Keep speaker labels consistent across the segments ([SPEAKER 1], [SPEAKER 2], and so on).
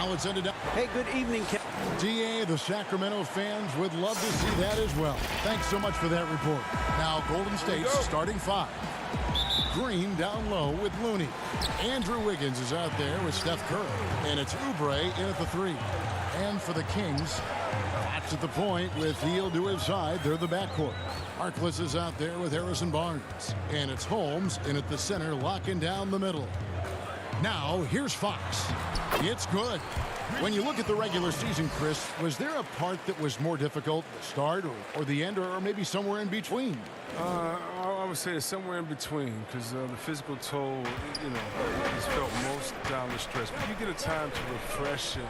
[SPEAKER 1] Now it's ended up.
[SPEAKER 2] Hey, good evening, Ken.
[SPEAKER 1] GA, the Sacramento fans would love to see that as well. Thanks so much for that report. Now Golden State's starting five. Green down low with Looney. Andrew Wiggins is out there with Steph Curry. And it's Oubre in at the three. And for the Kings, Fox at the point with Hield to his side. They're the backcourt. Harkless is out there with Harrison Barnes. And it's Holmes in at the center, locking down the middle. Now, here's Fox. It's good. When you look at the regular season, Chris, was there a part that was more difficult, the start or the end, or maybe somewhere in between?
[SPEAKER 3] I would say it's somewhere in between because the physical toll, is felt most down the stretch. But you get a time to refresh and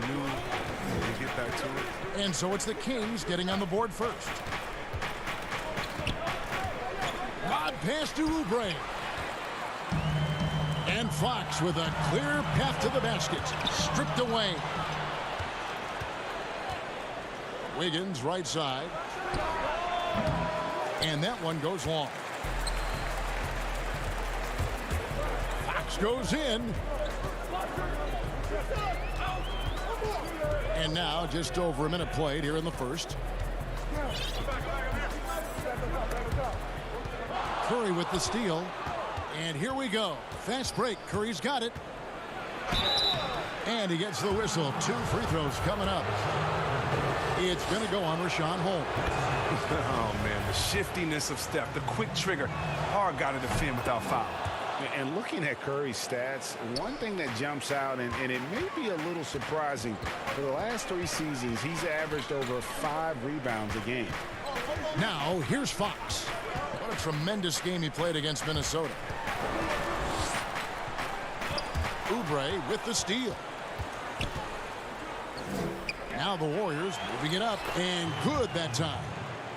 [SPEAKER 3] renew and get back to it.
[SPEAKER 1] And so it's the Kings getting on the board first. Lob pass to Oubre. And Fox with a clear path to the basket. Stripped away. Wiggins right side. And that one goes long. Fox goes in. And now just over a minute played here in the first. Curry with the steal. And here we go. Fast break. Curry's got it. And he gets the whistle. 2 free throws coming up. It's going to go on Rashawn Holmes.
[SPEAKER 3] Oh, man, the shiftiness of Steph, the quick trigger. Hard got to defend without foul.
[SPEAKER 4] And looking at Curry's stats, one thing that jumps out, and it may be a little surprising, for the last 3 seasons, he's averaged over 5 rebounds a game.
[SPEAKER 1] Now, here's Fox. What a tremendous game he played against Minnesota. Oubre with the steal. Now the Warriors moving it up, and good that time.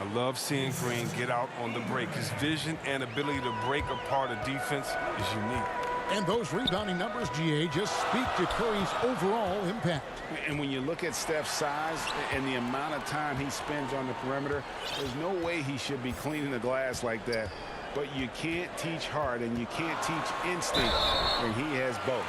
[SPEAKER 3] I love seeing Green get out on the break. His vision and ability to break apart a defense is unique.
[SPEAKER 1] And those rebounding numbers, GA, just speak to Curry's overall impact.
[SPEAKER 4] And when you look at Steph's size and the amount of time he spends on the perimeter, there's no way he should be cleaning the glass like that. But you can't teach heart and you can't teach instinct, and he has both.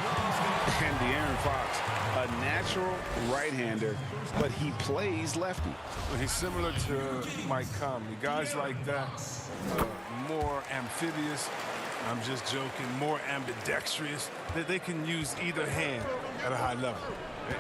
[SPEAKER 4] And De'Aaron Fox, a natural right-hander, but he plays lefty.
[SPEAKER 3] Well, he's similar to Mike Conley. Guys like that, more amphibious, I'm just joking, more ambidextrous, that they can use either hand at a high level.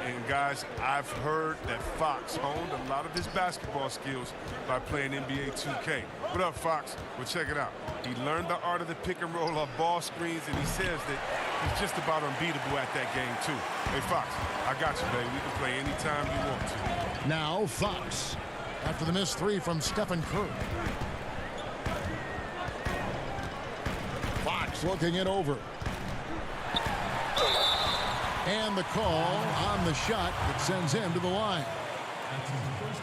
[SPEAKER 3] And guys, I've heard that Fox honed a lot of his basketball skills by playing NBA 2K. What up, Fox? Well, check it out. He learned the art of the pick and roll off ball screens, and he says that he's just about unbeatable at that game, too. Hey, Fox, I got you, baby. We can play anytime you want to.
[SPEAKER 1] Now Fox, after the missed 3 from Stephen Curry. Fox looking it over. And the call on the shot that sends him to the line.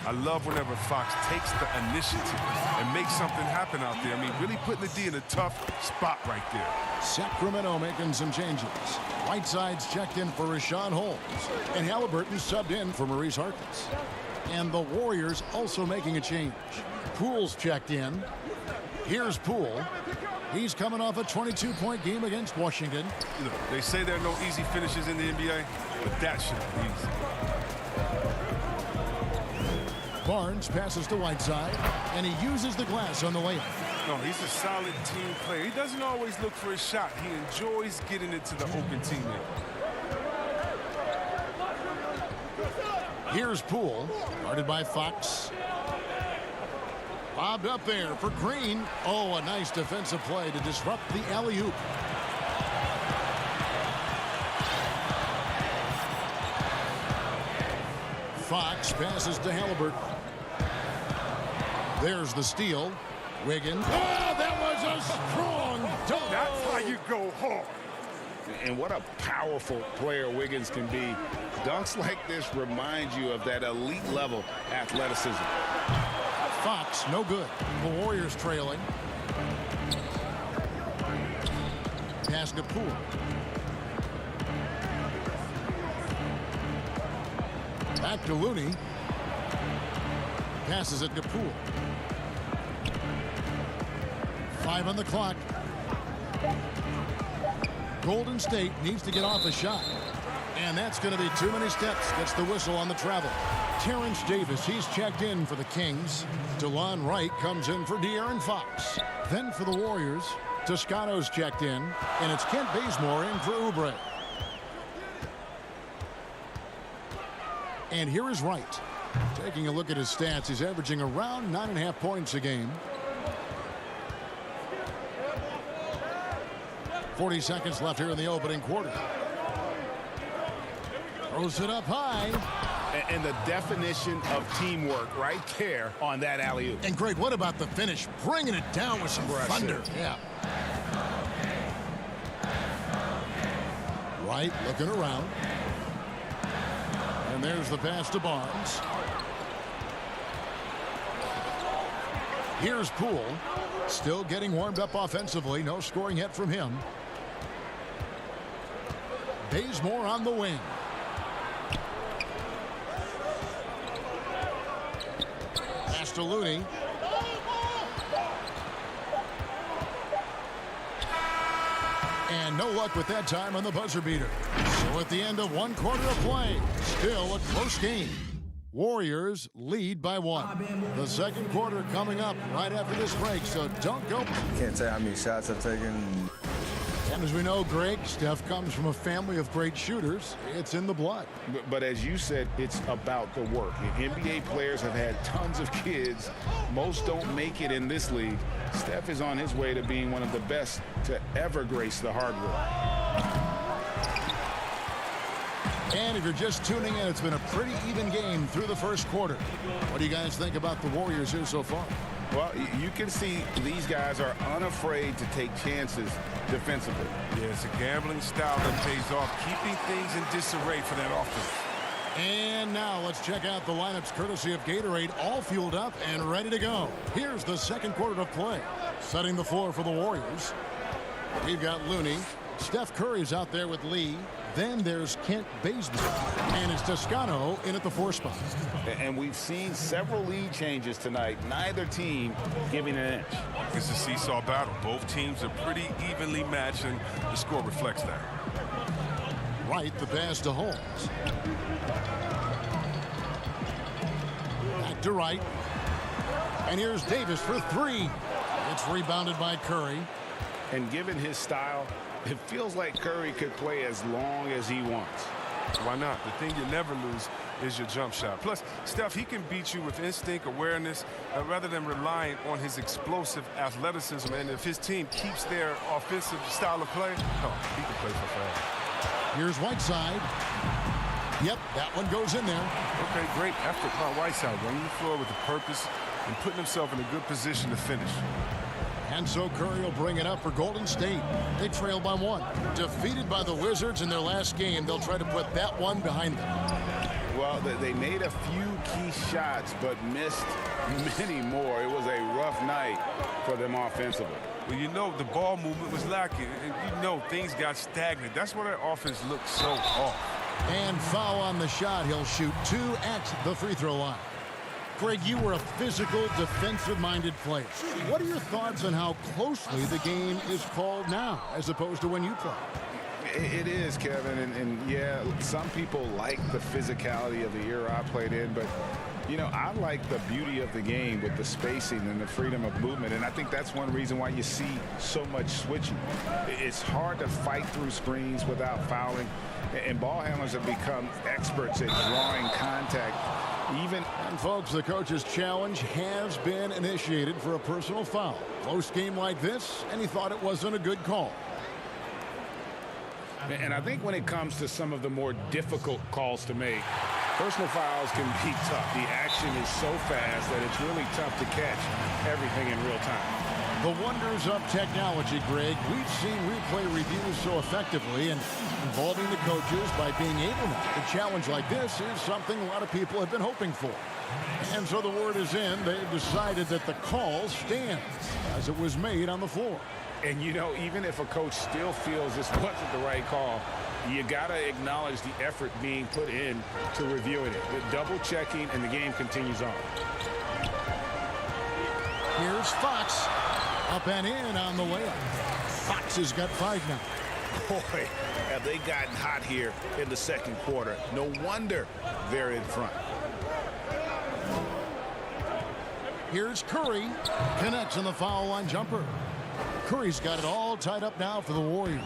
[SPEAKER 3] I love whenever Fox takes the initiative and makes something happen out there. I mean, really putting the D in a tough spot right there.
[SPEAKER 1] Sacramento making some changes. Whiteside's checked in for Rashawn Holmes. And Halliburton subbed in for Maurice Harkless. And the Warriors also making a change. Poole's checked in. Here's Poole. He's coming off a 22-point game against Washington.
[SPEAKER 3] You know, they say there are no easy finishes in the NBA, but that should be easy.
[SPEAKER 1] Barnes passes to Whiteside, and he uses the glass on the layup.
[SPEAKER 3] No, he's a solid team player. He doesn't always look for his shot. He enjoys getting it to the open teammate.
[SPEAKER 1] Here's Poole, guarded by Fox. Lobbed up there for Green. Oh, a nice defensive play to disrupt the alley-oop. Fox passes to Halliburton. There's the steal. Wiggins. Oh, that was a strong dunk.
[SPEAKER 3] That's how you go hard.
[SPEAKER 4] And what a powerful player Wiggins can be. Dunks like this remind you of that elite level athleticism.
[SPEAKER 1] Fox, no good. The Warriors trailing. Pass to Poole. Back to Looney. Passes it to Poole. 5 on the clock. Golden State needs to get off a shot. And that's going to be too many steps. Gets the whistle on the travel. Terrence Davis, he's checked in for the Kings. DeLon Wright comes in for De'Aaron Fox. Then for the Warriors, Toscano's checked in. And it's Kent Bazemore in for Oubre. And here is Wright. Taking a look at his stats, he's averaging around 9.5 points a game. 40 seconds left here in the opening quarter. Throws it up high.
[SPEAKER 4] And the definition of teamwork right there on that alley-oop.
[SPEAKER 1] And Greg, what about the finish? Bringing it down with some thunder. Yeah. Wright looking around. And there's the pass to Barnes. Here's Poole. Still getting warmed up offensively. No scoring yet from him. Bazemore on the wing. Pass to Looney. And no luck with that time on the buzzer beater. So at the end of one quarter of play, still a close game. Warriors lead by 1. The second quarter coming up right after this break, so don't go.
[SPEAKER 2] Can't tell how many shots I've taken.
[SPEAKER 1] And as we know, Greg, Steph comes from a family of great shooters. It's in the blood.
[SPEAKER 4] But as you said, it's about the work. NBA players have had tons of kids. Most don't make it in this league. Steph is on his way to being one of the best to ever grace the hardwood.
[SPEAKER 1] And if you're just tuning in, it's been a pretty even game through the first quarter. What do you guys think about the Warriors here so far?
[SPEAKER 4] Well, you can see these guys are unafraid to take chances defensively.
[SPEAKER 3] Yeah, it's a gambling style that pays off, keeping things in disarray for that offense.
[SPEAKER 1] And now let's check out the lineups courtesy of Gatorade, all fueled up and ready to go. Here's the second quarter of play. Setting the floor for the Warriors. We've got Looney. Steph Curry's out there with Lee. Then there's Kent Bazemore. And it's Toscano in at the 4 spot.
[SPEAKER 4] And we've seen several lead changes tonight. Neither team giving an inch.
[SPEAKER 3] It's a seesaw battle. Both teams are pretty evenly matched, and the score reflects that.
[SPEAKER 1] Wright, the pass to Holmes. Back to Wright. And here's Davis for 3. It's rebounded by Curry.
[SPEAKER 4] And given his style, it feels like Curry could play as long as he wants.
[SPEAKER 3] Why not? The thing you never lose is your jump shot. Plus, Steph, he can beat you with instinct, awareness, rather than relying on his explosive athleticism. And if his team keeps their offensive style of play, he can play for fun.
[SPEAKER 1] Here's Whiteside. Yep, that one goes in there.
[SPEAKER 3] Okay, great effort by Whiteside, running the floor with a purpose and putting himself in a good position to finish.
[SPEAKER 1] And so Curry will bring it up for Golden State. They trail by 1. Defeated by the Wizards in their last game, they'll try to put that one behind them.
[SPEAKER 4] Well, they made a few key shots, but missed many more. It was a rough night for them offensively.
[SPEAKER 3] Well, you know, the ball movement was lacking. And you know, things got stagnant. That's why their offense looked so off.
[SPEAKER 1] And foul on the shot. He'll shoot 2 at the free throw line. Greg, you were a physical, defensive-minded player. What are your thoughts on how closely the game is called now as opposed to when you played?
[SPEAKER 4] It is, Kevin, and yeah, some people like the physicality of the era I played in, but you know, I like the beauty of the game with the spacing and the freedom of movement, and I think that's one reason why you see so much switching. It's hard to fight through screens without fouling, and ball handlers have become experts at drawing contact.
[SPEAKER 1] And folks, the coach's challenge has been initiated for a personal foul. Close game like this, and he thought it wasn't a good call.
[SPEAKER 4] And I think when it comes to some of the more difficult calls to make, personal fouls can be tough. The action is so fast that it's really tough to catch everything in real time.
[SPEAKER 1] The wonders of technology, Greg. We've seen replay reviews so effectively and involving the coaches by being able to. A challenge like this is something a lot of people have been hoping for. And so the word is in. They've decided that the call stands as it was made on the floor.
[SPEAKER 4] And, you know, even if a coach still feels this wasn't the right call, you got to acknowledge the effort being put in to reviewing it. The double checking, and the game continues on.
[SPEAKER 1] Here's Fox. Up and in on the layup. Fox has got 5 now.
[SPEAKER 4] Boy, have they gotten hot here in the second quarter. No wonder they're in front.
[SPEAKER 1] Here's Curry. Connects on the foul line jumper. Curry's got it all tied up now for the Warriors.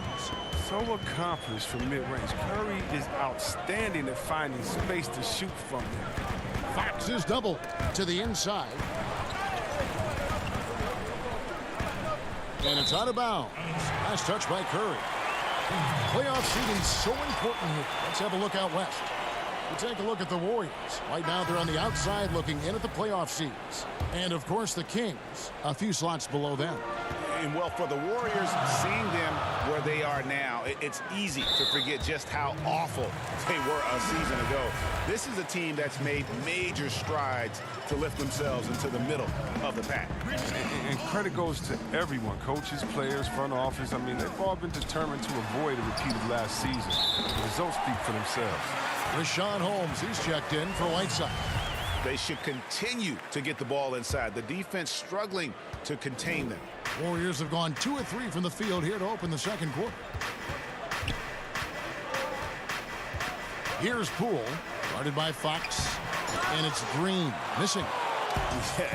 [SPEAKER 3] So accomplished from mid-range. Curry is outstanding at finding space to shoot from there.
[SPEAKER 1] Fox is double to the inside. And it's out of bounds. Nice touch by Curry. Playoff seeding so important here. Let's have a look out west. We'll take a look at the Warriors. Right now they're on the outside looking in at the playoff seeds. And of course the Kings, a few slots below them.
[SPEAKER 4] And well, for the Warriors, seeing them where they are now, it's easy to forget just how awful they were a season ago. This is a team that's made major strides to lift themselves into the middle of the pack.
[SPEAKER 3] And credit goes to everyone, coaches, players, front office. I mean, they've all been determined to avoid a repeat of last season. The results speak for themselves.
[SPEAKER 1] Rashawn Holmes, he's checked in for Whiteside.
[SPEAKER 4] They should continue to get the ball inside. The defense struggling to contain them.
[SPEAKER 1] Warriors have gone 2 of 3 from the field here to open the second quarter. Here's Poole, guarded by Fox, and it's Green, missing.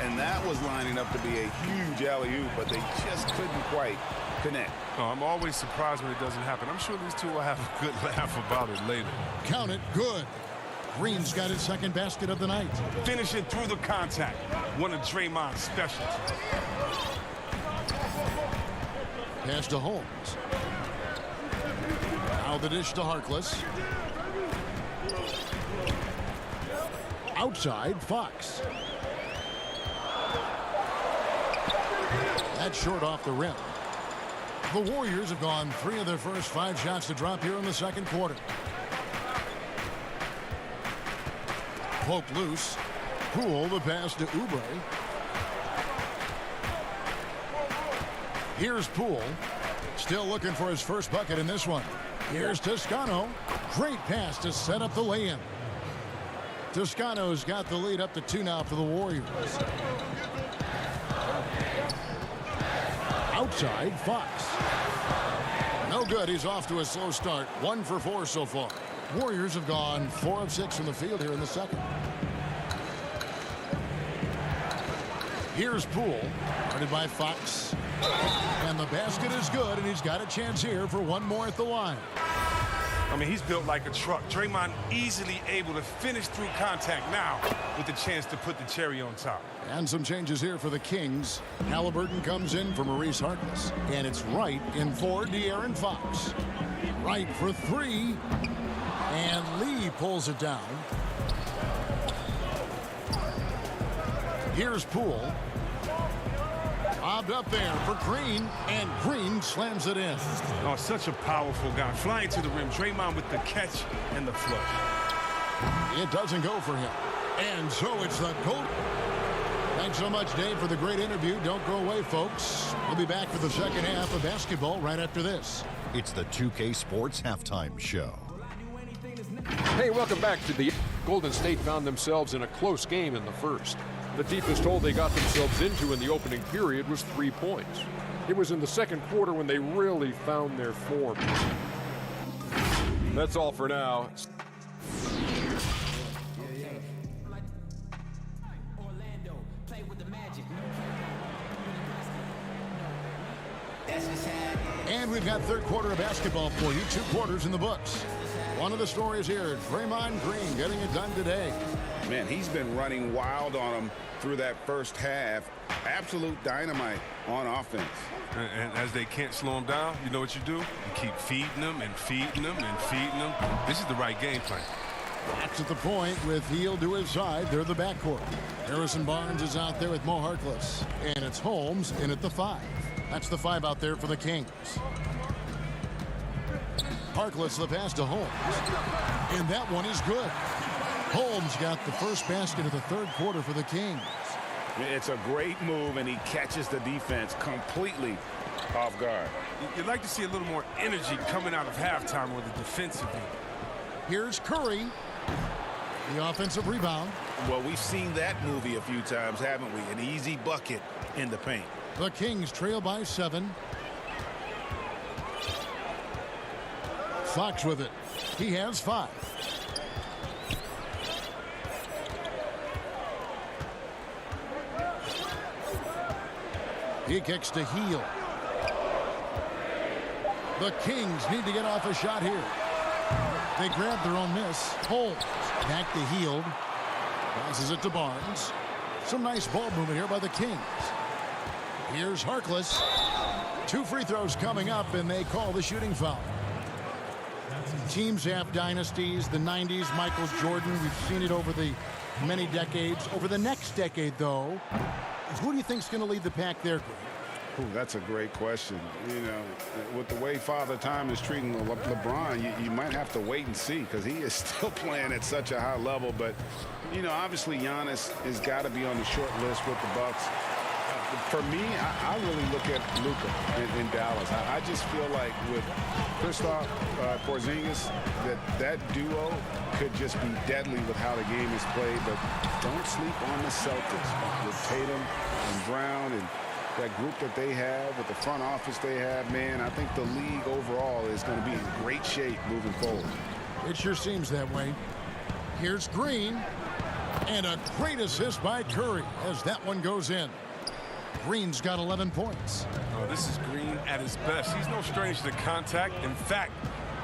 [SPEAKER 4] And that was lining up to be a huge alley-oop, but they just couldn't quite connect.
[SPEAKER 3] Oh, I'm always surprised when it doesn't happen. I'm sure these two will have a good laugh about it later.
[SPEAKER 1] Count it, good. Green's got his second basket of the night.
[SPEAKER 3] Finishing through the contact. One of Draymond's specials.
[SPEAKER 1] Pass to Holmes. Now the dish to Harkless. Outside, Fox. That's short off the rim. The Warriors have gone 3 of their first 5 shots to drop here in the second quarter. Poke loose. Poole the pass to Oubre. Here's Poole. Still looking for his first bucket in this one. Here's Toscano. Great pass to set up the lay-in. Toscano's got the lead up to 2 now for the Warriors. Outside, Fox. No good. He's off to a slow start. 1 for 4 so far. Warriors have gone 4 of 6 from the field here in the second. Here's Poole, guarded by Fox. And the basket is good, and he's got a chance here for 1 more at the line.
[SPEAKER 3] I mean, he's built like a truck. Draymond easily able to finish through contact now with the chance to put the cherry on top.
[SPEAKER 1] And some changes here for the Kings. Halliburton comes in for Maurice Harkless. And it's Wright in for De'Aaron Fox. Wright for 3. And Lee pulls it down. Here's Poole. Bobbed up there for Green, and Green slams it in.
[SPEAKER 3] Oh, such a powerful guy. Flying to the rim. Draymond with the catch and the flush.
[SPEAKER 1] It doesn't go for him. And so it's the goal. Thanks so much, Dave, for the great interview. Don't go away, folks. We'll be back for the second half of basketball right after this.
[SPEAKER 5] It's the 2K Sports Halftime Show.
[SPEAKER 6] Hey, welcome back to the Golden State found themselves in a close game in the first. The deepest hole they got themselves into in the opening period was 3 points. It was in the second quarter when they really found their form. That's all for now.
[SPEAKER 1] And we've got third quarter of basketball for you. 2 quarters in the books. One of the stories here, Draymond Green getting it done today.
[SPEAKER 4] Man, he's been running wild on them through that first half. Absolute dynamite on offense.
[SPEAKER 3] And as they can't slow him down, you know what you do? You keep feeding them and feeding them and feeding them. This is the right game plan.
[SPEAKER 1] That's at the point with Hield to his side. They're the backcourt. Harrison Barnes is out there with Mo Harkless. And it's Holmes in at the 5. That's the 5 out there for the Kings. Harkless the pass to Holmes. And that one is good. Holmes got the first basket of the third quarter for the Kings.
[SPEAKER 4] It's a great move, and he catches the defense completely off guard.
[SPEAKER 3] You'd like to see a little more energy coming out of halftime with the defensive end.
[SPEAKER 1] Here's Curry. The offensive rebound.
[SPEAKER 4] Well, we've seen that movie a few times, haven't we? An easy bucket in the paint.
[SPEAKER 1] The Kings trail by 7. Fox with it. He has 5. He kicks to Heel. The Kings need to get off a shot here. They grab their own miss. Holmes back to Heel. Passes it to Barnes. Some nice ball movement here by the Kings. Here's Harkless. 2 free throws coming up, and they call the shooting foul. Teams have dynasties. The 90s, Michael Jordan. We've seen it over the many decades. Over the next decade, though, who do you think is going to lead the pack there, Greg?
[SPEAKER 4] Ooh, that's a great question. You know, with the way Father Time is treating LeBron, you might have to wait and see because he is still playing at such a high level. But, you know, obviously Giannis has got to be on the short list with the Bucks. For me, I really look at Luka in Dallas. I just feel like with Kristaps Porzingis, that duo could just be deadly with how the game is played. But don't sleep on the Celtics with Tatum and Brown and that group that they have, with the front office they have. Man, I think the league overall is going to be in great shape moving forward.
[SPEAKER 1] It sure seems that way. Here's Green, and a great assist by Curry as that one goes in. Green's got 11 points.
[SPEAKER 3] Oh, this is Green at his best. He's no stranger to contact. In fact,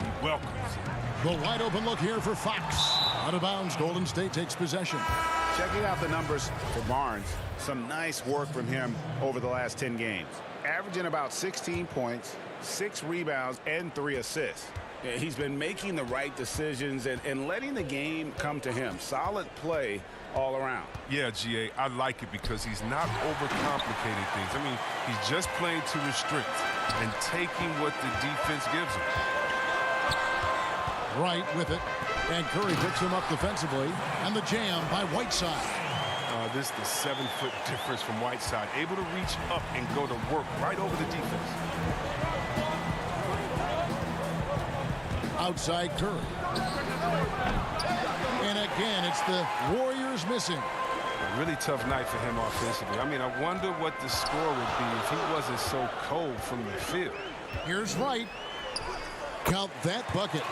[SPEAKER 3] he welcomes it.
[SPEAKER 1] The wide open look here for Fox. Out of bounds, Golden State takes possession.
[SPEAKER 4] Checking out the numbers for Barnes. Some nice work from him over the last 10 games. Averaging about 16 points, 6 rebounds, and 3 assists. He's been making the right decisions and letting the game come to him. Solid play all around.
[SPEAKER 3] Yeah, GA, I like it because he's not overcomplicating things. I mean, he's just playing to restrict and taking what the defense gives him.
[SPEAKER 1] Right with it. And Curry picks him up defensively. And the jam by Whiteside.
[SPEAKER 3] This is the 7-foot difference from Whiteside. Able to reach up and go to work right over the defense.
[SPEAKER 1] Outside Curry. And again, it's the Warriors missing.
[SPEAKER 3] A really tough night for him offensively. I mean, I wonder what the score would be if he wasn't so cold from the field.
[SPEAKER 1] Here's Wright. Count that bucket.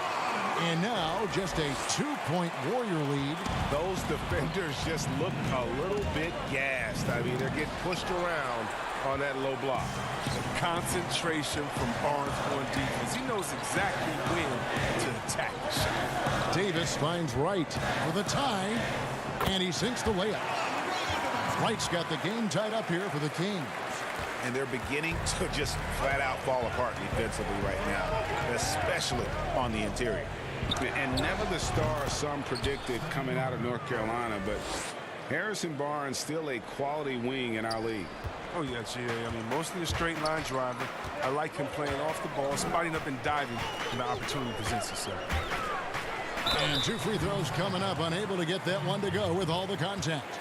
[SPEAKER 1] And now just a 2-point Warrior lead.
[SPEAKER 4] Those defenders just look a little bit gassed. I mean, they're getting pushed around on that low block.
[SPEAKER 3] The concentration from Barnes on defense. He knows exactly when to attack the shot.
[SPEAKER 1] Davis finds Wright for the tie, and he sinks the layup. Wright's got the game tied up here for the Kings.
[SPEAKER 4] And they're beginning to just flat out fall apart defensively right now, especially on the interior. And never the star some predicted coming out of North Carolina, but Harrison Barnes still a quality wing in our league.
[SPEAKER 3] Oh, yeah, GA. I mean, mostly a straight line driver. I like him playing off the ball, spotting up and diving when the opportunity presents itself.
[SPEAKER 1] And 2 free throws coming up, unable to get that one to go with all the contact.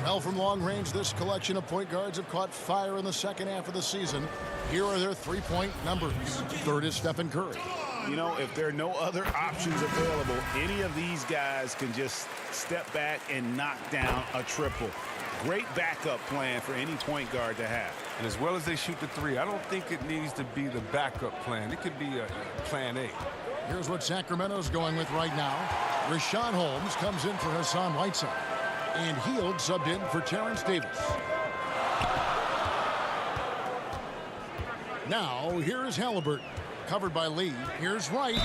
[SPEAKER 1] Well, from long range, this collection of point guards have caught fire in the second half of the season. Here are their 3-point numbers. Third is Stephen Curry.
[SPEAKER 4] You know, if there are no other options available, any of these guys can just step back and knock down a triple. Great backup plan for any point guard to have.
[SPEAKER 3] And as well as they shoot the 3, I don't think it needs to be the backup plan. It could be a plan A.
[SPEAKER 1] Here's what Sacramento's going with right now. Rashawn Holmes comes in for Hassan Whiteside. And Hield subbed in for Terrence Davis. Now, here's Halliburton. Covered by Lee. Here's Wright.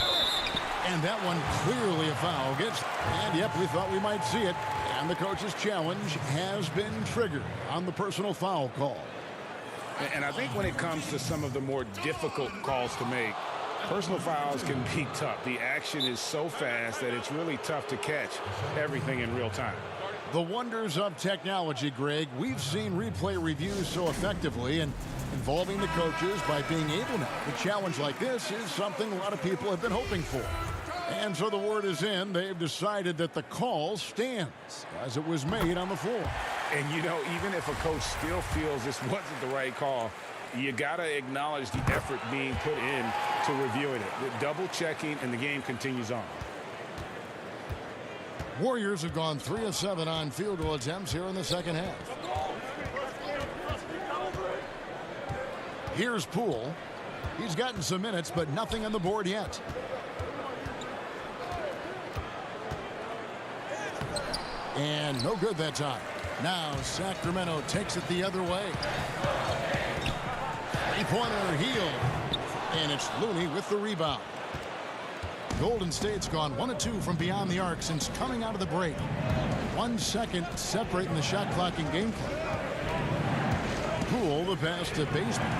[SPEAKER 1] And that one clearly a foul. And yep, we thought we might see it. And the coach's challenge has been triggered on the personal foul call.
[SPEAKER 4] And I think when it comes to some of the more difficult calls to make, personal fouls can be tough. The action is so fast that it's really tough to catch everything in real time.
[SPEAKER 1] The wonders of technology, Greg. We've seen replay reviews so effectively, and involving the coaches by being able now to challenge like this is something a lot of people have been hoping for. And so the word is in. They've decided that the call stands as it was made on the floor.
[SPEAKER 4] And, you know, even if a coach still feels this wasn't the right call, you got to acknowledge the effort being put in to reviewing it. The double checking, and the game continues on.
[SPEAKER 1] Warriors have gone 3 of 7 on field goal attempts here in the second half. Here's Poole. He's gotten some minutes, but nothing on the board yet. And no good that time. Now Sacramento takes it the other way. Three-pointer heel. And it's Looney with the rebound. Golden State's gone 1 of 2 from beyond the arc since coming out of the break. 1 second separating the shot clock and game clock. Poole the pass to Baseman.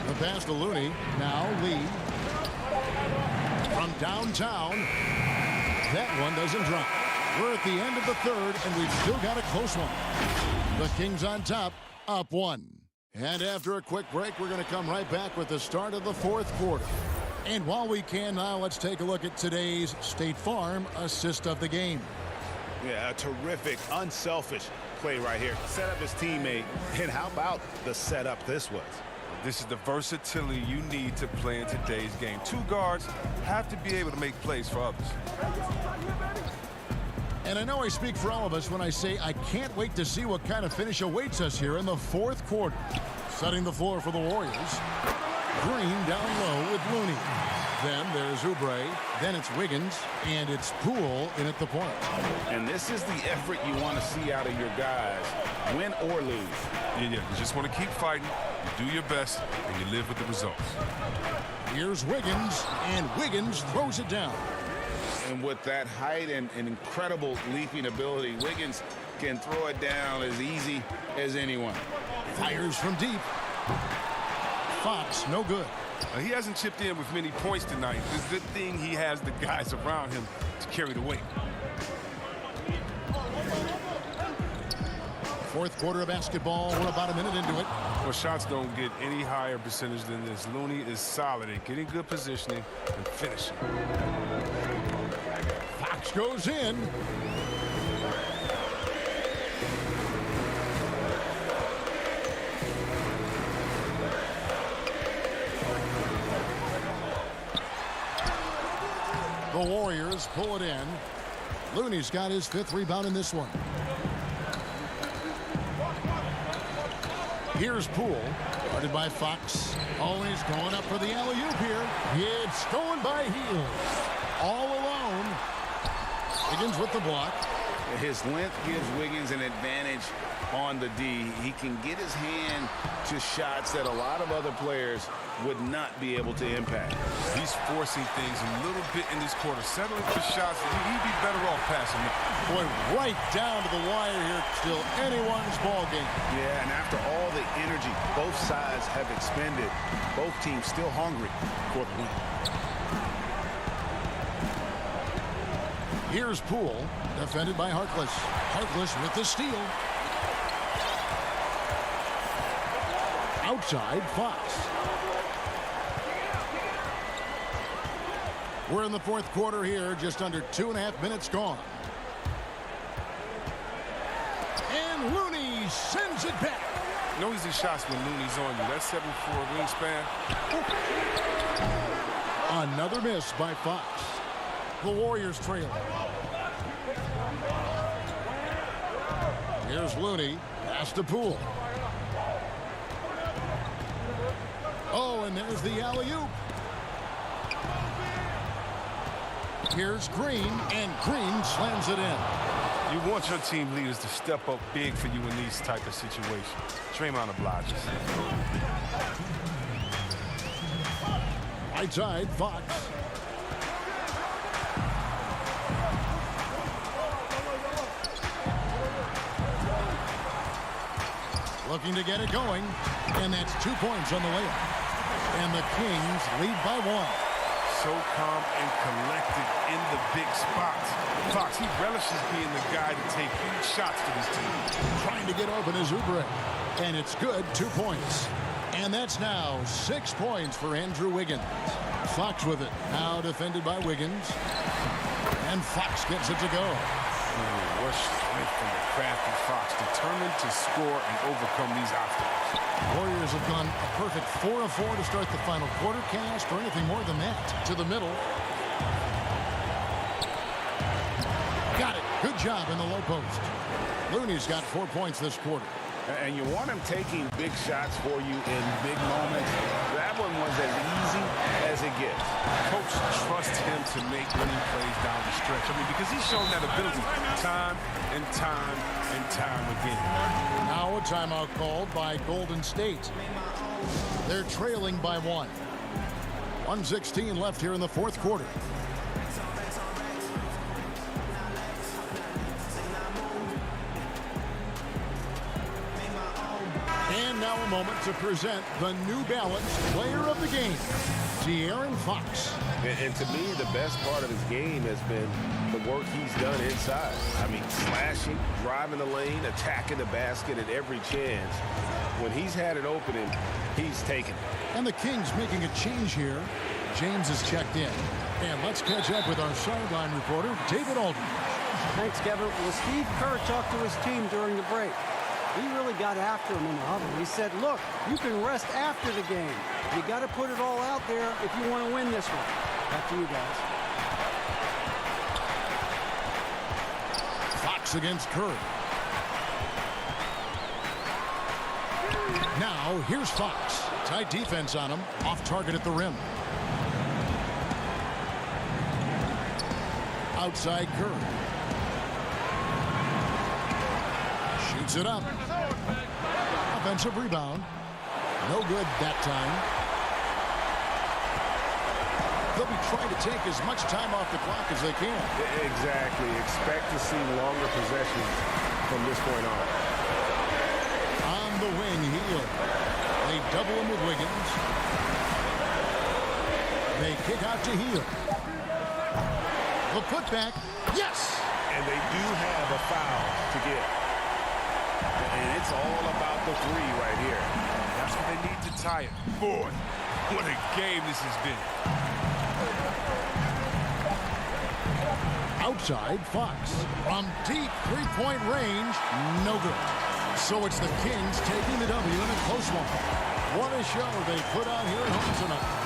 [SPEAKER 1] The pass to Looney. Now Lee. From downtown. That one doesn't drop. We're at the end of the third, and we've still got a close one. The Kings on top, up 1. And after a quick break, we're going to come right back with the start of the fourth quarter. And while we can now, let's take a look at today's State Farm assist of the game.
[SPEAKER 4] Yeah, a terrific, unselfish play right here. Set up his teammate, and how about the setup this was?
[SPEAKER 3] This is the versatility you need to play in today's game. 2 guards have to be able to make plays for others.
[SPEAKER 1] And I know I speak for all of us when I say I can't wait to see what kind of finish awaits us here in the fourth quarter. Setting the floor for the Warriors. Green down low with Looney. Then there's Oubre. Then it's Wiggins. And it's Poole in at the point.
[SPEAKER 4] And this is the effort you want to see out of your guys, win or lose.
[SPEAKER 3] Yeah, you just want to keep fighting. You do your best, and you live with the results.
[SPEAKER 1] Here's Wiggins, and Wiggins throws it down.
[SPEAKER 4] And with that height and incredible leaping ability, Wiggins can throw it down as easy as anyone.
[SPEAKER 1] Fires from deep. Fox, no good.
[SPEAKER 3] He hasn't chipped in with many points tonight. It's a good thing he has the guys around him to carry the weight.
[SPEAKER 1] Fourth quarter of basketball. We're about a minute into it.
[SPEAKER 3] Well, shots don't get any higher percentage than this. Looney is solid at getting good positioning and finishing.
[SPEAKER 1] Fox goes in. The Warriors pull it in. Looney's got his 5th rebound in this one. Here's Poole, guarded by Fox. Always going up for the alley-oop here. It's going by Heels. All alone. Wiggins with the block.
[SPEAKER 4] His length gives Wiggins an advantage on the D. He can get his hand to shots that a lot of other players would not be able to impact.
[SPEAKER 3] He's forcing things a little bit in this quarter, settling for shots that he'd be better off passing them.
[SPEAKER 1] Boy, right down to the wire here. Still anyone's ball game.
[SPEAKER 4] Yeah, and after all the energy both sides have expended, both teams still hungry for the win.
[SPEAKER 1] Here's Poole, defended by Harkless. Harkless with the steal. Outside, Fox. We're in the fourth quarter here, just under 2.5 minutes gone. And Looney sends it back.
[SPEAKER 3] No easy shots when Looney's on you. That's 7'4" wingspan.
[SPEAKER 1] Another miss by Fox. The Warriors trail. Here's Looney. Pass to Poole. Oh, and there's the alley-oop. Here's Green, and Green slams it in.
[SPEAKER 3] You want your team leaders to step up big for you in these type of situations. Draymond obliges.
[SPEAKER 1] Right side, Fox. Looking to get it going, and that's 2 points on the layup. And the Kings lead by 1.
[SPEAKER 3] So calm and collected in the big spots. Fox, he relishes being the guy to take huge shots to his team.
[SPEAKER 1] Trying to get open is Oubre. And it's good, 2 points. And that's now 6 points for Andrew Wiggins. Fox with it, now defended by Wiggins. And Fox gets it to go.
[SPEAKER 3] What strength from the crafty Fox, determined to score and overcome these obstacles.
[SPEAKER 1] Warriors have gone a perfect 4 of 4 to start the final quarter. Can't ask for anything more than that. To the middle. Got it. Good job in the low post. Looney's got 4 points this quarter.
[SPEAKER 4] And you want him taking big shots for you in big moments. That one was as easy as it gets.
[SPEAKER 3] Coach trusts him to make winning plays down the stretch. I mean, because he's shown that ability time and time and time again.
[SPEAKER 1] Now a timeout called by Golden State. They're trailing by 1. 1:16 left here in the fourth quarter. And now a moment to present the New Balance Player of the Game, De'Aaron Fox.
[SPEAKER 4] And to me, the best part of his game has been the work he's done inside. I mean, slashing, driving the lane, attacking the basket at every chance. When he's had an opening, he's taken it.
[SPEAKER 1] And the Kings making a change here. James is checked in. And let's catch up with our sideline reporter, David Aldridge.
[SPEAKER 7] Thanks, Kevin. Well, Steve Kerr talked to his team during the break. He really got after him in the huddle. He said, look, you can rest after the game. You got to put it all out there if you want to win this one. Back to you guys.
[SPEAKER 1] Fox against Kerr. Now, here's Fox. Tight defense on him. Off target at the rim. Outside Kerr. Shoots it up. Offensive rebound. No good that time. They'll be trying to take as much time off the clock as they can.
[SPEAKER 4] Exactly. Expect to see longer possessions from this point on.
[SPEAKER 1] On the wing, Hield. They double him with Wiggins. They kick out to Hield. The putback. Yes!
[SPEAKER 4] And they do have a foul to get. And it's all about the three right here.
[SPEAKER 3] That's what they need to tie it. Boy, what a game this has been.
[SPEAKER 1] Outside, Fox. From deep three-point range, no good. So it's the Kings taking the W in a close one. What a show they put on here at home tonight.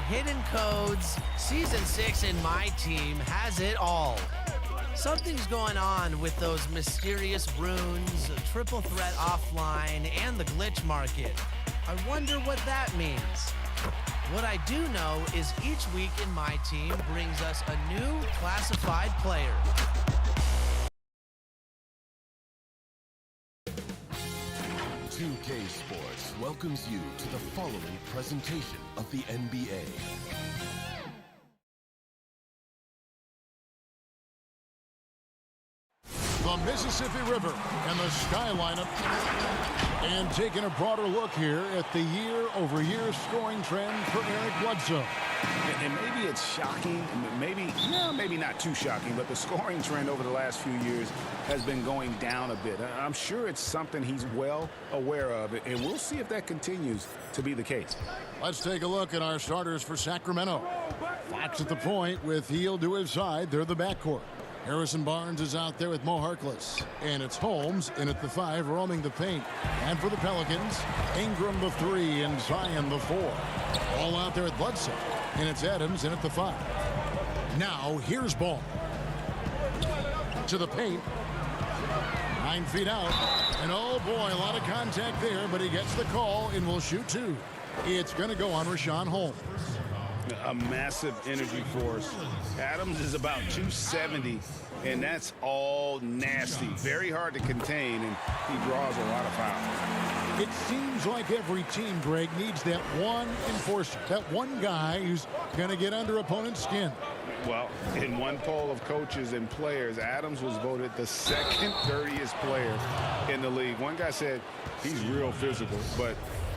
[SPEAKER 8] hidden codes. Season 6 in my team has it all. Something's going on with those mysterious runes, triple threat offline, and the glitch market. I wonder what that means. What I do know is each week in my team brings us a new classified player.
[SPEAKER 9] EPC Sports welcomes you to the following presentation of the NBA.
[SPEAKER 1] The Mississippi River and the Sky lineup. And taking a broader look here at the year-over-year scoring trend for Eric Bledsoe.
[SPEAKER 4] And maybe it's shocking, maybe not too shocking, but the scoring trend over the last few years has been going down a bit. I'm sure it's something he's well aware of, and we'll see if that continues to be the case.
[SPEAKER 1] Let's take a look at our starters for Sacramento. Fox at the point with Hield to his side. They're the backcourt. Harrison Barnes is out there with Mo Harkless. And it's Holmes in at the 5, roaming the paint. And for the Pelicans, Ingram the 3 and Zion the 4. All out there at Bledsoe. And it's Adams in at the 5. Now, here's Ball. To the paint. 9 feet out. And oh boy, a lot of contact there, but he gets the call and will shoot 2. It's going to go on Rashawn Holmes.
[SPEAKER 4] A massive energy force. Adams is about 270, and that's all nasty. Very hard to contain, and he draws a lot of fouls.
[SPEAKER 1] It seems like every team, Greg, needs that one enforcer, that one guy who's going to get under opponent's skin.
[SPEAKER 4] Well, in one poll of coaches and players, Adams was voted the second dirtiest player in the league. One guy said he's real physical, but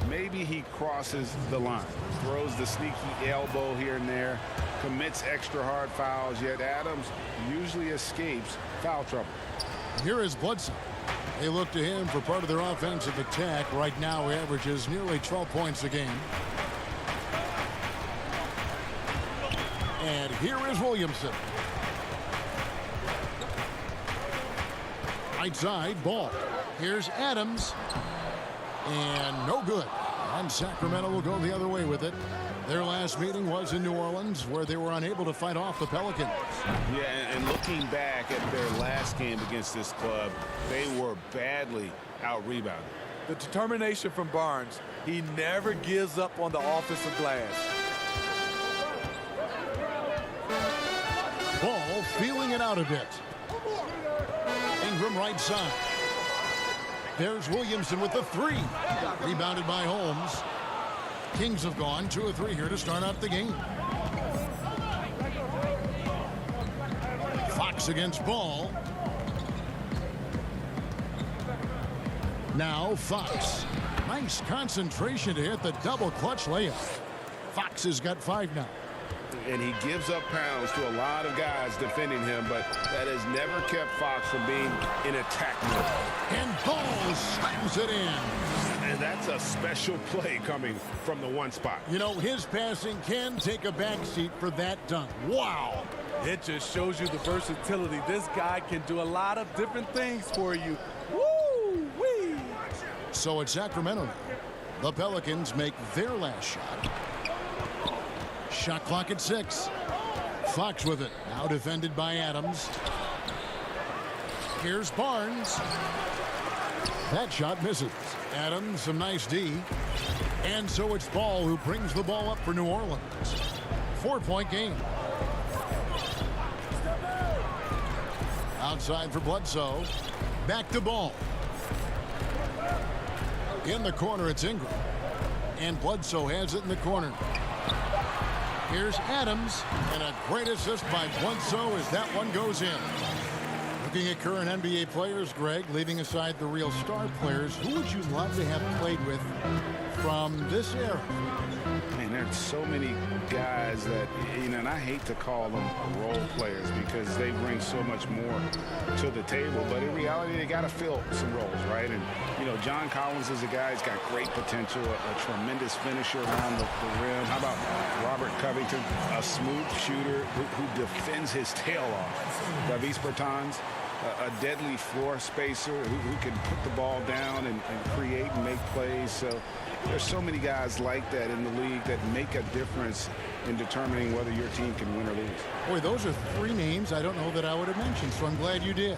[SPEAKER 4] maybe he crosses the line, throws the sneaky elbow here and there, commits extra hard fouls, yet Adams usually escapes foul trouble.
[SPEAKER 1] Here is Bledsoe. They look to him for part of their offensive attack. Right now, he averages nearly 12 points a game. And here is Williamson. Right side, Ball. Here's Adams. And no good. And Sacramento will go the other way with it. Their last meeting was in New Orleans, where they were unable to fight off the Pelicans.
[SPEAKER 4] Yeah, and looking back at their last game against this club, they were badly out-rebounded.
[SPEAKER 10] The determination from Barnes, he never gives up on the offensive glass.
[SPEAKER 1] Ball feeling it out a bit. Ingram right side. There's Williamson with the 3. Rebounded by Holmes. Kings have gone 2 of 3 here to start out the game. Fox against Ball. Now Fox. Nice concentration to hit the double clutch layup. Fox has got 5 now.
[SPEAKER 4] And he gives up pounds to a lot of guys defending him, but that has never kept Fox from being in attack mode.
[SPEAKER 1] And Ball slams it in.
[SPEAKER 4] And that's a special play coming from the one spot.
[SPEAKER 1] You know, his passing can take a backseat for that dunk. Wow.
[SPEAKER 10] It just shows you the versatility. This guy can do a lot of different things for you. Woo-wee!
[SPEAKER 1] So it's Sacramento now. The Pelicans make their last shot. Shot clock at 6. Fox with it. Now defended by Adams. Here's Barnes. That shot misses. Adams, some nice D. And so it's Ball who brings the ball up for New Orleans. 4-point game. Outside for Bledsoe. Back to Ball. In the corner, it's Ingram. And Bledsoe has it in the corner. Here's Adams, and a great assist by Bledsoe as that one goes in. Looking at current NBA players, Greg, leaving aside the real star players, who would you love to have played with from this era?
[SPEAKER 4] Man, there's so many guys that, you know, and I hate to call them role players because they bring so much more to the table. But in reality, they got to fill some roles, right? And, you know, John Collins is a guy who's got great potential, a tremendous finisher around the rim. How about Robert Covington, a smooth shooter who defends his tail off? Davis Bertans, a deadly floor spacer who can put the ball down and create and make plays. So there's so many guys like that in the league that make a difference in determining whether your team can win or lose.
[SPEAKER 1] Boy, those are three names I don't know that I would have mentioned, so I'm glad you did.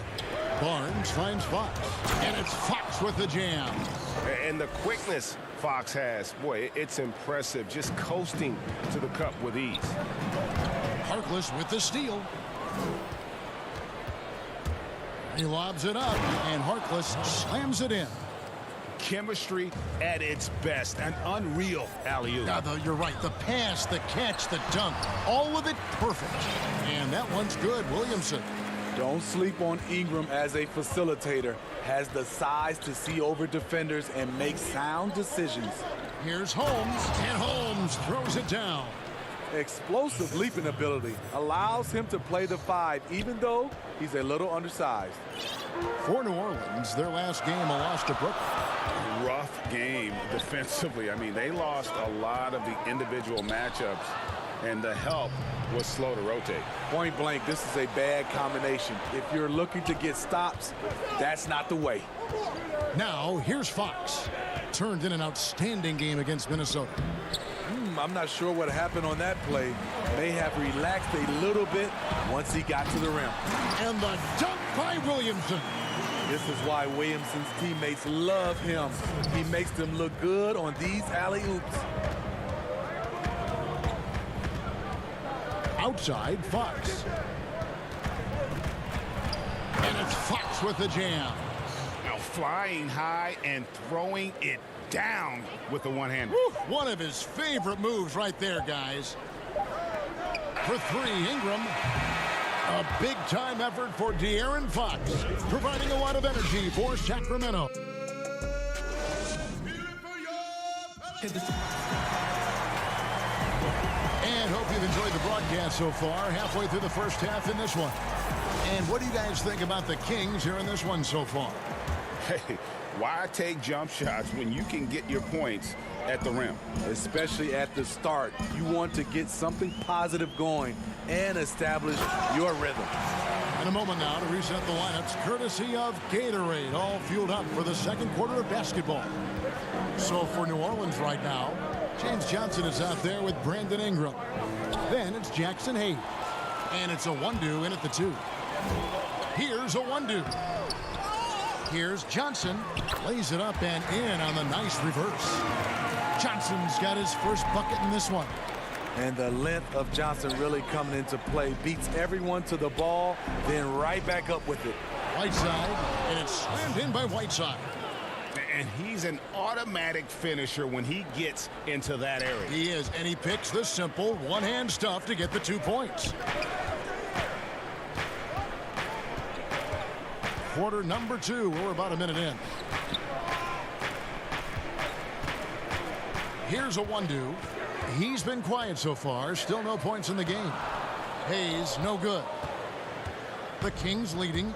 [SPEAKER 1] Barnes finds Fox, and it's Fox with the jam.
[SPEAKER 4] And the quickness Fox has, boy, it's impressive. Just coasting to the cup with ease.
[SPEAKER 1] Harkless with the steal. He lobs it up, and Harkless slams it in.
[SPEAKER 4] Chemistry at its best. An unreal alley-oop.
[SPEAKER 1] Yeah, you're right. The pass, the catch, the dunk, all of it perfect. And that one's good. Williamson.
[SPEAKER 10] Don't sleep on Ingram as a facilitator. Has the size to see over defenders and make sound decisions.
[SPEAKER 1] Here's Holmes, and Holmes throws it down.
[SPEAKER 10] Explosive leaping ability allows him to play the 5, even though he's a little undersized.
[SPEAKER 1] For New Orleans, their last game, a loss to Brooklyn.
[SPEAKER 4] Rough game defensively. I mean, they lost a lot of the individual matchups, and the help was slow to rotate.
[SPEAKER 10] Point blank, this is a bad combination. If you're looking to get stops, that's not the way.
[SPEAKER 1] Now, here's Fox. Turned in an outstanding game against Minnesota.
[SPEAKER 10] I'm not sure what happened on that play. May have relaxed a little bit once he got to the rim.
[SPEAKER 1] And the dunk by Williamson.
[SPEAKER 10] This is why Williamson's teammates love him. He makes them look good on these alley-oops.
[SPEAKER 1] Outside, Fox. And it's Fox with the jam.
[SPEAKER 4] Now flying high and throwing it down with the one-hand.
[SPEAKER 1] One of his favorite moves right there, guys. For three, Ingram. A big-time effort for De'Aaron Fox, providing a lot of energy for Sacramento. And hope you've enjoyed the broadcast so far. Halfway through the first half in this one. And what do you guys think about the Kings here in this one so far?
[SPEAKER 4] Hey, why take jump shots when you can get your points at the rim?
[SPEAKER 10] Especially at the start. You want to get something positive going and establish your rhythm.
[SPEAKER 1] In a moment now to reset the lineups, courtesy of Gatorade, all fueled up for the second quarter of basketball. So for New Orleans right now, James Johnson is out there with Brandon Ingram. Then it's Jackson Hayes. And it's a one-do in at the 2. Here's a one-do. Here's Johnson. Lays it up and in on the nice reverse. Johnson's got his first bucket in this one.
[SPEAKER 10] And the length of Johnson really coming into play. Beats everyone to the ball, then right back up with it.
[SPEAKER 1] Whiteside, and it's slammed in by Whiteside.
[SPEAKER 4] And he's an automatic finisher when he gets into that area.
[SPEAKER 1] He is, and he picks the simple one-hand stuff to get the 2 points. Quarter number 2. We're about a minute in. Here's a one-do. He's been quiet so far. Still no points in the game. Hayes, no good. The Kings leading.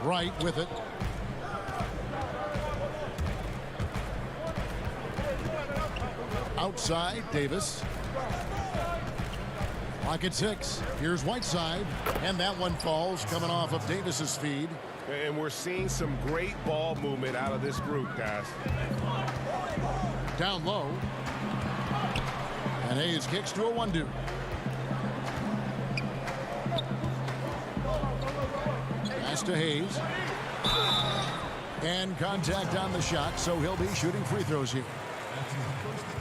[SPEAKER 1] Wright with it. Outside, Davis. Clock at 6. Here's Whiteside. And that one falls coming off of Davis's feed.
[SPEAKER 4] And we're seeing some great ball movement out of this group, guys.
[SPEAKER 1] Down low. And Hayes kicks to a one-do. Pass to Hayes. And contact on the shot, so he'll be shooting free throws here.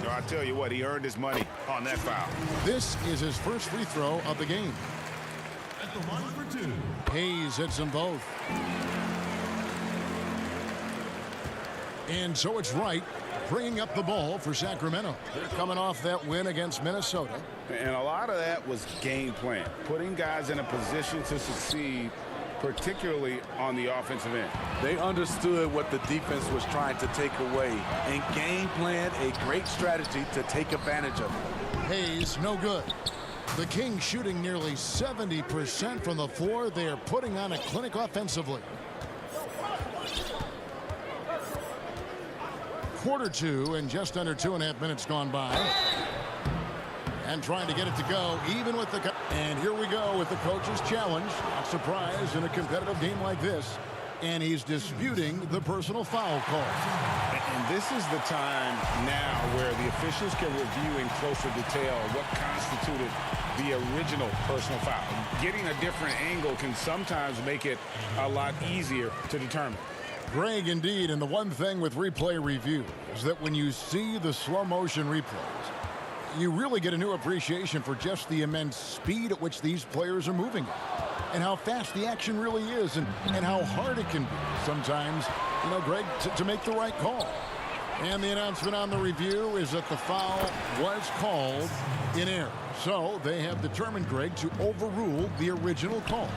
[SPEAKER 4] I tell you what, he earned his money on that foul.
[SPEAKER 1] This is his first free throw of the game.
[SPEAKER 9] At the line for 2.
[SPEAKER 1] Hayes hits them both. And so it's Wright bringing up the ball for Sacramento. They're coming off that win against Minnesota.
[SPEAKER 4] And a lot of that was game plan, putting guys in a position to succeed, particularly on the offensive end.
[SPEAKER 10] They understood what the defense was trying to take away and game planned a great strategy to take advantage of it.
[SPEAKER 1] Hayes, no good. The Kings shooting nearly 70% from the floor. They are putting on a clinic offensively. Quarter 2 and just under 2.5 minutes gone by. And trying to get it to go, even with the... And here we go with the coach's challenge. Not surprised in a competitive game like this. And he's disputing the personal foul call.
[SPEAKER 4] And this is the time now where the officials can review in closer detail what constituted the original personal foul. Getting a different angle can sometimes make it a lot easier to determine.
[SPEAKER 1] Greg, indeed, and the one thing with replay review is that when you see the slow motion replays, you really get a new appreciation for just the immense speed at which these players are moving and how fast the action really is and how hard it can be sometimes, you know, Greg, to make the right call. And the announcement on the review is that the foul was called in error. So they have determined, Greg, to overrule the original call.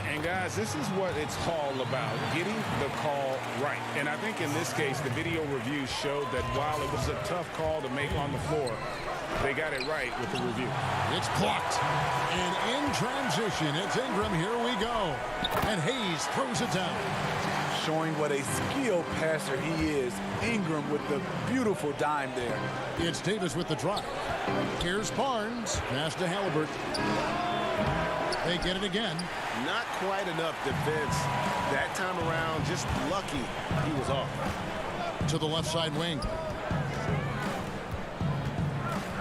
[SPEAKER 4] And guys, this is what it's all about, getting the call right. And I think in this case, the video review showed that while it was a tough call to make on the floor, they got it right with the review.
[SPEAKER 1] It's blocked. And in transition, it's Ingram. Here we go. And Hayes throws it down.
[SPEAKER 10] Showing what a skilled passer he is. Ingram with the beautiful dime there.
[SPEAKER 1] It's Davis with the drive. Here's Barnes. Pass to Halliburton. They get it again.
[SPEAKER 11] Not quite enough defense that time around. Just lucky he was off.
[SPEAKER 1] To the left side wing.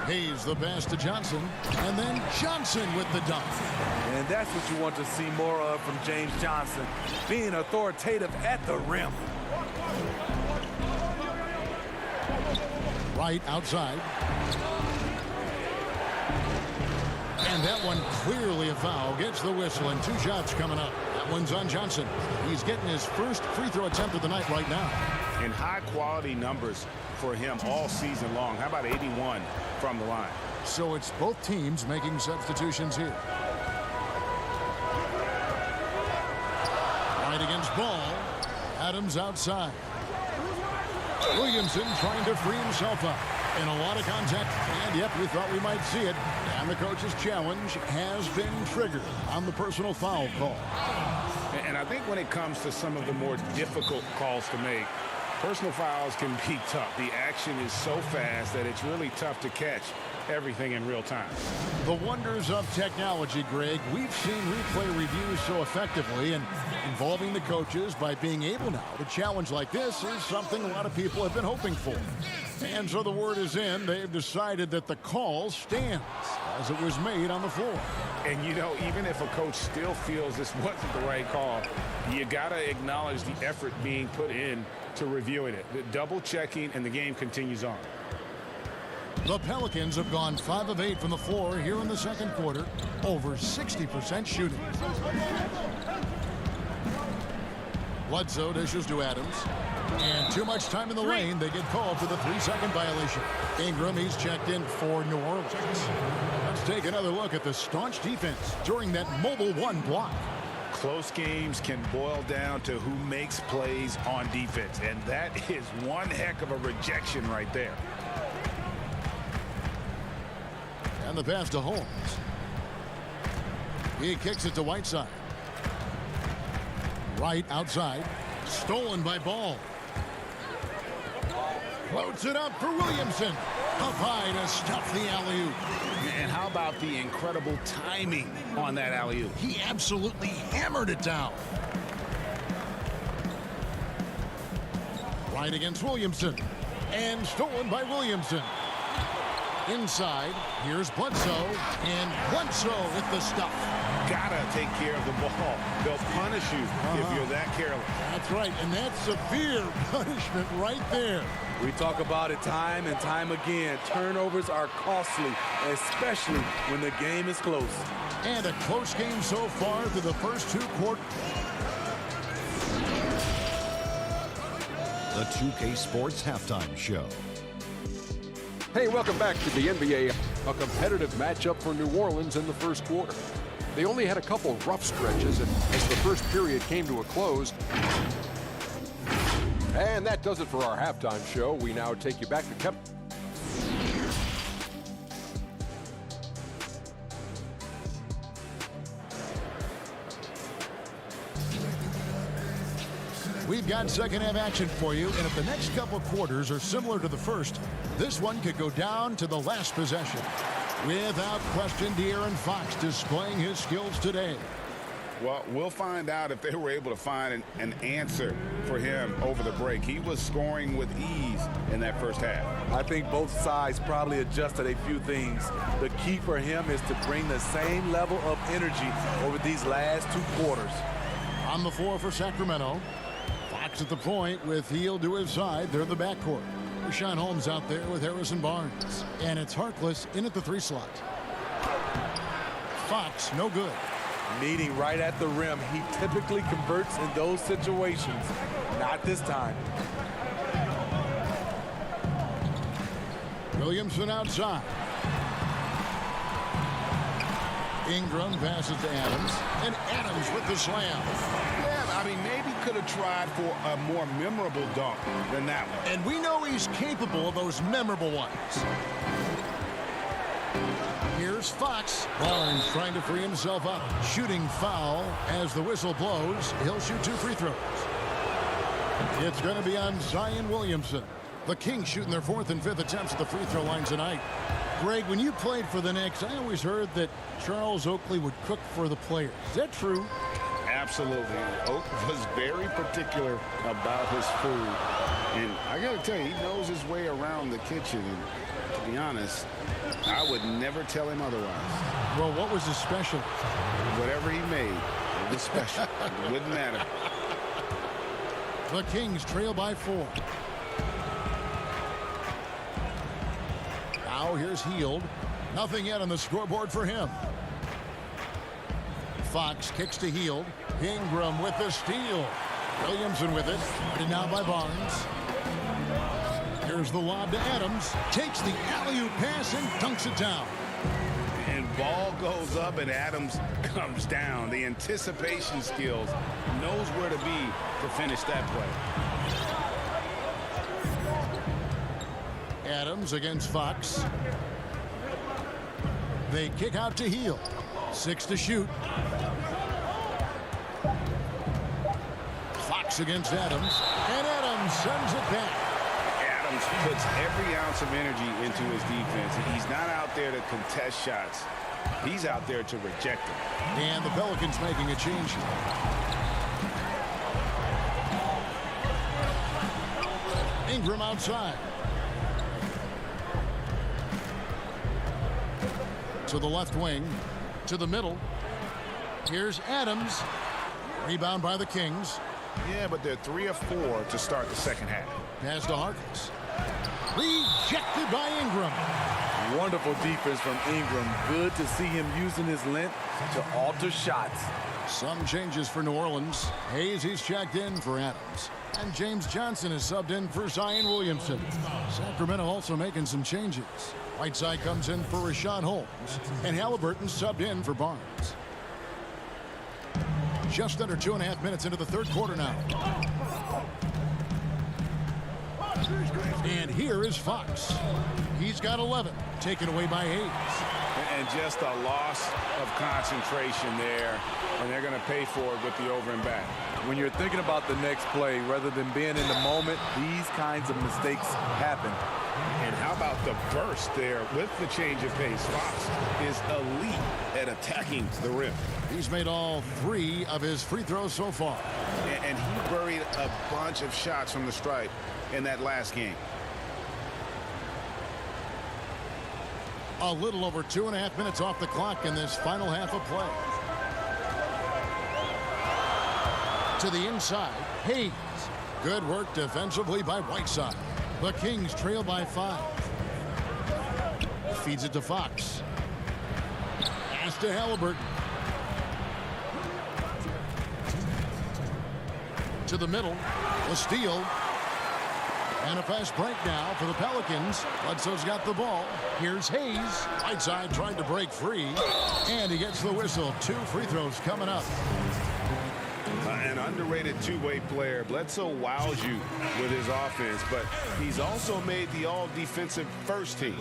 [SPEAKER 1] Hayes the pass to Johnson. And then Johnson with the dunk.
[SPEAKER 10] And that's what you want to see more of from James Johnson. Being authoritative at the rim.
[SPEAKER 1] Right outside. And that one clearly a foul. Gets the whistle and 2 shots coming up. That one's on Johnson. He's getting his first free throw attempt of the night right now.
[SPEAKER 4] And high quality numbers for him all season long. How about 81 from the line?
[SPEAKER 1] So it's both teams making substitutions here. Right against Ball. Adams outside. Williamson trying to free himself up. And a lot of contact. And yep, we thought we might see it. And the coach's challenge has been triggered on the personal foul call.
[SPEAKER 4] And I think when it comes to some of the more difficult calls to make, personal fouls can be tough. The action is so fast that it's really tough to catch everything in real time.
[SPEAKER 1] The wonders of technology, Greg. We've seen replay reviews so effectively, and involving the coaches by being able now to challenge like this is something a lot of people have been hoping for. And so the word is in. They've decided that the call stands as it was made on the floor.
[SPEAKER 4] And, you know, even if a coach still feels this wasn't the right call, you got to acknowledge the effort being put in to reviewing it. The double checking, and the game continues on.
[SPEAKER 1] The Pelicans have gone 5 of 8 from the floor here in the second quarter. Over 60% shooting. Bledsoe dishes to Adams. And too much time in the lane. They get called for the 3-second violation. Ingram, he's checked in for New Orleans. Let's take another look at the staunch defense during that mobile 1 block.
[SPEAKER 4] Close games can boil down to who makes plays on defense. And that is one heck of a rejection right there.
[SPEAKER 1] And the pass to Holmes. He kicks it to Whiteside. Right outside. Stolen by Ball. Floats it up for Williamson. Up high to stuff the alley-oop.
[SPEAKER 4] And how about the incredible timing on that alley-oop?
[SPEAKER 1] He absolutely hammered it down. Right against Williamson. And stolen by Williamson. Inside, here's Bledsoe. And Bledsoe with the stuff.
[SPEAKER 4] Gotta take care of the ball. They'll punish you if you're that careless.
[SPEAKER 1] That's right, and that's severe punishment right there.
[SPEAKER 10] We talk about it time and time again. Turnovers are costly, especially when the game is close.
[SPEAKER 1] And a close game so far through the first 2 quarters.
[SPEAKER 5] The 2K Sports Halftime Show.
[SPEAKER 6] Hey, welcome back to the NBA. A competitive matchup for New Orleans in the first quarter. They only had a couple rough stretches, and as the first period came to a close. And that does it for our halftime show. We now take you back to Kevin.
[SPEAKER 1] We've got second half action for you, and if the next couple quarters are similar to the first, this one could go down to the last possession. Without question, De'Aaron Fox displaying his skills today.
[SPEAKER 4] Well, we'll find out if they were able to find an answer for him over the break. He was scoring with ease in that first half.
[SPEAKER 10] I think both sides probably adjusted a few things. The key for him is to bring the same level of energy over these last 2 quarters.
[SPEAKER 1] On the floor for Sacramento. Fox at the point with Hield to his side. They're the backcourt. Rashawn Holmes out there with Harrison Barnes. And it's Harkless in at the 3 slot. Fox, no good.
[SPEAKER 10] Meeting right at the rim. He typically converts in those situations. Not this time.
[SPEAKER 1] Williamson outside. Ingram passes to Adams. And Adams with the slam.
[SPEAKER 4] Yeah, I mean, maybe could have tried for a more memorable dunk than that one.
[SPEAKER 1] And we know he's capable of those memorable ones. Here's Fox. Barnes trying to free himself up. Shooting foul as the whistle blows. He'll shoot 2 free throws. It's going to be on Zion Williamson. The Kings shooting their 4th and 5th attempts at the free throw line tonight. Greg, when you played for the Knicks, I always heard that Charles Oakley would cook for the players. Is that true?
[SPEAKER 4] Absolutely. Oak was very particular about his food. And I got to tell you, he knows his way around the kitchen. And to be honest, I would never tell him otherwise.
[SPEAKER 1] Well, what was his special?
[SPEAKER 4] Whatever he made, it was special. It wouldn't matter.
[SPEAKER 1] The Kings trail by 4. Now here's Hield. Nothing yet on the scoreboard for him. Fox kicks to Hield. Ingram with the steal. Williamson with it. And now by Barnes. Here's the lob to Adams. Takes the alley-oop pass and dunks it down.
[SPEAKER 4] And ball goes up and Adams comes down. The anticipation skills, knows where to be to finish that play.
[SPEAKER 1] Adams against Fox. They kick out to Hield. 6 to shoot. Fox against Adams. And Adams sends it back.
[SPEAKER 4] Adams puts every ounce of energy into his defense. He's not out there to contest shots. He's out there to reject them.
[SPEAKER 1] And the Pelicans making a change here. Ingram outside. To the left wing. To the middle. Here's Adams. Rebound by the Kings.
[SPEAKER 4] Yeah, but they're 3 of 4 to start the second half.
[SPEAKER 1] Pass to Harkless. Rejected by Ingram.
[SPEAKER 10] Wonderful defense from Ingram. Good to see him using his length to alter shots.
[SPEAKER 1] Some changes for New Orleans. Hayes, he's checked in for Adams. And James Johnson is subbed in for Zion Williamson. Sacramento also making some changes. Whiteside comes in for Rashawn Holmes. And Halliburton subbed in for Barnes. Just under 2.5 minutes into the 3rd quarter now. And here is Fox. He's got 11, taken away by Hayes.
[SPEAKER 4] And just a loss of concentration there. And they're going to pay for it with the over and back.
[SPEAKER 10] When you're thinking about the next play, rather than being in the moment, these kinds of mistakes happen.
[SPEAKER 4] And how about the burst there with the change of pace? Fox is elite at attacking the rim.
[SPEAKER 1] He's made all 3 of his free throws so far.
[SPEAKER 4] And he buried a bunch of shots from the stripe in that last game.
[SPEAKER 1] A little over 2.5 minutes off the clock in this final half of play. To the inside, Hayes. Good work defensively by Whiteside. The Kings trail by 5. Feeds it to Fox. Pass to Halliburton. To the middle. A steal. And a fast break now for the Pelicans. Bledsoe's got the ball. Here's Hayes. Whiteside tried to break free. And he gets the whistle. 2 free throws coming up.
[SPEAKER 4] An underrated two-way player. Bledsoe wows you with his offense, but he's also made the all-defensive first team.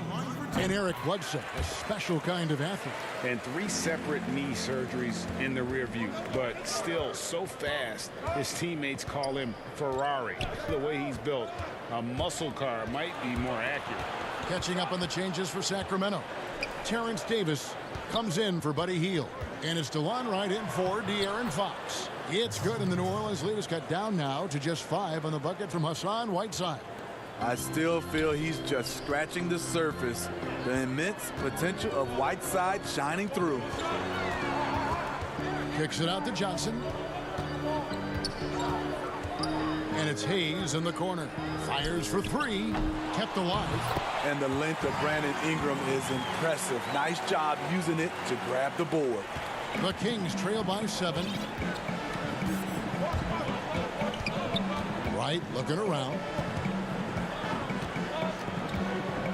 [SPEAKER 1] And Eric Bledsoe, a special kind of athlete.
[SPEAKER 4] And 3 separate knee surgeries in the rear view, but still so fast, his teammates call him Ferrari. The way he's built, a muscle car might be more accurate.
[SPEAKER 1] Catching up on the changes for Sacramento. Terrence Davis comes in for Buddy Hield. And it's DeLon Wright in for De'Aaron Fox. It's good, and the New Orleans lead is cut down now to just 5 on the bucket from Hassan Whiteside.
[SPEAKER 10] I still feel he's just scratching the surface. The immense potential of Whiteside shining through.
[SPEAKER 1] Kicks it out to Johnson. And it's Hayes in the corner. Fires for 3. Kept alive.
[SPEAKER 10] And the length of Brandon Ingram is impressive. Nice job using it to grab the board.
[SPEAKER 1] The Kings trail by 7. Wright looking around.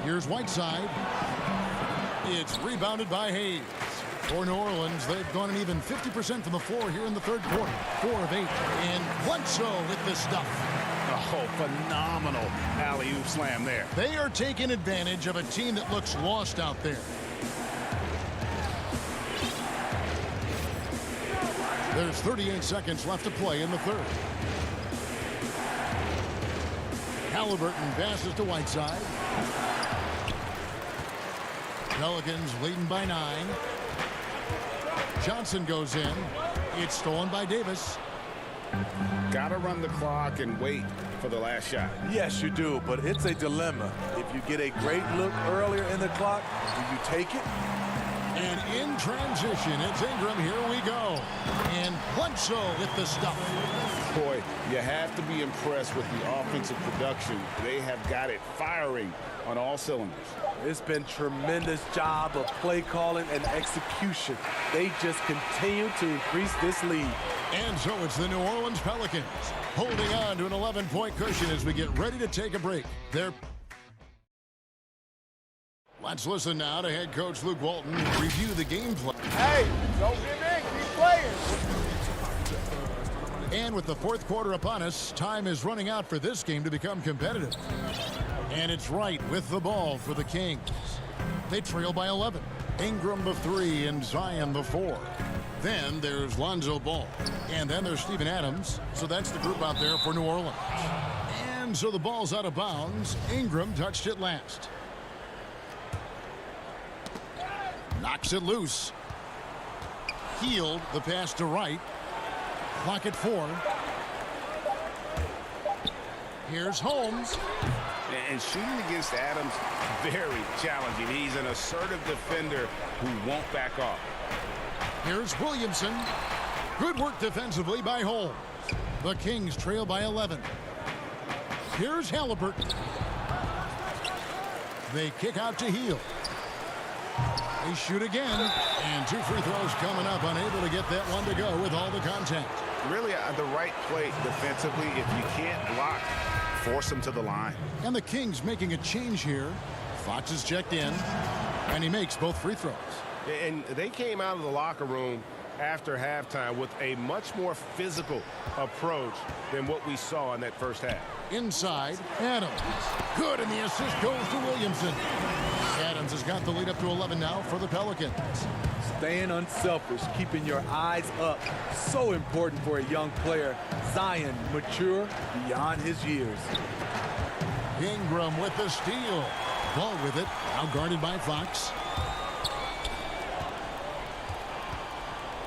[SPEAKER 1] Here's Whiteside. It's rebounded by Hayes. For New Orleans, they've gone an even 50% from the floor here in the third quarter. 4 of 8. And Bledsoe with the stuff.
[SPEAKER 4] Oh, phenomenal alley-oop slam there.
[SPEAKER 1] They are taking advantage of a team that looks lost out there. There's 38 seconds left to play in the third. Halliburton passes to Whiteside. Pelicans leading by 9. Johnson goes in. It's stolen by Davis.
[SPEAKER 4] Got to run the clock and wait for the last shot.
[SPEAKER 10] Yes, you do, but it's a dilemma. If you get a great look earlier in the clock, do you take it?
[SPEAKER 1] And in transition, it's Ingram. Here we go. And Bledsoe with the stuff.
[SPEAKER 4] Boy, you have to be impressed with the offensive production. They have got it firing on all cylinders.
[SPEAKER 10] It's been tremendous job of play calling and execution. They just continue to increase this lead.
[SPEAKER 1] And so it's the New Orleans Pelicans holding on to an 11-point cushion as we get ready to take a break. Let's listen now to head coach Luke Walton review the game plan.
[SPEAKER 11] Hey, don't give in. Keep playing.
[SPEAKER 1] And with the fourth quarter upon us, time is running out for this game to become competitive. And it's Wright with the ball for the Kings. They trail by 11. Ingram the 3 and Zion the 4. Then there's Lonzo Ball. And then there's Steven Adams. So that's the group out there for New Orleans. And so the ball's out of bounds. Ingram touched it last. Knocks it loose. Hield the pass to Wright. Clock at 4. Here's Holmes.
[SPEAKER 4] And shooting against Adams, very challenging. He's an assertive defender who won't back off.
[SPEAKER 1] Here's Williamson. Good work defensively by Holmes. The Kings trail by 11. Here's Halliburton. They kick out to Hield. They shoot again. And 2 free throws coming up. Unable to get that one to go with all the contact.
[SPEAKER 4] Really the right play defensively. If you can't block, force them to the line.
[SPEAKER 1] And the Kings making a change here. Fox is checked in. And he makes both free throws.
[SPEAKER 11] And they came out of the locker room after halftime with a much more physical approach than what we saw in that first half.
[SPEAKER 1] Inside, Adams. Good, and the assist goes to Williamson. Adams has got the lead up to 11 now for the Pelicans.
[SPEAKER 10] Staying unselfish, keeping your eyes up. So important for a young player. Zion, mature beyond his years.
[SPEAKER 1] Ingram with the steal. Ball with it, now guarded by Fox.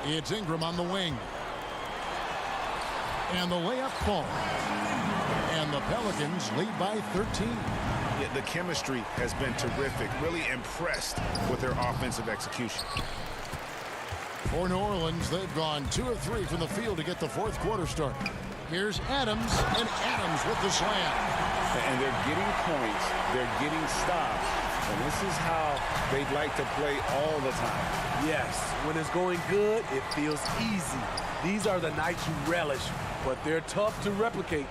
[SPEAKER 1] It's Ingram on the wing. And the layup falls. And the Pelicans lead by 13.
[SPEAKER 4] Yeah, the chemistry has been terrific. Really impressed with their offensive execution.
[SPEAKER 1] For New Orleans, they've gone 2 of 3 from the field to get the fourth quarter started. Here's Adams, and Adams with the slam.
[SPEAKER 4] And they're getting points. They're getting stops. And this is how they'd like to play all the time.
[SPEAKER 10] Yes, when it's going good, it feels easy. These are the nights you relish, but they're tough to replicate.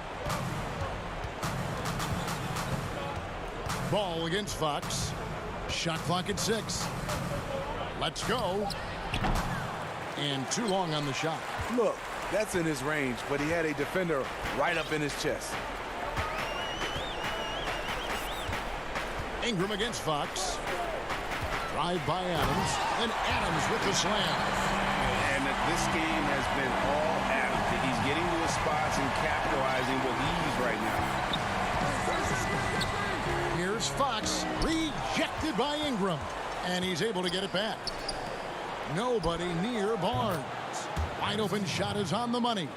[SPEAKER 1] Ball against Fox. Shot clock at 6. Let's go. And too long on the shot.
[SPEAKER 10] Look, that's in his range, but he had a defender right up in his chest.
[SPEAKER 1] Ingram against Fox. Drive by Adams, and Adams with the slam.
[SPEAKER 4] And this game has been all Adams. He's getting to his spots and capitalizing with ease right now.
[SPEAKER 1] Here's Fox, rejected by Ingram. And he's able to get it back. Nobody near Barnes. Wide open shot is on the money.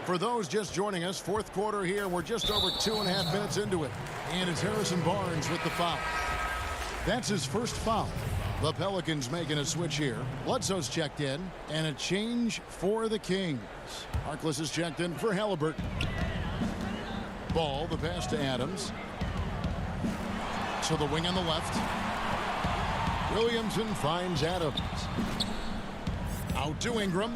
[SPEAKER 1] For those just joining us, fourth quarter here. We're just over 2.5 minutes into it. And it's Harrison Barnes with the foul. That's his first foul. The Pelicans making a switch here. Bledsoe's checked in. And a change for the Kings. Harkless is checked in for Halliburton. Ball, the pass to Adams. To the wing on the left. Williamson finds Adams. Out to Ingram.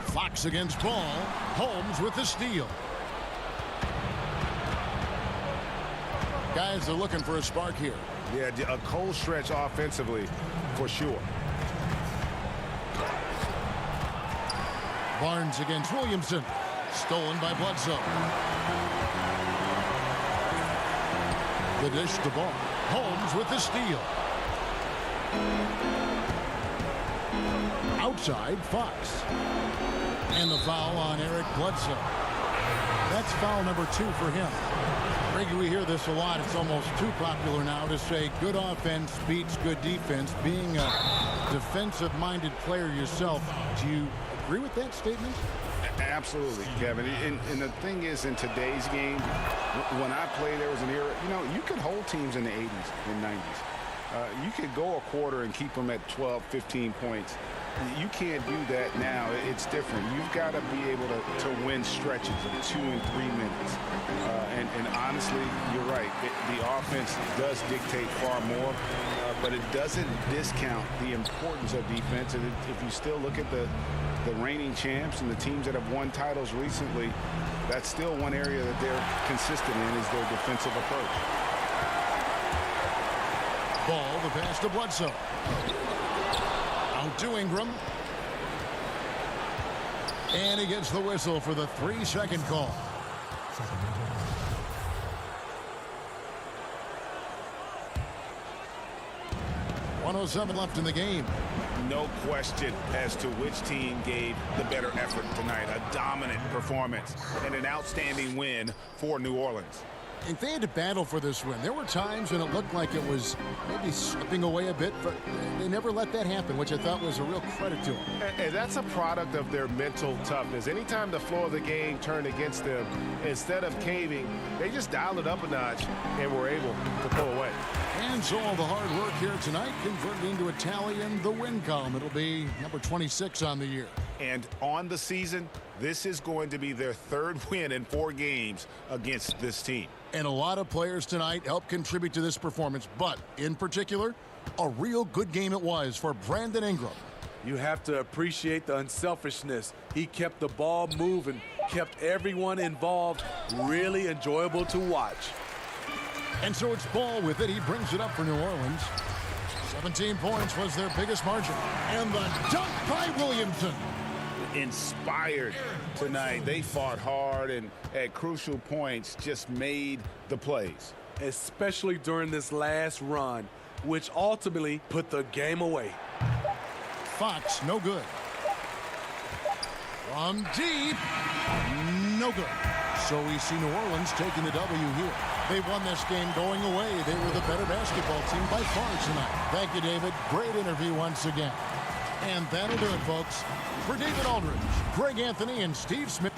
[SPEAKER 1] Fox against Ball. Holmes with the steal. Guys are looking for a spark here.
[SPEAKER 11] Yeah, a cold stretch offensively for sure.
[SPEAKER 1] Barnes against Williamson. Stolen by Bledsoe. The dish to Ball. Holmes with the steal. Outside, Fox. And the foul on Eric Bledsoe. That's foul number 2 for him. Greg, we hear this a lot. It's almost too popular now to say good offense beats good defense. Being a defensive-minded player yourself, do you agree with that statement?
[SPEAKER 4] Absolutely, Kevin. And the thing is, in today's game, when I played, there was an era, you could hold teams in the 80s and 90s. You could go a quarter and keep them at 12, 15 points. You can't do that now. It's different. You've got to be able to win stretches of 2 and 3 minutes. And honestly, you're right. The offense does dictate far more, but it doesn't discount the importance of defense. And if you still look at the reigning champs and the teams that have won titles recently, that's still one area that they're consistent in is their defensive approach.
[SPEAKER 1] Ball, the pass to Bledsoe. Out to Ingram. And he gets the whistle for the 3-second call. .107 left in the game.
[SPEAKER 11] No question as to which team gave the better effort tonight. A dominant performance and an outstanding win for New Orleans.
[SPEAKER 1] If they had to battle for this win, there were times when it looked like it was maybe slipping away a bit, but they never let that happen, which I thought was a real credit to them.
[SPEAKER 11] And that's a product of their mental toughness. Anytime the flow of the game turned against them, instead of caving, they just dialed it up a notch and were able to pull away.
[SPEAKER 1] And so all the hard work here tonight converted into a tally in the win column. It'll be number 26 on the year.
[SPEAKER 11] And on the season, this is going to be their 3rd win in 4 games against this team.
[SPEAKER 1] And a lot of players tonight helped contribute to this performance, but in particular, a real good game it was for Brandon Ingram.
[SPEAKER 10] You have to appreciate the unselfishness. He kept the ball moving, kept everyone involved, really enjoyable to watch.
[SPEAKER 1] And so it's Ball with it. He brings it up for New Orleans. 17 points was their biggest margin. And the dunk by Williamson.
[SPEAKER 11] Inspired tonight. They fought hard and at crucial points just made the plays.
[SPEAKER 10] Especially during this last run, which ultimately put the game away.
[SPEAKER 1] Fox, no good. From deep, no good. So we see New Orleans taking the W here. They won this game going away. They were the better basketball team by far tonight. Thank you, David. Great interview once again. And that'll do it, folks. For David Aldridge, Greg Anthony, and Steve Smith.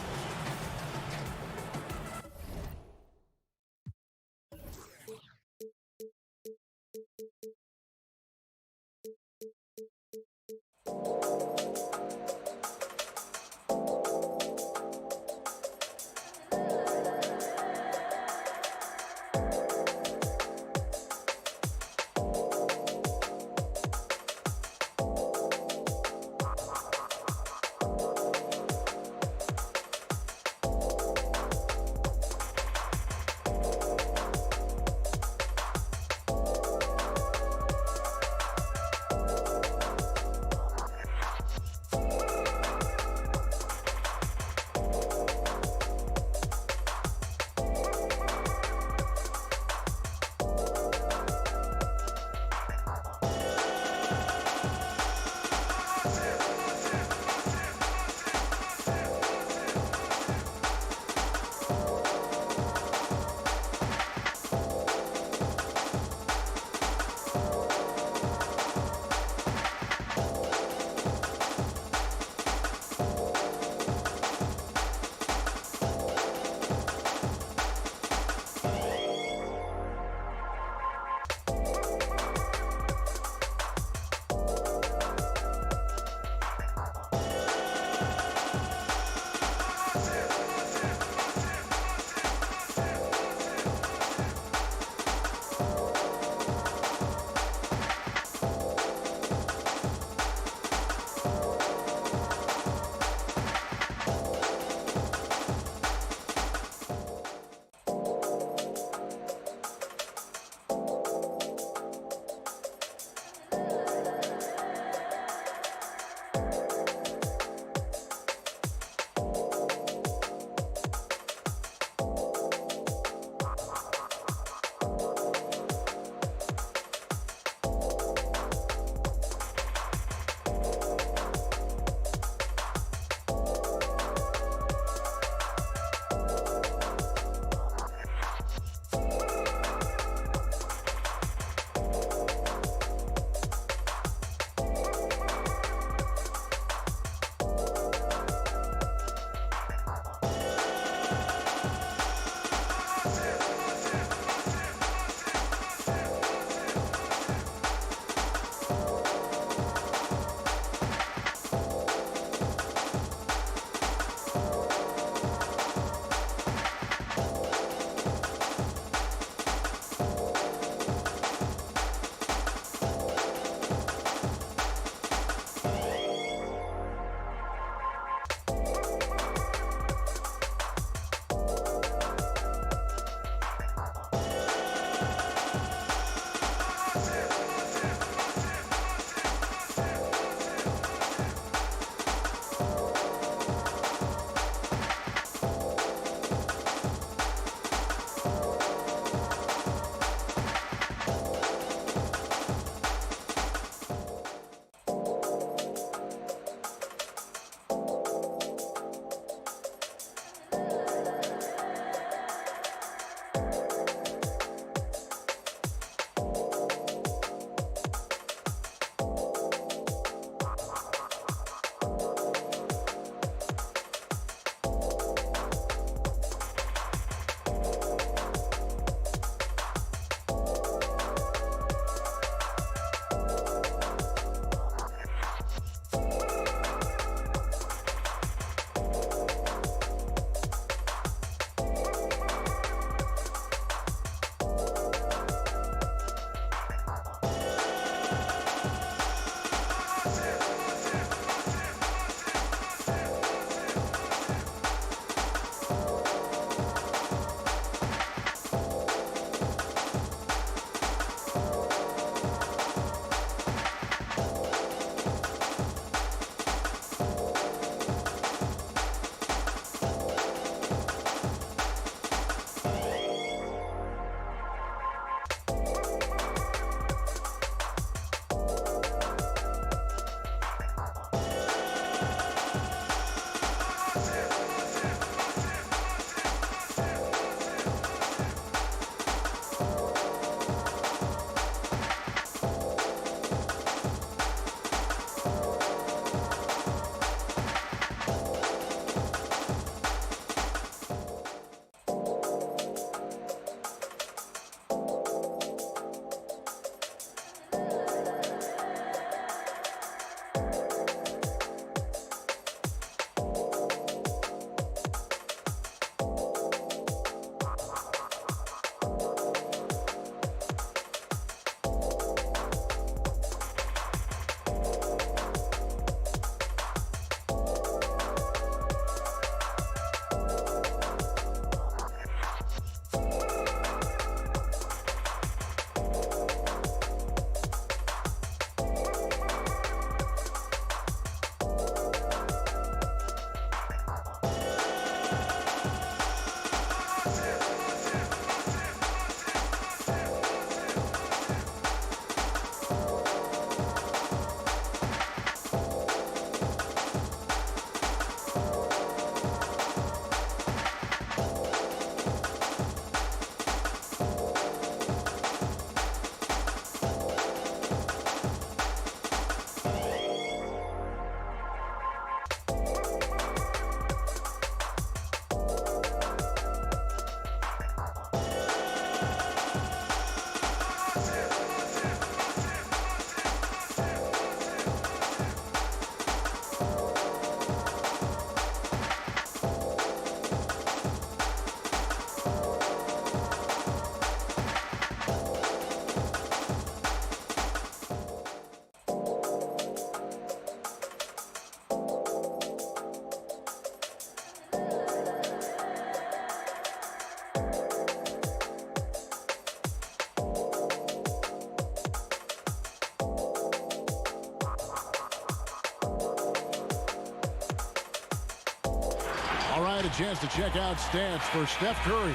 [SPEAKER 1] tonight, a chance to check out stats for Steph Curry.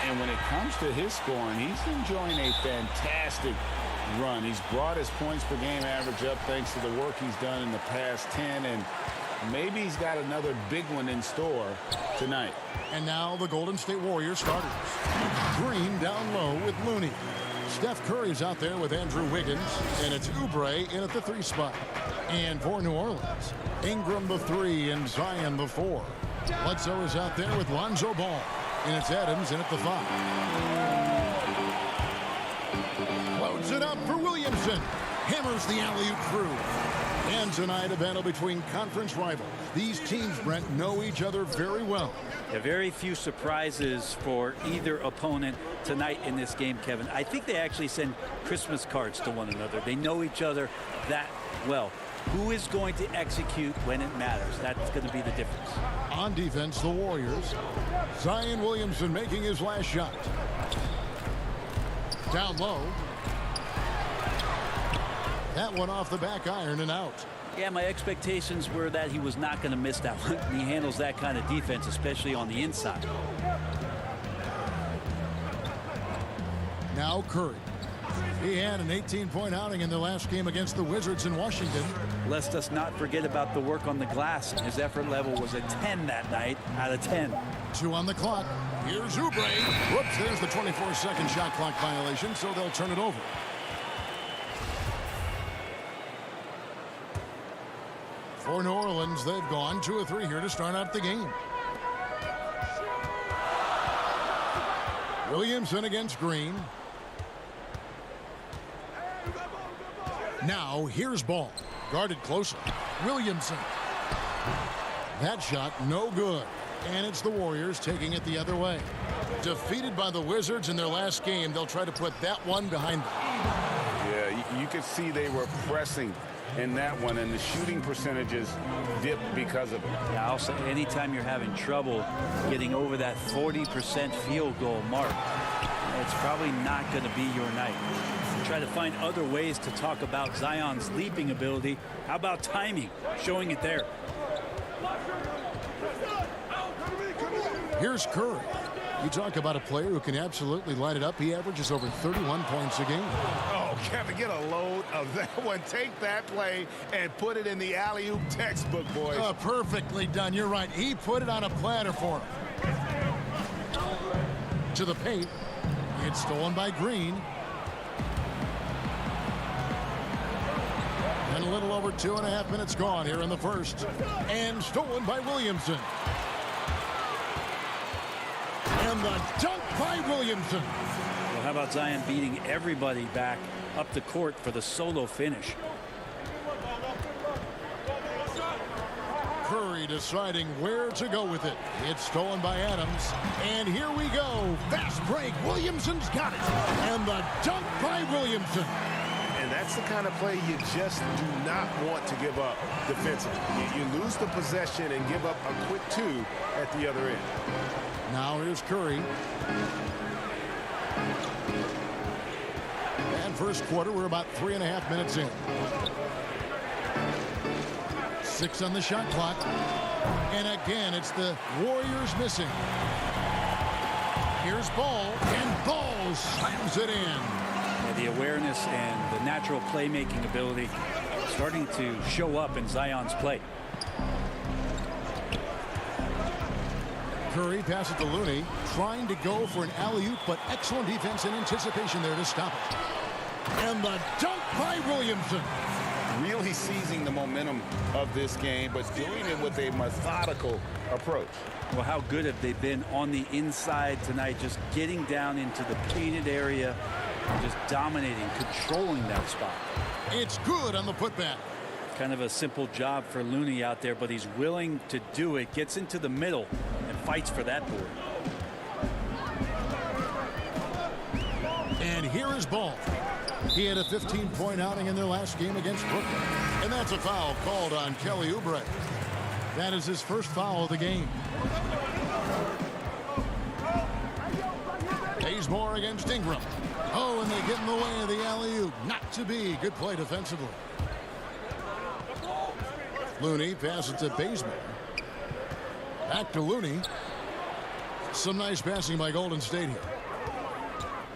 [SPEAKER 4] And when it comes to his scoring, he's enjoying a fantastic run. He's brought his points per game average up thanks to the work he's done in the past 10, and maybe he's got another big one in store tonight.
[SPEAKER 1] And now the Golden State Warriors starters. Green down low with Looney. Steph Curry's out there with Andrew Wiggins, and it's Oubre in at the 3 spot. And for New Orleans, Ingram the 3 and Zion the 4. Bledsoe is out there with Lonzo Ball, and it's Adams in at the 5. Loads it up for Williamson. Hammers the alley-oop through. And tonight, a battle between conference rivals. These teams, Brent, know each other very well.
[SPEAKER 12] Very few surprises for either opponent tonight in this game, Kevin. I think they actually send Christmas cards to one another. They know each other that well. Who is going to execute when it matters? That's going to be the difference.
[SPEAKER 1] On defense, the Warriors. Zion Williamson making his last shot. Down low. That one off the back iron and out.
[SPEAKER 12] Yeah, my expectations were that he was not going to miss that one. He handles that kind of defense, especially on the inside.
[SPEAKER 1] Now Curry. He had an 18-point outing in the last game against the Wizards in Washington.
[SPEAKER 12] Let's us not forget about the work on the glass. His effort level was a 10 that night out of 10.
[SPEAKER 1] 2 on the clock. Here's Oubre. Whoops, there's the 24-second shot clock violation, so they'll turn it over. For New Orleans, they've gone 2 of 3 here to start out the game. Williamson against Green. Now here's Ball. Guarded closely. Williamson. That shot no good. And it's the Warriors taking it the other way. Defeated by the Wizards in their last game, they'll try to put that one behind them.
[SPEAKER 4] Yeah, you could see they were pressing in that one, and the shooting percentages dipped because of it.
[SPEAKER 12] Yeah, I'll say anytime you're having trouble getting over that 40% field goal mark, it's probably not going to be your night. Try to find other ways to talk about Zion's leaping ability. How about timing? Showing it there.
[SPEAKER 1] Here's Curry. You talk about a player who can absolutely light it up. He averages over 31 points a game.
[SPEAKER 11] Oh, Kevin, get a load of that one. Take that play and put it in the alley-oop textbook, boys.
[SPEAKER 1] Perfectly done. You're right. He put it on a platter for him. To the paint. It's stolen by Green. And a little over 2.5 minutes gone here in the first. And stolen by Williamson. And the dunk by Williamson.
[SPEAKER 12] Well, how about Zion beating everybody back up the court for the solo finish?
[SPEAKER 1] Curry deciding where to go with it. It's stolen by Adams. And here we go. Fast break. Williamson's got it. And the dunk by Williamson.
[SPEAKER 11] And that's the kind of play you just do not want to give up defensively. You lose the possession and give up a quick 2 at the other end.
[SPEAKER 1] Now here's Curry. And first quarter, we're about 3.5 minutes in. 6 on the shot clock. And again, it's the Warriors missing. Here's Ball, and Ball slams it in.
[SPEAKER 12] Yeah, the awareness and the natural playmaking ability starting to show up in Zion's play.
[SPEAKER 1] Curry passes to Looney, trying to go for an alley-oop, but excellent defense and anticipation there to stop it. And the dunk by Williamson.
[SPEAKER 4] Really seizing the momentum of this game, but doing it with a methodical approach.
[SPEAKER 12] Well, how good have they been on the inside tonight, just getting down into the painted area, just dominating, controlling that spot.
[SPEAKER 1] It's good on the putback.
[SPEAKER 12] Kind of a simple job for Looney out there, but he's willing to do it, gets into the middle, and fights for that board.
[SPEAKER 1] And here is Ball. He had a 15-point outing in their last game against Brooklyn. And that's a foul called on Kelly Oubre. That is his first foul of the game. Bazemore against Ingram. Oh, and they get in the way of the alley-oop. Not to be. Good play defensively. Looney passes to Bazemore. Back to Looney. Some nice passing by Golden State here.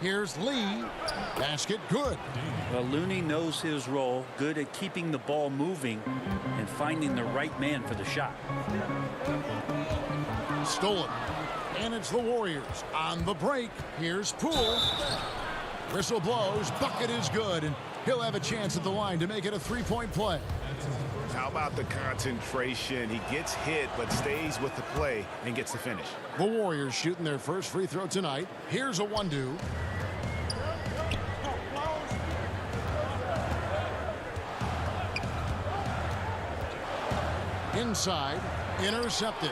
[SPEAKER 1] Here's Lee. Basket good.
[SPEAKER 12] Well, Looney knows his role, good at keeping the ball moving and finding the right man for the shot.
[SPEAKER 1] Stolen. And it's the Warriors on the break. Here's Poole. Whistle blows. Bucket is good. And he'll have a chance at the line to make it a three-point play.
[SPEAKER 4] How about the concentration? He gets hit but stays with the play and gets the finish.
[SPEAKER 1] The Warriors shooting their first free throw tonight. Here's a 1-2. Inside. Intercepted.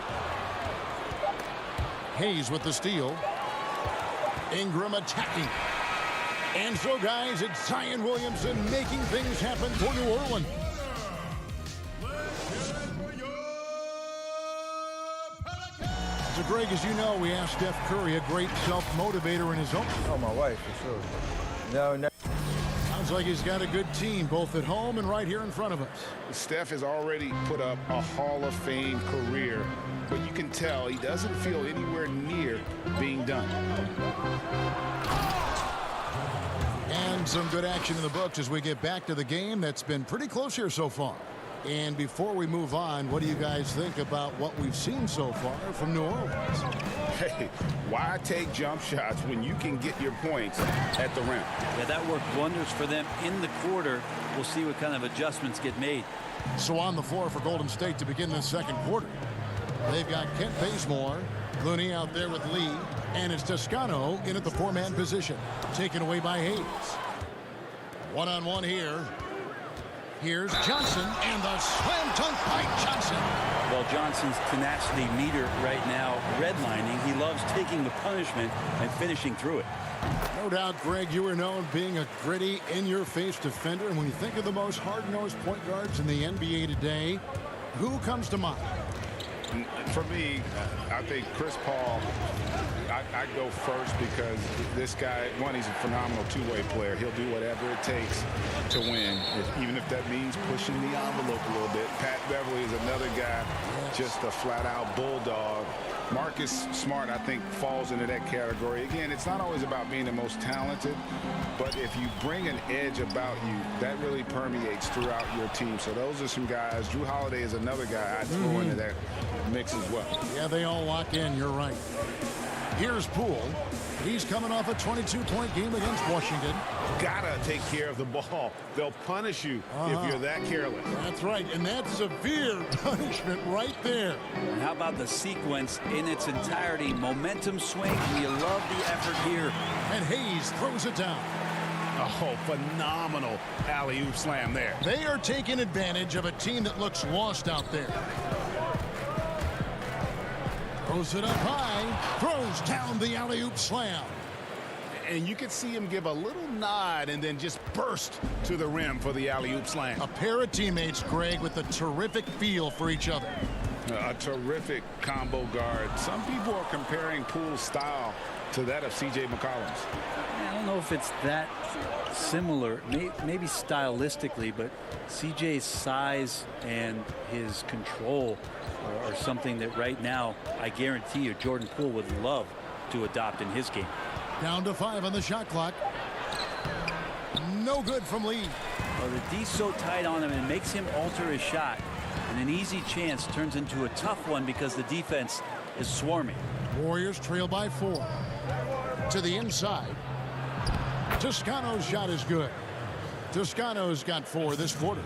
[SPEAKER 1] Hayes with the steal. Ingram attacking. And so, guys, it's Zion Williamson making things happen for New Orleans. So, Greg, as you know, we asked Steph Curry, a great self-motivator in his own.
[SPEAKER 2] Oh, my wife, for sure. No.
[SPEAKER 1] Sounds like he's got a good team, both at home and right here in front of us.
[SPEAKER 4] Steph has already put up a Hall of Fame career, but you can tell he doesn't feel anywhere near being done.
[SPEAKER 1] And some good action in the books as we get back to the game that's been pretty close here so far. And before we move on, what do you guys think about what we've seen so far from New Orleans?
[SPEAKER 4] Hey, why take jump shots when you can get your points at the rim?
[SPEAKER 12] Yeah, that worked wonders for them in the quarter. We'll see what kind of adjustments get made.
[SPEAKER 1] So on the floor for Golden State to begin the second quarter. They've got Kent Bazemore, Looney out there with Lee, and it's Toscano in at the four-man position, taken away by Hayes. One-on-one here. Here's Johnson, and the slam dunk by Johnson.
[SPEAKER 12] Well, Johnson's tenacity meter right now redlining. He loves taking the punishment and finishing through it.
[SPEAKER 1] No doubt, Greg, you are known being a gritty, in-your-face defender. And when you think of the most hard-nosed point guards in the NBA today, who comes to mind?
[SPEAKER 4] For me, I think Chris Paul, I go first because this guy, one, he's a phenomenal two-way player. He'll do whatever it takes to win, even if that means pushing the envelope a little bit. Pat Beverly is another guy, just a flat-out bulldog. Marcus Smart, I think, falls into that category. Again, it's not always about being the most talented, but if you bring an edge about you, that really permeates throughout your team. So those are some guys. Drew Holiday is another guy I'd throw into that mix as well.
[SPEAKER 1] Yeah, they all lock in. You're right. Here's Poole. He's coming off a 22-point game against Washington.
[SPEAKER 4] Gotta take care of the ball. They'll punish you if you're that careless.
[SPEAKER 1] That's right, and that's severe punishment right there.
[SPEAKER 12] And how about the sequence in its entirety? Momentum swing. You love the effort here.
[SPEAKER 1] And Hayes throws it down.
[SPEAKER 4] Oh, phenomenal alley-oop slam there.
[SPEAKER 1] They are taking advantage of a team that looks lost out there. Throws it up high, throws down the alley-oop slam.
[SPEAKER 4] And you could see him give a little nod and then just burst to the rim for the alley-oop slam.
[SPEAKER 1] A pair of teammates, Greg, with a terrific feel for each other.
[SPEAKER 4] A terrific combo guard. Some people are comparing Poole's style to that of C.J. McCollum's.
[SPEAKER 12] I don't know if it's that similar, maybe stylistically, but CJ's size and his control are something that right now, I guarantee you, Jordan Poole would love to adopt in his game.
[SPEAKER 1] Down to 5 on the shot clock. No good from Lee.
[SPEAKER 12] Well, the D's so tight on him and makes him alter his shot. And an easy chance turns into a tough one because the defense is swarming.
[SPEAKER 1] Warriors trail by 4. To the inside. Toscano's shot is good. Toscano's got 4 this quarter.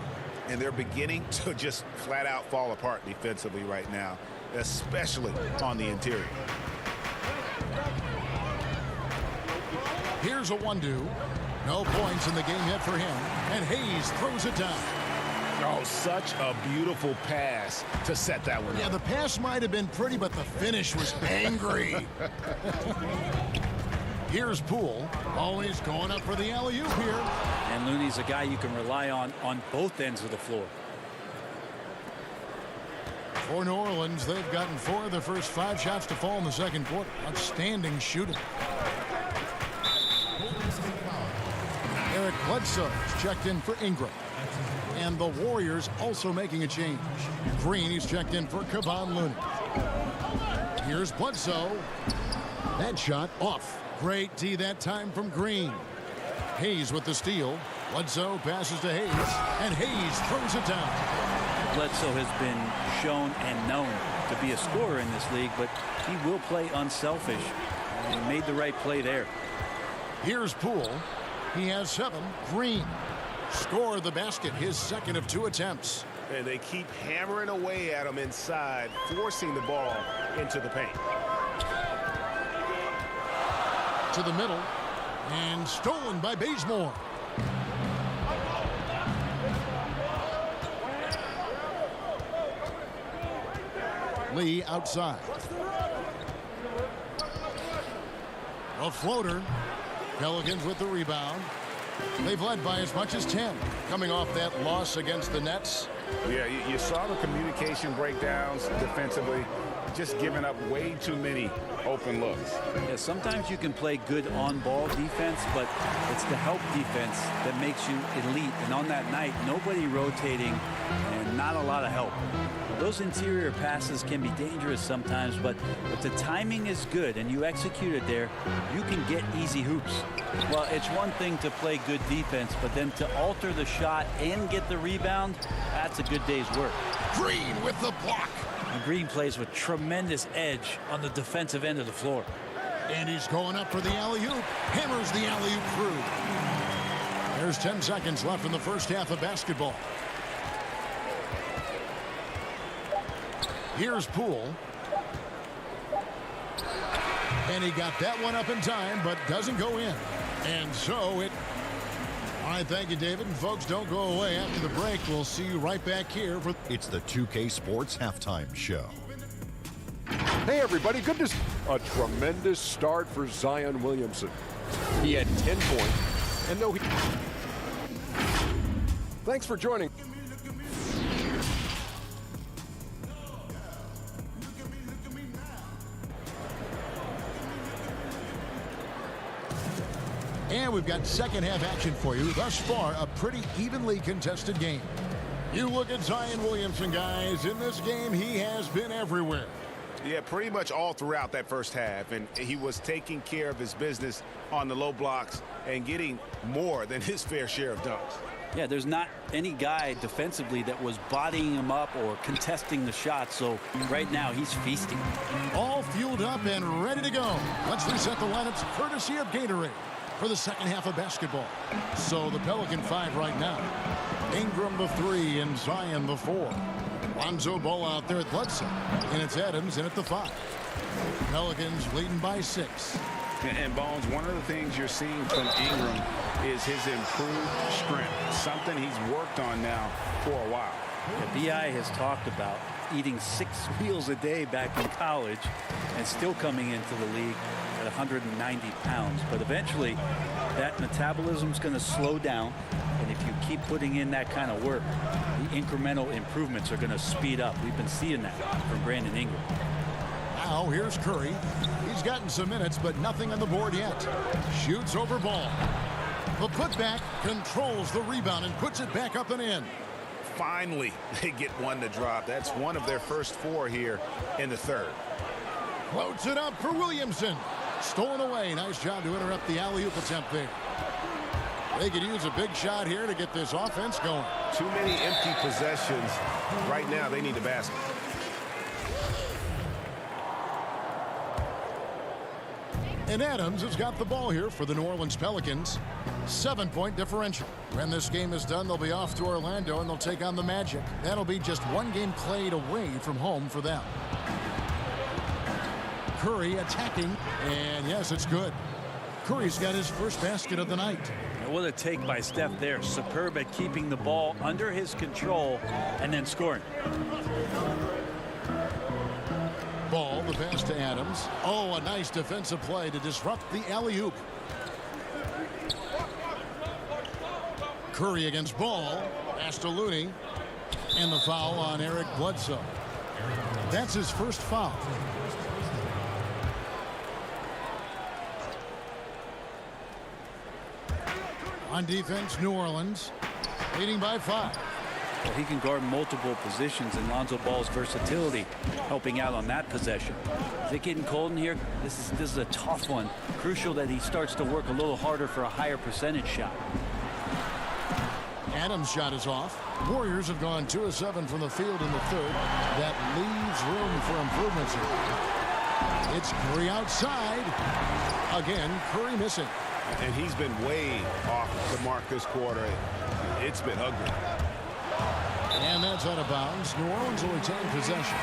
[SPEAKER 4] And they're beginning to just flat out fall apart defensively right now, especially on the interior.
[SPEAKER 1] Here's a 1-2. No points in the game yet for him. And Hayes throws it down.
[SPEAKER 4] Oh, such a beautiful pass to set that one up.
[SPEAKER 1] Yeah, the pass might have been pretty, but the finish was angry. Here's Poole, always going up for the alley-oop here.
[SPEAKER 12] And Looney's a guy you can rely on both ends of the floor.
[SPEAKER 1] For New Orleans, they've gotten 4 of their first 5 shots to fall in the second quarter. Outstanding shooting. Eric Bledsoe is checked in for Ingram. And the Warriors also making a change. Green is checked in for Kevon Looney. Here's Bledsoe. That shot off. Great D that time from Green. Hayes with the steal. Bledsoe passes to Hayes, and Hayes throws it down.
[SPEAKER 12] Bledsoe has been shown and known to be a scorer in this league, but he will play unselfish. He made the right play there.
[SPEAKER 1] Here's Poole. He has 7. Green scored the basket, his second of 2 attempts.
[SPEAKER 11] And they keep hammering away at him inside, forcing the ball into the paint.
[SPEAKER 1] To the middle, and stolen by Bazemore. Lee outside. A floater. Pelicans with the rebound. They've led by as much as 10, coming off that loss against the Nets.
[SPEAKER 4] Yeah, you saw the communication breakdowns defensively, just giving up way too many open looks.
[SPEAKER 12] Yeah, sometimes you can play good on-ball defense, but it's the help defense that makes you elite. And on that night, nobody rotating and not a lot of help. Those interior passes can be dangerous sometimes, but if the timing is good and you execute it there, you can get easy hoops. Well, it's one thing to play good defense, but then to alter the shot and get the rebound, that's a good day's work.
[SPEAKER 1] Green with the block.
[SPEAKER 12] And Green plays with tremendous edge on the defensive end of the floor.
[SPEAKER 1] And he's going up for the alley-oop. Hammers the alley-oop through. There's 10 seconds left in the first half of basketball. Here's Poole. And he got that one up in time, but doesn't go in. And so it... All right, thank you, David. And folks, don't go away after the break. We'll see you right back here for...
[SPEAKER 5] It's the 2K Sports Halftime Show.
[SPEAKER 6] Hey, everybody. Good to see a tremendous start for Zion Williamson. He had 10 points, and though he... Thanks for joining.
[SPEAKER 1] And we've got second half action for you. Thus far, a pretty evenly contested game. You look at Zion Williamson, guys. In this game, he has been everywhere.
[SPEAKER 11] Yeah, pretty much all throughout that first half. And he was taking care of his business on the low blocks and getting more than his fair share of dunks.
[SPEAKER 12] Yeah, there's not any guy defensively that was bodying him up or contesting the shot. So right now he's feasting.
[SPEAKER 1] All fueled up and ready to go. Let's reset the lineups courtesy of Gatorade for the second half of basketball. So the Pelican 5 right now. Ingram the 3 and Zion the 4. Lonzo Ball out there at Bledsoe. And it's Adams in at the 5. Pelicans leading by 6.
[SPEAKER 4] And Bones, one of the things you're seeing from Ingram is his improved strength, something he's worked on now for a while.
[SPEAKER 12] Yeah, B.I. has talked about eating 6 meals a day back in college and still coming into the league at 190 pounds. But eventually, that metabolism's going to slow down. And if you keep putting in that kind of work, the incremental improvements are going to speed up. We've been seeing that from Brandon Ingram.
[SPEAKER 1] Now here's Curry. He's gotten some minutes, but nothing on the board yet. Shoots over Ball. The putback controls the rebound and puts it back up and in.
[SPEAKER 11] Finally, they get one to drop. That's one of their first 4 here in the third.
[SPEAKER 1] Floats it up for Williamson. Stolen away. Nice job to interrupt the alley-oop attempt there. They could use a big shot here to get this offense going.
[SPEAKER 11] Too many empty possessions. Right now, they need a basket.
[SPEAKER 1] And Adams has got the ball here for the New Orleans Pelicans. 7-point differential. When this game is done, they'll be off to Orlando and they'll take on the Magic. That'll be just one game played away from home for them. Curry attacking, and yes, it's good. Curry's got his first basket of the night.
[SPEAKER 12] And what a take by Steph there. Superb at keeping the ball under his control and then scoring.
[SPEAKER 1] Ball, the pass to Adams. Oh, a nice defensive play to disrupt the alley-oop. Curry against Ball. Pass to Looney. And the foul on Eric Bledsoe. That's his first foul. On defense, New Orleans leading by 5.
[SPEAKER 12] Well, he can guard multiple positions, and Lonzo Ball's versatility helping out on that possession. Is it getting cold in here? This is a tough one. Crucial that he starts to work a little harder for a higher percentage shot.
[SPEAKER 1] Adams' shot is off. Warriors have gone 2 of 7 from the field in the third. That leaves room for improvements here. It's Curry outside. Again, Curry missing.
[SPEAKER 11] And he's been way off the mark this quarter. It's been ugly.
[SPEAKER 1] And that's out of bounds. New Orleans will retain possession.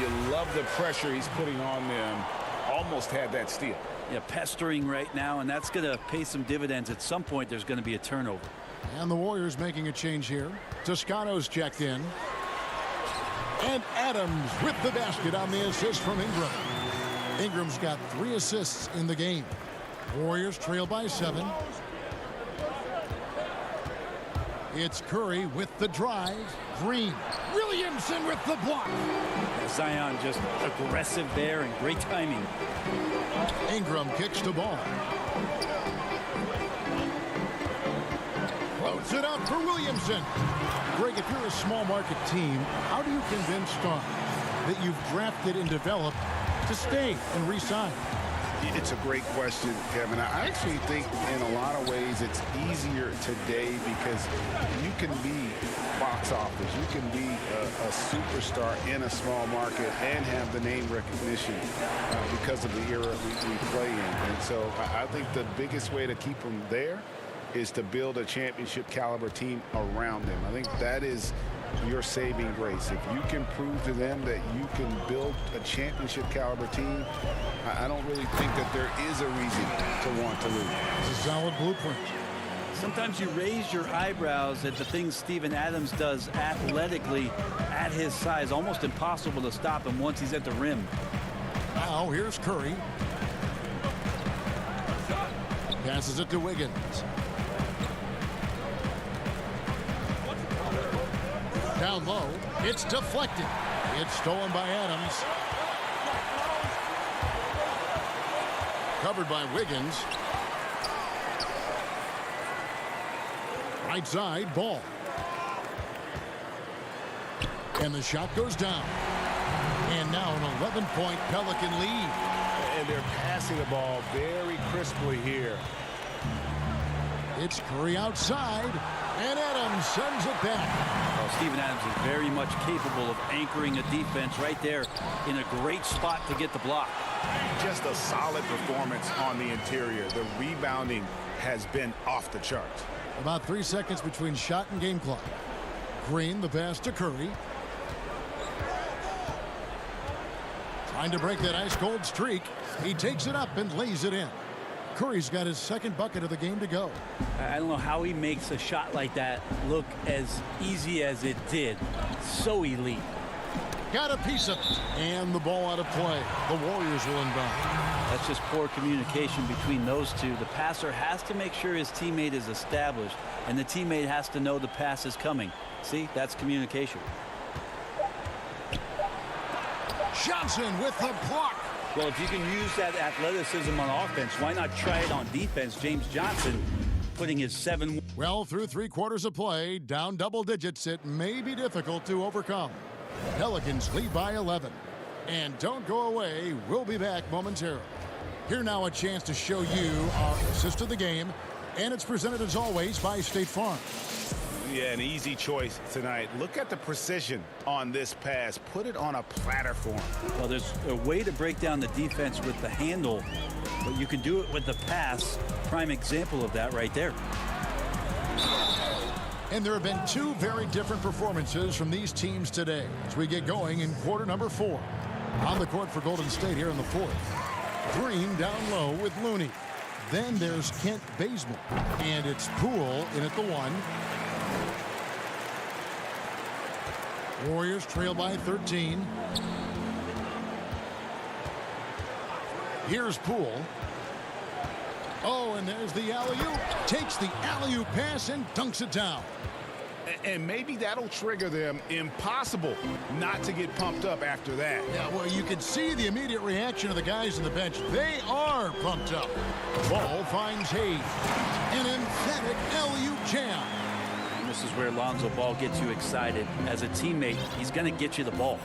[SPEAKER 4] You love the pressure he's putting on them. Almost had that steal.
[SPEAKER 12] Yeah, pestering right now, and that's going to pay some dividends. At some point, there's going to be a turnover.
[SPEAKER 1] And the Warriors making a change here. Toscano's checked in. And Adams with the basket on the assist from Ingram. Ingram's got 3 assists in the game. Warriors trail by 7. It's Curry with the drive. Green. Williamson with the block.
[SPEAKER 12] Zion just aggressive there and great timing.
[SPEAKER 1] Ingram kicks the ball. Floats it up for Williamson. Greg, if you're a small market team, how do you convince stars that you've drafted and developed to stay and re-sign?
[SPEAKER 4] It's a great question, Kevin. I actually think in a lot of ways it's easier today because you can be box office. You can be a superstar in a small market and have the name recognition because of the era we play in. And so I think the biggest way to keep them there is to build a championship caliber team around them. I think that is your saving grace. If you can prove to them that you can build a championship caliber team, I don't really think that there is a reason to want to lose.
[SPEAKER 1] It's a solid blueprint.
[SPEAKER 12] Sometimes you raise your eyebrows at the things Steven Adams does athletically at his size. Almost impossible to stop him once he's at the rim.
[SPEAKER 1] Now here's Curry. Passes it to Wiggins. Down low. It's deflected. It's stolen by Adams. Covered by Wiggins. Right side, Ball. And the shot goes down. And now an 11-point Pelican lead.
[SPEAKER 11] And they're passing the ball very crisply here.
[SPEAKER 1] It's Curry outside. And Adams sends it back.
[SPEAKER 12] Well, Steven Adams is very much capable of anchoring a defense right there in a great spot to get the block.
[SPEAKER 4] Just a solid performance on the interior. The rebounding has been off the charts.
[SPEAKER 1] About 3 seconds between shot and game clock. Green, the pass to Curry. Trying to break that ice-cold streak. He takes it up and lays it in. Curry's got his second bucket of the game to go.
[SPEAKER 12] I don't know how he makes a shot like that look as easy as it did. So elite.
[SPEAKER 1] Got a piece of it. And the ball out of play. The Warriors will inbound.
[SPEAKER 12] That's just poor communication between those two. The passer has to make sure his teammate is established, and the teammate has to know the pass is coming. See, that's communication.
[SPEAKER 1] Johnson with the block.
[SPEAKER 12] Well, if you can use that athleticism on offense, why not try it on defense? James Johnson putting his 7.
[SPEAKER 1] Well, through 3 quarters of play, down double digits, it may be difficult to overcome. Pelicans lead by 11. And don't go away. We'll be back momentarily. Here now a chance to show you our assist of the game. And it's presented as always by State Farm.
[SPEAKER 4] Yeah, an easy choice tonight. Look at the precision on this pass. Put it on a platter for him.
[SPEAKER 12] Well, there's a way to break down the defense with the handle, but you can do it with the pass. Prime example of that right there.
[SPEAKER 1] And there have been 2 very different performances from these teams today as we get going in quarter number 4. On the court for Golden State here in the 4th. Green down low with Looney. Then there's Kent Bazemore. And it's Poole in at the 1. Warriors trail by 13. Here's Poole. Oh, and there's the alley-oop. Takes the alley-oop pass and dunks it down.
[SPEAKER 4] And maybe that'll trigger them. Impossible not to get pumped up after that.
[SPEAKER 1] Yeah, well, you can see the immediate reaction of the guys on the bench. They are pumped up. Ball finds Hayes. An emphatic alley-oop jam.
[SPEAKER 12] And this is where Lonzo Ball gets you excited. As a teammate, he's going to get you the ball.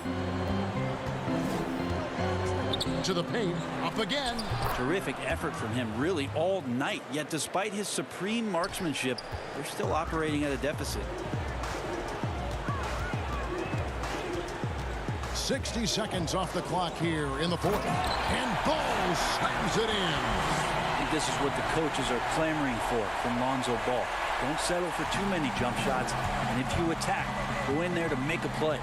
[SPEAKER 1] To the paint, up again.
[SPEAKER 12] Terrific effort from him really all night. Yet despite his supreme marksmanship, they're still operating at a deficit.
[SPEAKER 1] 60 seconds off the clock here in the fourth. And Ball slams it in.
[SPEAKER 12] I think this is what the coaches are clamoring for from Lonzo Ball. Don't settle for too many jump shots. And if you attack, go in there to make a play.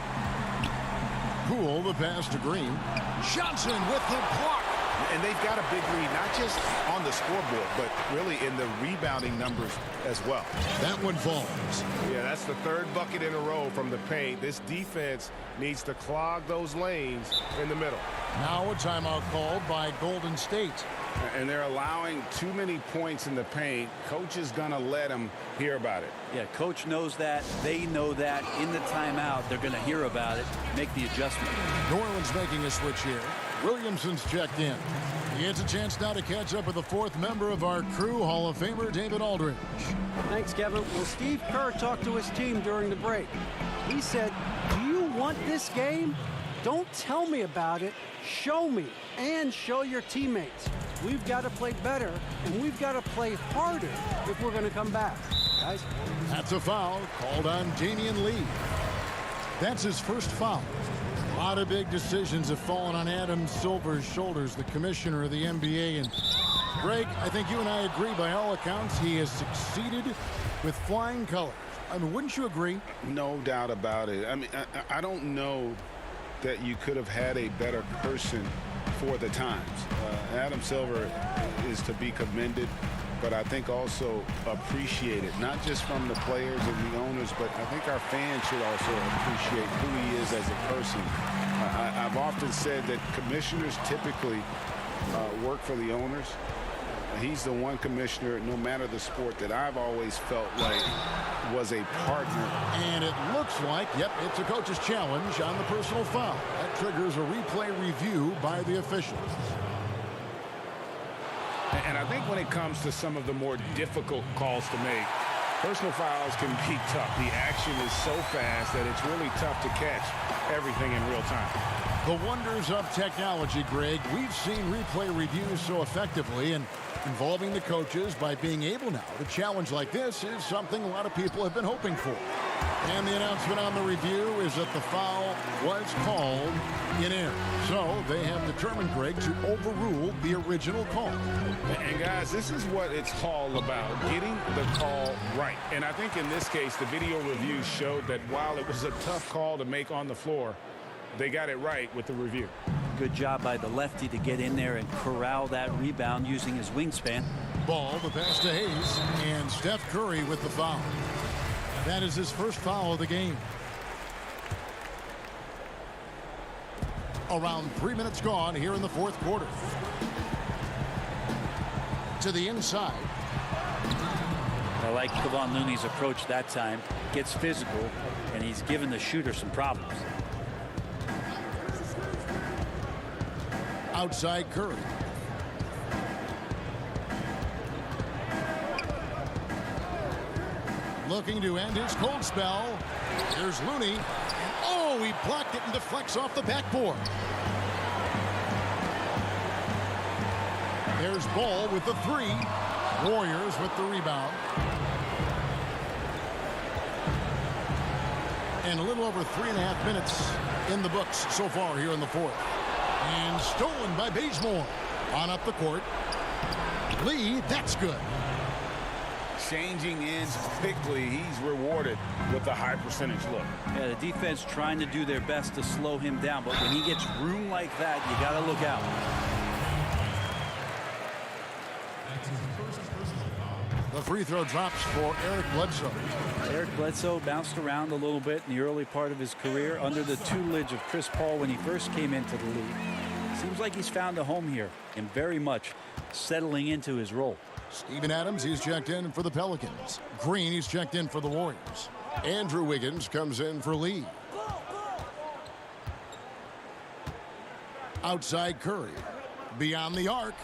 [SPEAKER 1] Poole, the pass to Green. Johnson with the block.
[SPEAKER 11] And they've got a big lead, not just on the scoreboard, but really in the rebounding numbers as well.
[SPEAKER 1] That one falls.
[SPEAKER 11] Yeah, that's the third bucket in a row from the paint. This defense needs to clog those lanes in the middle.
[SPEAKER 1] Now a timeout called by Golden State.
[SPEAKER 4] And they're allowing too many points in the paint. Coach is going to let them hear about it.
[SPEAKER 12] Yeah, coach knows that. They know that. In the timeout, they're going to hear about it, make the adjustment.
[SPEAKER 1] New Orleans making a switch here. Williamson's checked in. He has a chance now to catch up with the fourth member of our crew, Hall of Famer David Aldridge.
[SPEAKER 7] Thanks, Kevin. Well, Steve Kerr talked to his team during the break. He said, do you want this game? Don't tell me about it. Show me and show your teammates. We've got to play better, and we've got to play harder if we're going to come back. Guys.
[SPEAKER 1] That's a foul called on Damian Lee. That's his first foul. A lot of big decisions have fallen on Adam Silver's shoulders, the commissioner of the NBA. And Greg, I think you and I agree by all accounts he has succeeded with flying colors. I mean, wouldn't you agree?
[SPEAKER 4] No doubt about it. I mean, I don't know that you could have had a better person for the times. Adam Silver is to be commended, but I think also appreciated, not just from the players and the owners, but I think our fans should also appreciate who he is as a person. I've often said that commissioners typically work for the owners. He's the one commissioner, no matter the sport, that I've always felt like was a partner.
[SPEAKER 1] And it looks like, yep, it's a coach's challenge on the personal foul. That triggers a replay review by the officials.
[SPEAKER 4] And I think when it comes to some of the more difficult calls to make, personal fouls can be tough. The action is so fast that it's really tough to catch everything in real time.
[SPEAKER 1] The wonders of technology, Greg. We've seen replay reviews so effectively, and involving the coaches by being able now to challenge like this is something a lot of people have been hoping for. And the announcement on the review is that the foul was called in error. So they have determined, Greg, to overrule the original call.
[SPEAKER 4] And guys, this is what it's all about, getting the call right. And I think in this case, the video review showed that while it was a tough call to make on the floor, they got it right with the review.
[SPEAKER 12] Good job by the lefty to get in there and corral that rebound using his wingspan.
[SPEAKER 1] Ball, the pass to Hayes, and Steph Curry with the foul. That is his first foul of the game. Around 3 minutes gone here in the fourth quarter. To the inside.
[SPEAKER 12] I like Kevon Looney's approach that time. Gets physical, and he's given the shooter some problems.
[SPEAKER 1] Outside Curry. Looking to end his cold spell. Here's Looney. And oh, he blocked it and deflects off the backboard. There's Ball with the three. Warriors with the rebound. And a little over 3.5 minutes in the books so far here in the fourth. And stolen by Bazemore. On up the court. Lee, that's good.
[SPEAKER 4] Changing ends quickly, he's rewarded with a high percentage look.
[SPEAKER 12] Yeah, the defense trying to do their best to slow him down, but when he gets room like that, you got to look out.
[SPEAKER 1] The free throw drops for Eric Bledsoe.
[SPEAKER 12] Eric Bledsoe bounced around a little bit in the early part of his career under the tutelage of Chris Paul when he first came into the league. Seems like he's found a home here and very much settling into his role.
[SPEAKER 1] Steven Adams, he's checked in for the Pelicans. Green, he's checked in for the Warriors. Andrew Wiggins comes in for Lee. Outside Curry. Beyond the arc.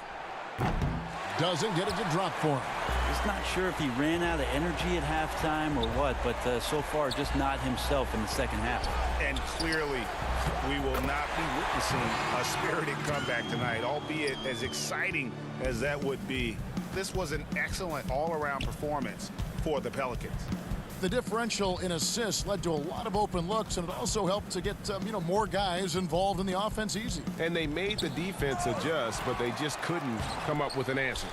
[SPEAKER 1] doesn't get it to drop for him.
[SPEAKER 12] Just not sure if he ran out of energy at halftime or what, but so far just not himself in the second half.
[SPEAKER 4] And clearly, we will not be witnessing a spirited comeback tonight, albeit as exciting as that would be. This was an excellent all-around performance for the Pelicans.
[SPEAKER 1] The differential in assists led to a lot of open looks, and it also helped to get more guys involved in the offense easy.
[SPEAKER 11] And they made the defense adjust, but they just couldn't come up with an answer.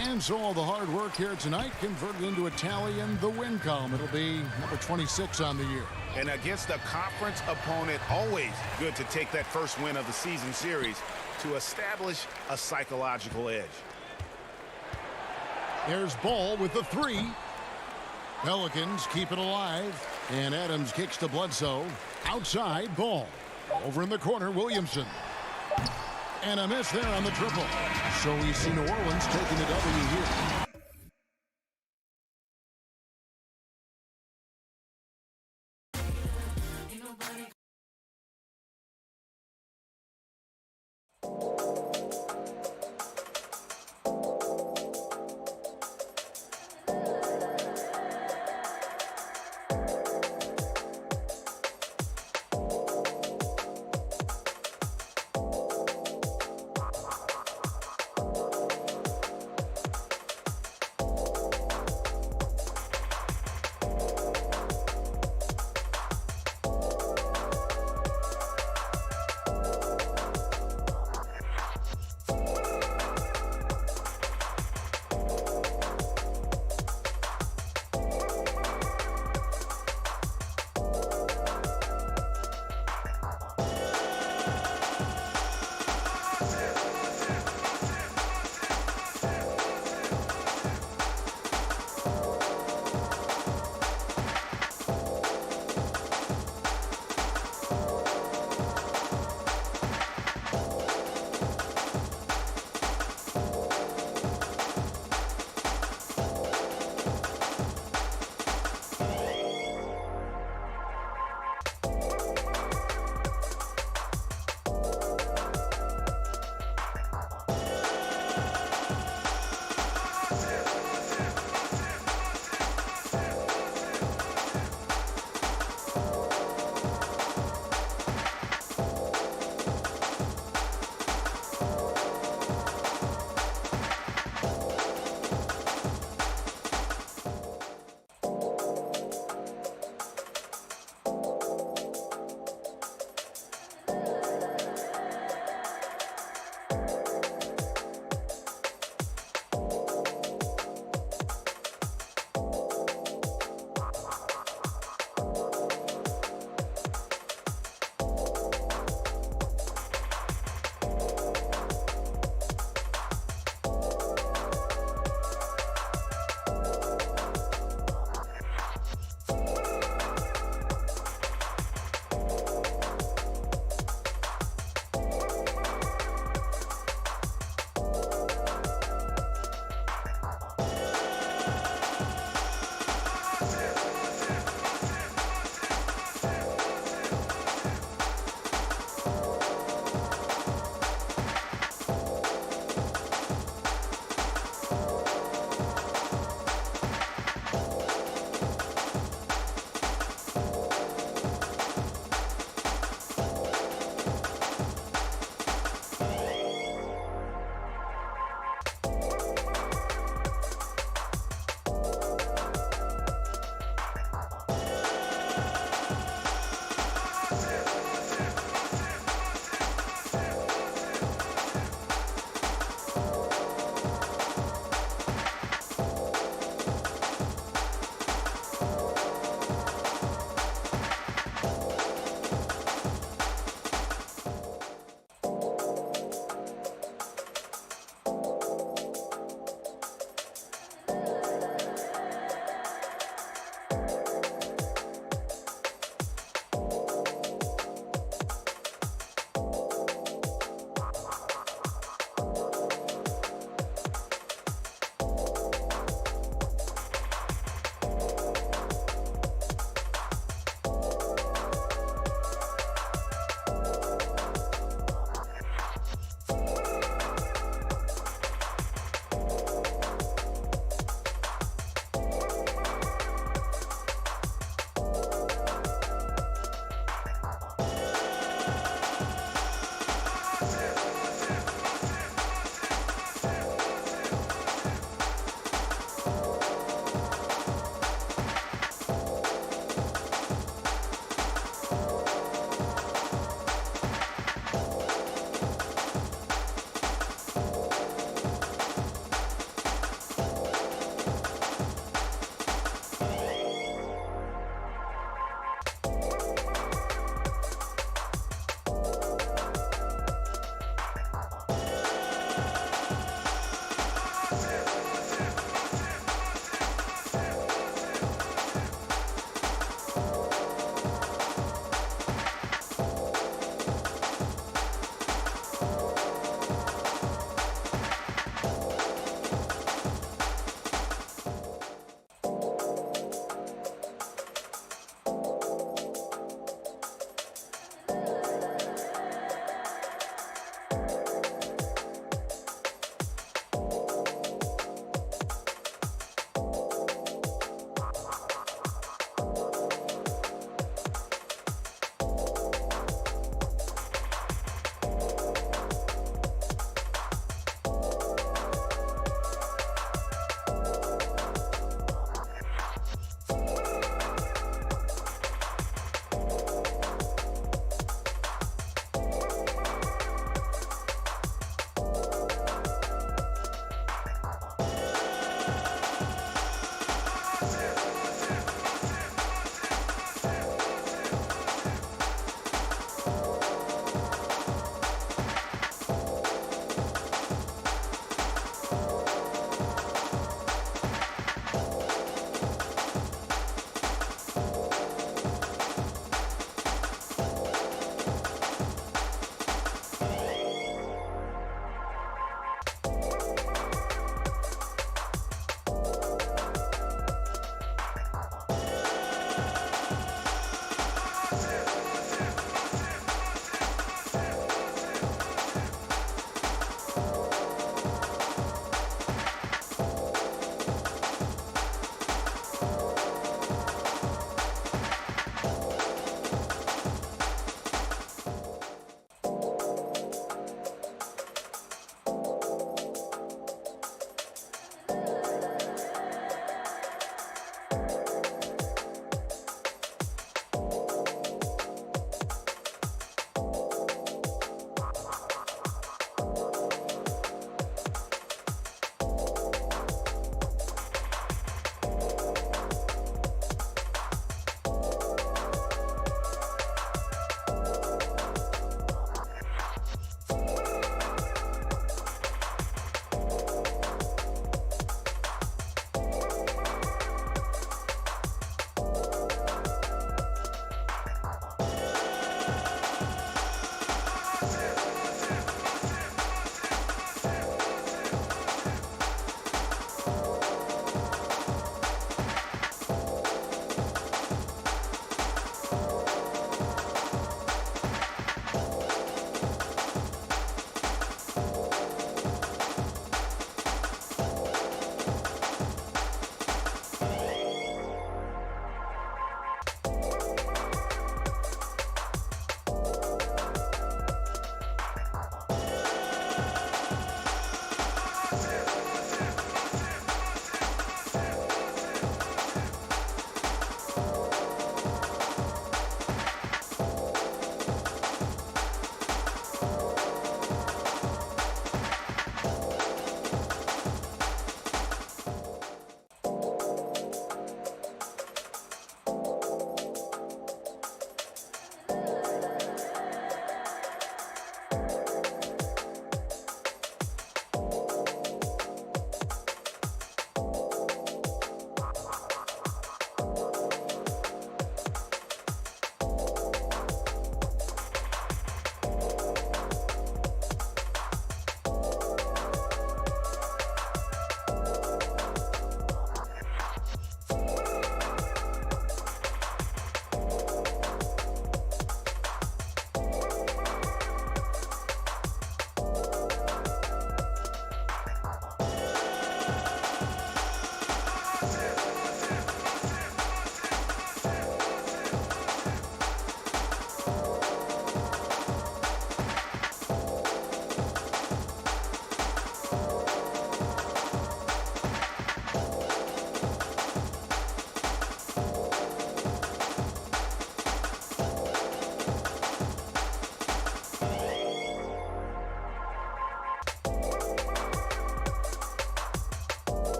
[SPEAKER 1] And so all the hard work here tonight converted into a tally in the win column. It'll be number 26 on the year.
[SPEAKER 4] And against a conference opponent, always good to take that first win of the season series to establish a psychological edge.
[SPEAKER 1] There's Ball with the three. Pelicans keep it alive. And Adams kicks to Bledsoe. Outside, Ball. Over in the corner, Williamson. And a miss there on the triple. So we see New Orleans taking the W here.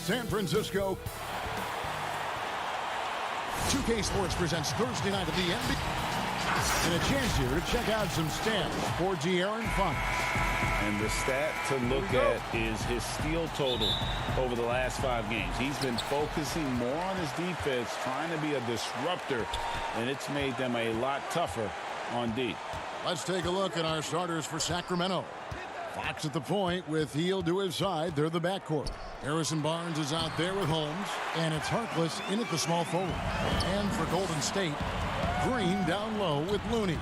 [SPEAKER 1] San Francisco. 2K Sports presents Thursday night of the NBA. And a chance here to check out some stats for De'Aaron Fox.
[SPEAKER 4] And the stat to look at is his steal total over the last 5 games. He's been focusing more on his defense, trying to be a disruptor, and it's made them a lot tougher on D.
[SPEAKER 1] Let's take a look at our starters for Sacramento. Fox at the point with Hield to his side. They're the backcourt. Harrison Barnes is out there with Holmes, and it's Harkless in at the small forward. And for Golden State, Green down low with Looney.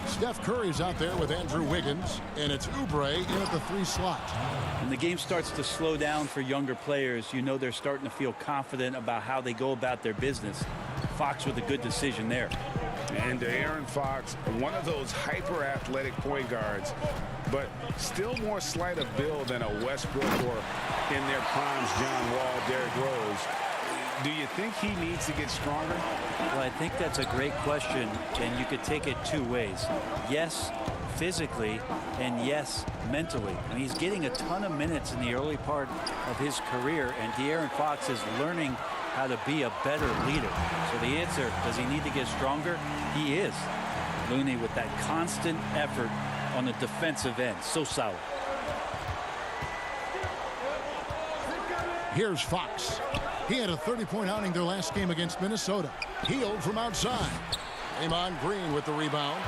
[SPEAKER 1] Steph Curry's out there with Andrew Wiggins, and it's Oubre in at the 3 slot.
[SPEAKER 12] When the game starts to slow down for younger players, you know they're starting to feel confident about how they go about their business. Fox with a good decision there.
[SPEAKER 4] And De'Aaron Fox, one of those hyper-athletic point guards, but still more slight of build than a Westbrook or in their primes John Wall, Derrick Rose. Do you think he needs to get stronger?
[SPEAKER 12] Well, I think that's a great question, and you could take it 2 ways. Yes, physically, and yes, mentally. And he's getting a ton of minutes in the early part of his career, and De'Aaron Fox is learning how to be a better leader. So the answer, does he need to get stronger? He is. Looney with that constant effort on the defensive end. So solid.
[SPEAKER 1] Here's Fox. He had a 30-point outing their last game against Minnesota. Hield from outside. Draymond Green with the rebound.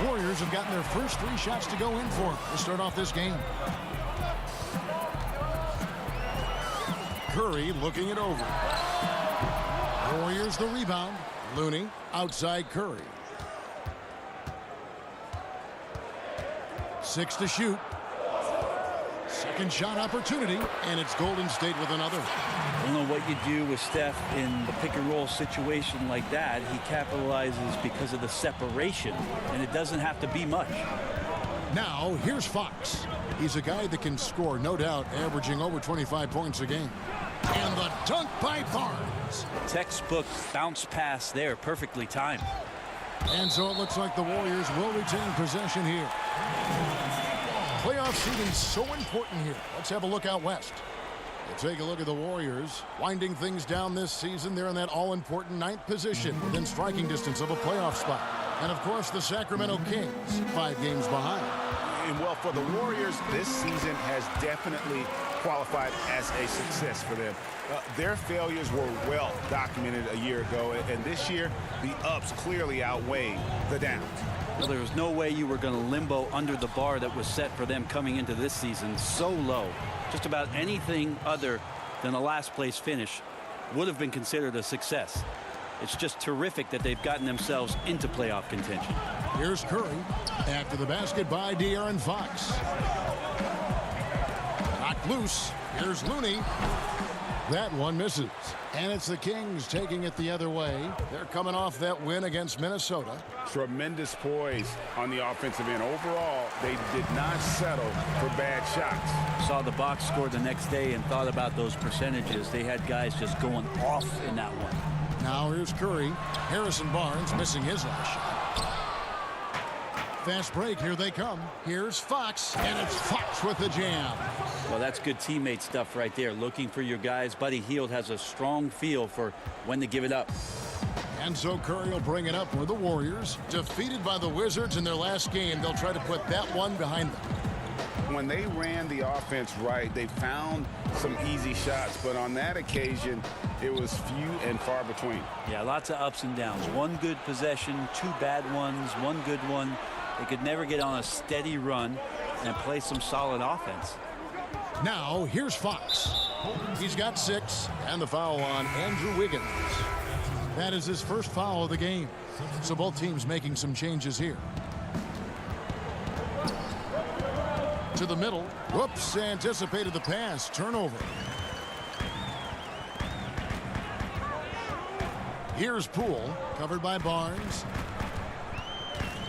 [SPEAKER 1] Warriors have gotten their first 3 shots to go in for him to start off this game. Curry looking it over. Warriors the rebound. Looney outside Curry. 6 to shoot. Second shot opportunity, and it's Golden State with another.
[SPEAKER 12] I don't know what you do with Steph in the pick-and-roll situation like that. He capitalizes because of the separation, and it doesn't have to be much.
[SPEAKER 1] Now, here's Fox. He's a guy that can score, no doubt, averaging over 25 points a game. And the dunk by Barnes.
[SPEAKER 12] Textbook bounce pass there, perfectly timed.
[SPEAKER 1] And so it looks like the Warriors will retain possession here. Playoff seeding so important here. Let's have a look out west. We'll take a look at the Warriors winding things down this season. They're in that all-important 9th position within striking distance of a playoff spot. And, of course, the Sacramento Kings, 5 games behind.
[SPEAKER 4] And, well, for the Warriors, this season has definitely qualified as a success for them. Their failures were well documented a year ago, and this year, the ups clearly outweigh the downs.
[SPEAKER 12] Well, there was no way you were going to limbo under the bar that was set for them coming into this season so low. Just about anything other than a last-place finish would have been considered a success. It's just terrific that they've gotten themselves into playoff contention.
[SPEAKER 1] Here's Curry after the basket by De'Aaron Fox. Knocked loose. Here's Looney. That one misses. And it's the Kings taking it the other way. They're coming off that win against Minnesota.
[SPEAKER 4] Tremendous poise on the offensive end. Overall, they did not settle for bad shots.
[SPEAKER 12] Saw the box score the next day and thought about those percentages. They had guys just going off in that one.
[SPEAKER 1] Now here's Curry. Harrison Barnes missing his last shot. Fast break. Here they come. Here's Fox, and it's Fox with the jam.
[SPEAKER 12] Well, that's good teammate stuff right there. Looking for your guys. Buddy Hield has a strong feel for when to give it up.
[SPEAKER 1] And so Curry will bring it up with the Warriors. Defeated by the Wizards in their last game, they'll try to put that one behind them.
[SPEAKER 4] When they ran the offense right, they found some easy shots, but on that occasion, it was few and far between.
[SPEAKER 12] Yeah, lots of ups and downs. One good possession, 2 bad ones, 1 good one. They could never get on a steady run and play some solid offense.
[SPEAKER 1] Now, here's Fox. He's got 6, and the foul on Andrew Wiggins. That is his first foul of the game. So both teams making some changes here. To the middle. Whoops, anticipated the pass. Turnover. Here's Poole, covered by Barnes.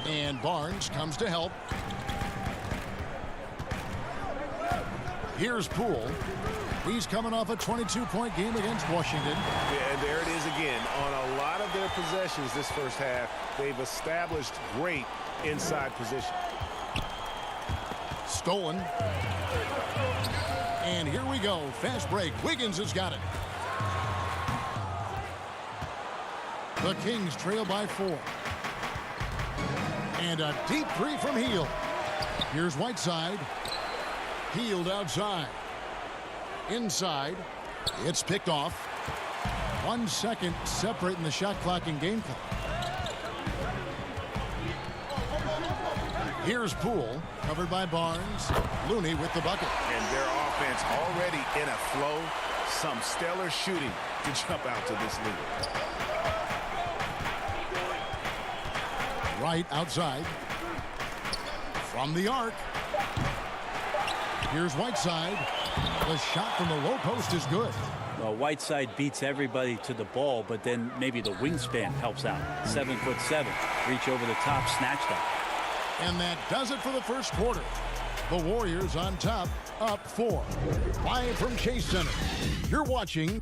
[SPEAKER 1] And Barnes comes to help. Here's Poole. He's coming off a 22-point game against Washington.
[SPEAKER 11] Yeah, and there it is again. On a lot of their possessions this first half, they've established great inside position.
[SPEAKER 1] Stolen. And here we go. Fast break. Wiggins has got it. The Kings trail by 4. And a deep three from Hield. Here's Whiteside. Hield outside. Inside. It's picked off. 1 second separating the shot clock and game clock. Here's Poole, covered by Barnes. Looney with the bucket.
[SPEAKER 4] And their offense already in a flow. Some stellar shooting to jump out to this lead.
[SPEAKER 1] Right outside. From the arc. Here's Whiteside. The shot from the low post is good.
[SPEAKER 12] Well, Whiteside beats everybody to the ball, but then maybe the wingspan helps out. 7'7", reach over the top, snatch that.
[SPEAKER 1] And that does it for the first quarter. The Warriors on top, up 4. Live from Chase Center. You're watching.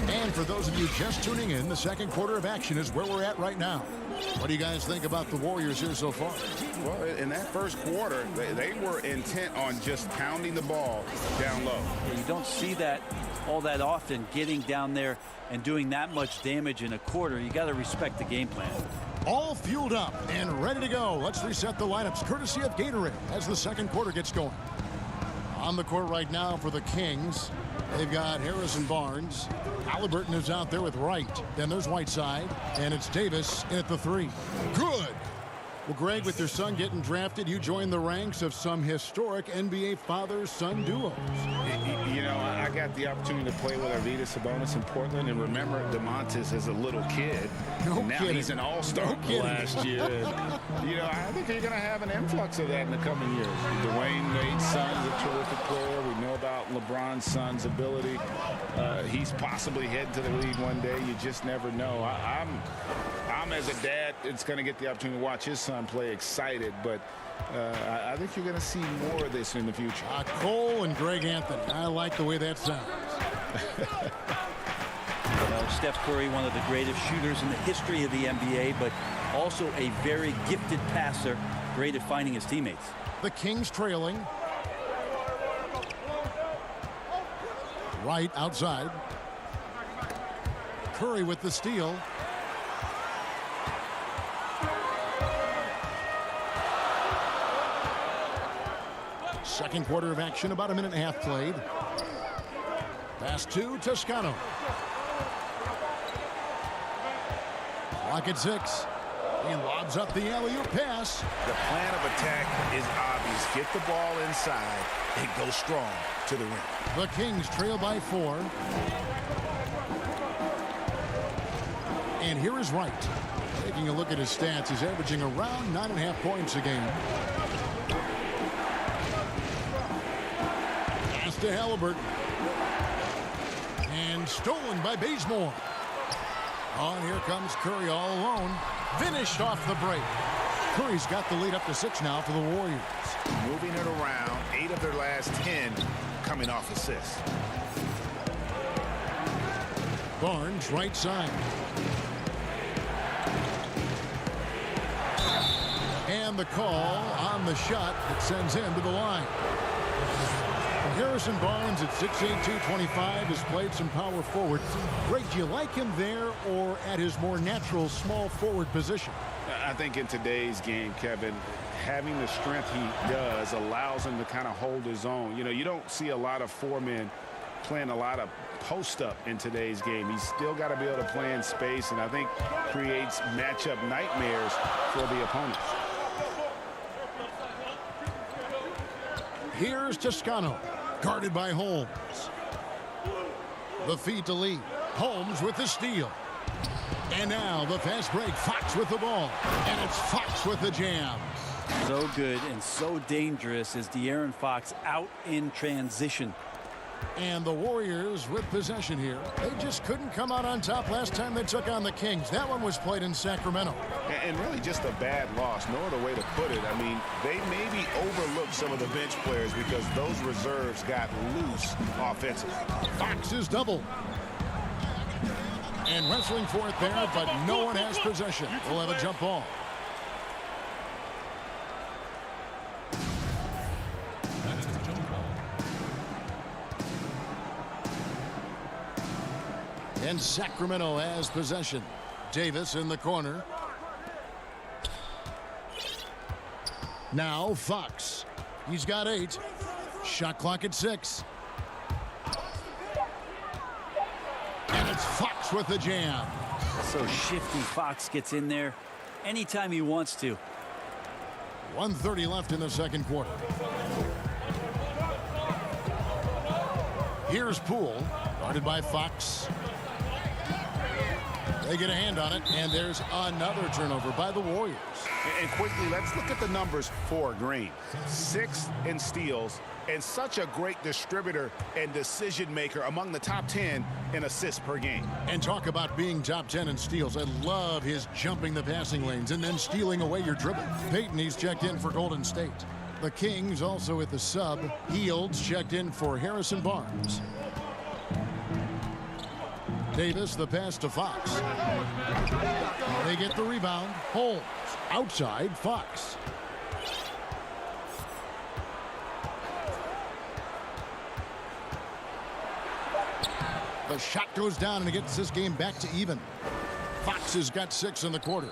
[SPEAKER 1] And for those of you just tuning in, the second quarter of action is where we're at right now. What do you guys think about the Warriors here so far?
[SPEAKER 4] Well, in that first quarter, they were intent on just pounding the ball down low.
[SPEAKER 12] You don't see that all that often, getting down there and doing that much damage in a quarter. You got to respect the game plan.
[SPEAKER 1] All fueled up and ready to go. Let's reset the lineups courtesy of Gatorade as the second quarter gets going. On the court right now for the Kings, they've got Harrison Barnes. Halliburton is out there with Wright. Then there's Whiteside, and it's Davis in at the 3. Good. Well, Greg, with your son getting drafted, you joined the ranks of some historic NBA father-son duos.
[SPEAKER 4] You know, I got the opportunity to play with Arvydas Sabonis in Portland, and remember DeMontis as a little kid.
[SPEAKER 1] No
[SPEAKER 4] now
[SPEAKER 1] kidding.
[SPEAKER 4] He's an all-star last year. And, you know, I think you're going to have an influx of that in the coming years. Dwayne Wade's son's a terrific player. We know about LeBron's son's ability. He's possibly heading to the league one day. You just never know. I'm as a dad, it's going to get the opportunity to watch his son play excited, but I think you're going to see more of this in the future.
[SPEAKER 1] Cole and Greg Anthony. I like the way that sounds.
[SPEAKER 12] Steph Curry, one of the greatest shooters in the history of the NBA, but also a very gifted passer, great at finding his teammates.
[SPEAKER 1] The Kings trailing. Right outside. Curry with the steal. Second quarter of action, about a minute and a half played. Pass to Toscano. Clock at 6. He lobs up the alley-oop pass.
[SPEAKER 4] The plan of attack is obvious. Get the ball inside and go strong to the rim.
[SPEAKER 1] The Kings trail by 4. And here is Wright. Taking a look at his stats, he's averaging around 9.5 points a game. Pass to Halliburton. And stolen by Bazemore. On here comes Curry all alone. Finished off the break. Curry's got the lead up to 6 now for the Warriors.
[SPEAKER 4] Moving it around, 8 of their last 10 coming off assists.
[SPEAKER 1] Barnes, right side. And the call on the shot that sends him to the line. Harrison Barnes at 6'8", 225 has played some power forward. Greg, do you like him there or at his more natural small forward position?
[SPEAKER 4] I think in today's game, Kevin, having the strength he does allows him to kind of hold his own. You know, you don't see a lot of 4 men playing a lot of post-up in today's game. He's still got to be able to play in space, and I think creates matchup nightmares for the opponents.
[SPEAKER 1] Here's Toscano, guarded by Holmes. The feed to Lee. Holmes with the steal. And now the fast break. Fox with the ball. And it's Fox with the jam.
[SPEAKER 12] So good and so dangerous is De'Aaron Fox out in transition.
[SPEAKER 1] And the Warriors with possession here. They just couldn't come out on top last time they took on the Kings. That one was played in Sacramento.
[SPEAKER 4] And really just a bad loss. No other way to put it. I mean, they maybe overlooked some of the bench players because those reserves got loose offensively.
[SPEAKER 1] Fox is double. And wrestling for it there, but no one has possession. We'll have a jump ball. And Sacramento has possession. Davis in the corner. Now Fox. He's got 8. Shot clock at 6. And it's Fox with the jam.
[SPEAKER 12] So shifty. Fox gets in there anytime he wants to.
[SPEAKER 1] 1:30 left in the second quarter. Here's Poole, guarded by Fox. They get a hand on it, and there's another turnover by the Warriors.
[SPEAKER 4] And quickly, let's look at the numbers for Green. 6 in steals, and such a great distributor and decision maker, among the top 10 in assists per game.
[SPEAKER 1] And talk about being top 10 in steals. I love his jumping the passing lanes and then stealing away your dribble. Payton, he's checked in for Golden State. The Kings also at the sub. Heald's checked in for Harrison Barnes. Davis, the pass to Fox. They get the rebound. Holmes outside Fox. The shot goes down and it gets this game back to even. Fox has got 6 in the quarter.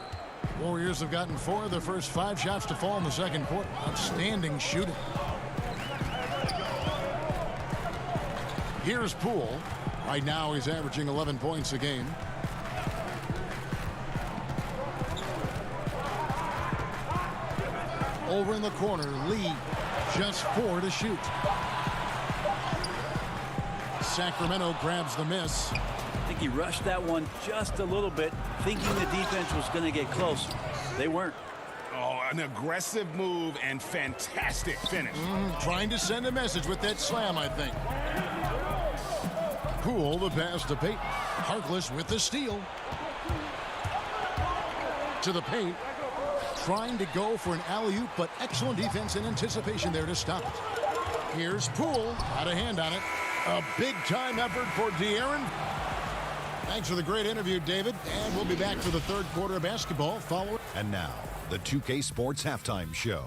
[SPEAKER 1] Warriors have gotten 4 of their first 5 shots to fall in the second quarter. Outstanding shooting. Here's Poole. Right now he's averaging 11 points a game. Over in the corner, Lee, just 4 to shoot. Sacramento grabs the miss.
[SPEAKER 12] I think he rushed that one just a little bit, thinking the defense was going to get close. They weren't.
[SPEAKER 4] Oh, an aggressive move and fantastic finish.
[SPEAKER 1] Trying to send a message with that slam, I think. Poole, the pass to Payton. Harkless with the steal. To the paint. Trying to go for an alley-oop, but excellent defense and anticipation there to stop it. Here's Poole. Got a hand on it. A big-time effort for De'Aaron. Thanks for the great interview, David. And we'll be back for the third quarter of basketball following.
[SPEAKER 5] And now, the 2K Sports Halftime Show.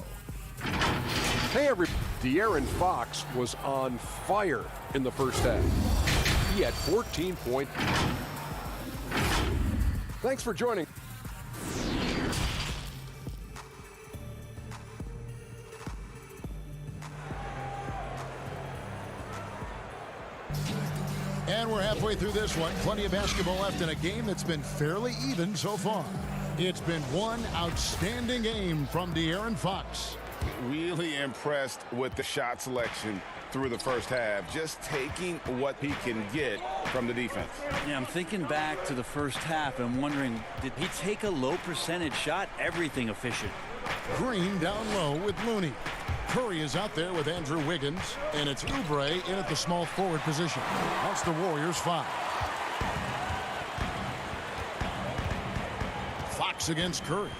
[SPEAKER 6] Hey, everybody. De'Aaron Fox was on fire in the first half. He had 14 points. Thanks for joining.
[SPEAKER 1] And we're halfway through this one. Plenty of basketball left in a game that's been fairly even so far. It's been one outstanding game from De'Aaron Fox.
[SPEAKER 4] Really impressed with the shot selection through the first half, just taking what he can get from the defense.
[SPEAKER 12] Yeah, I'm thinking back to the first half and wondering, did he take a low percentage shot? Everything efficient.
[SPEAKER 1] Green down low with Looney. Curry is out there with Andrew Wiggins, and it's Oubre in at the small forward position. That's the Warriors 5. Fox against Curry.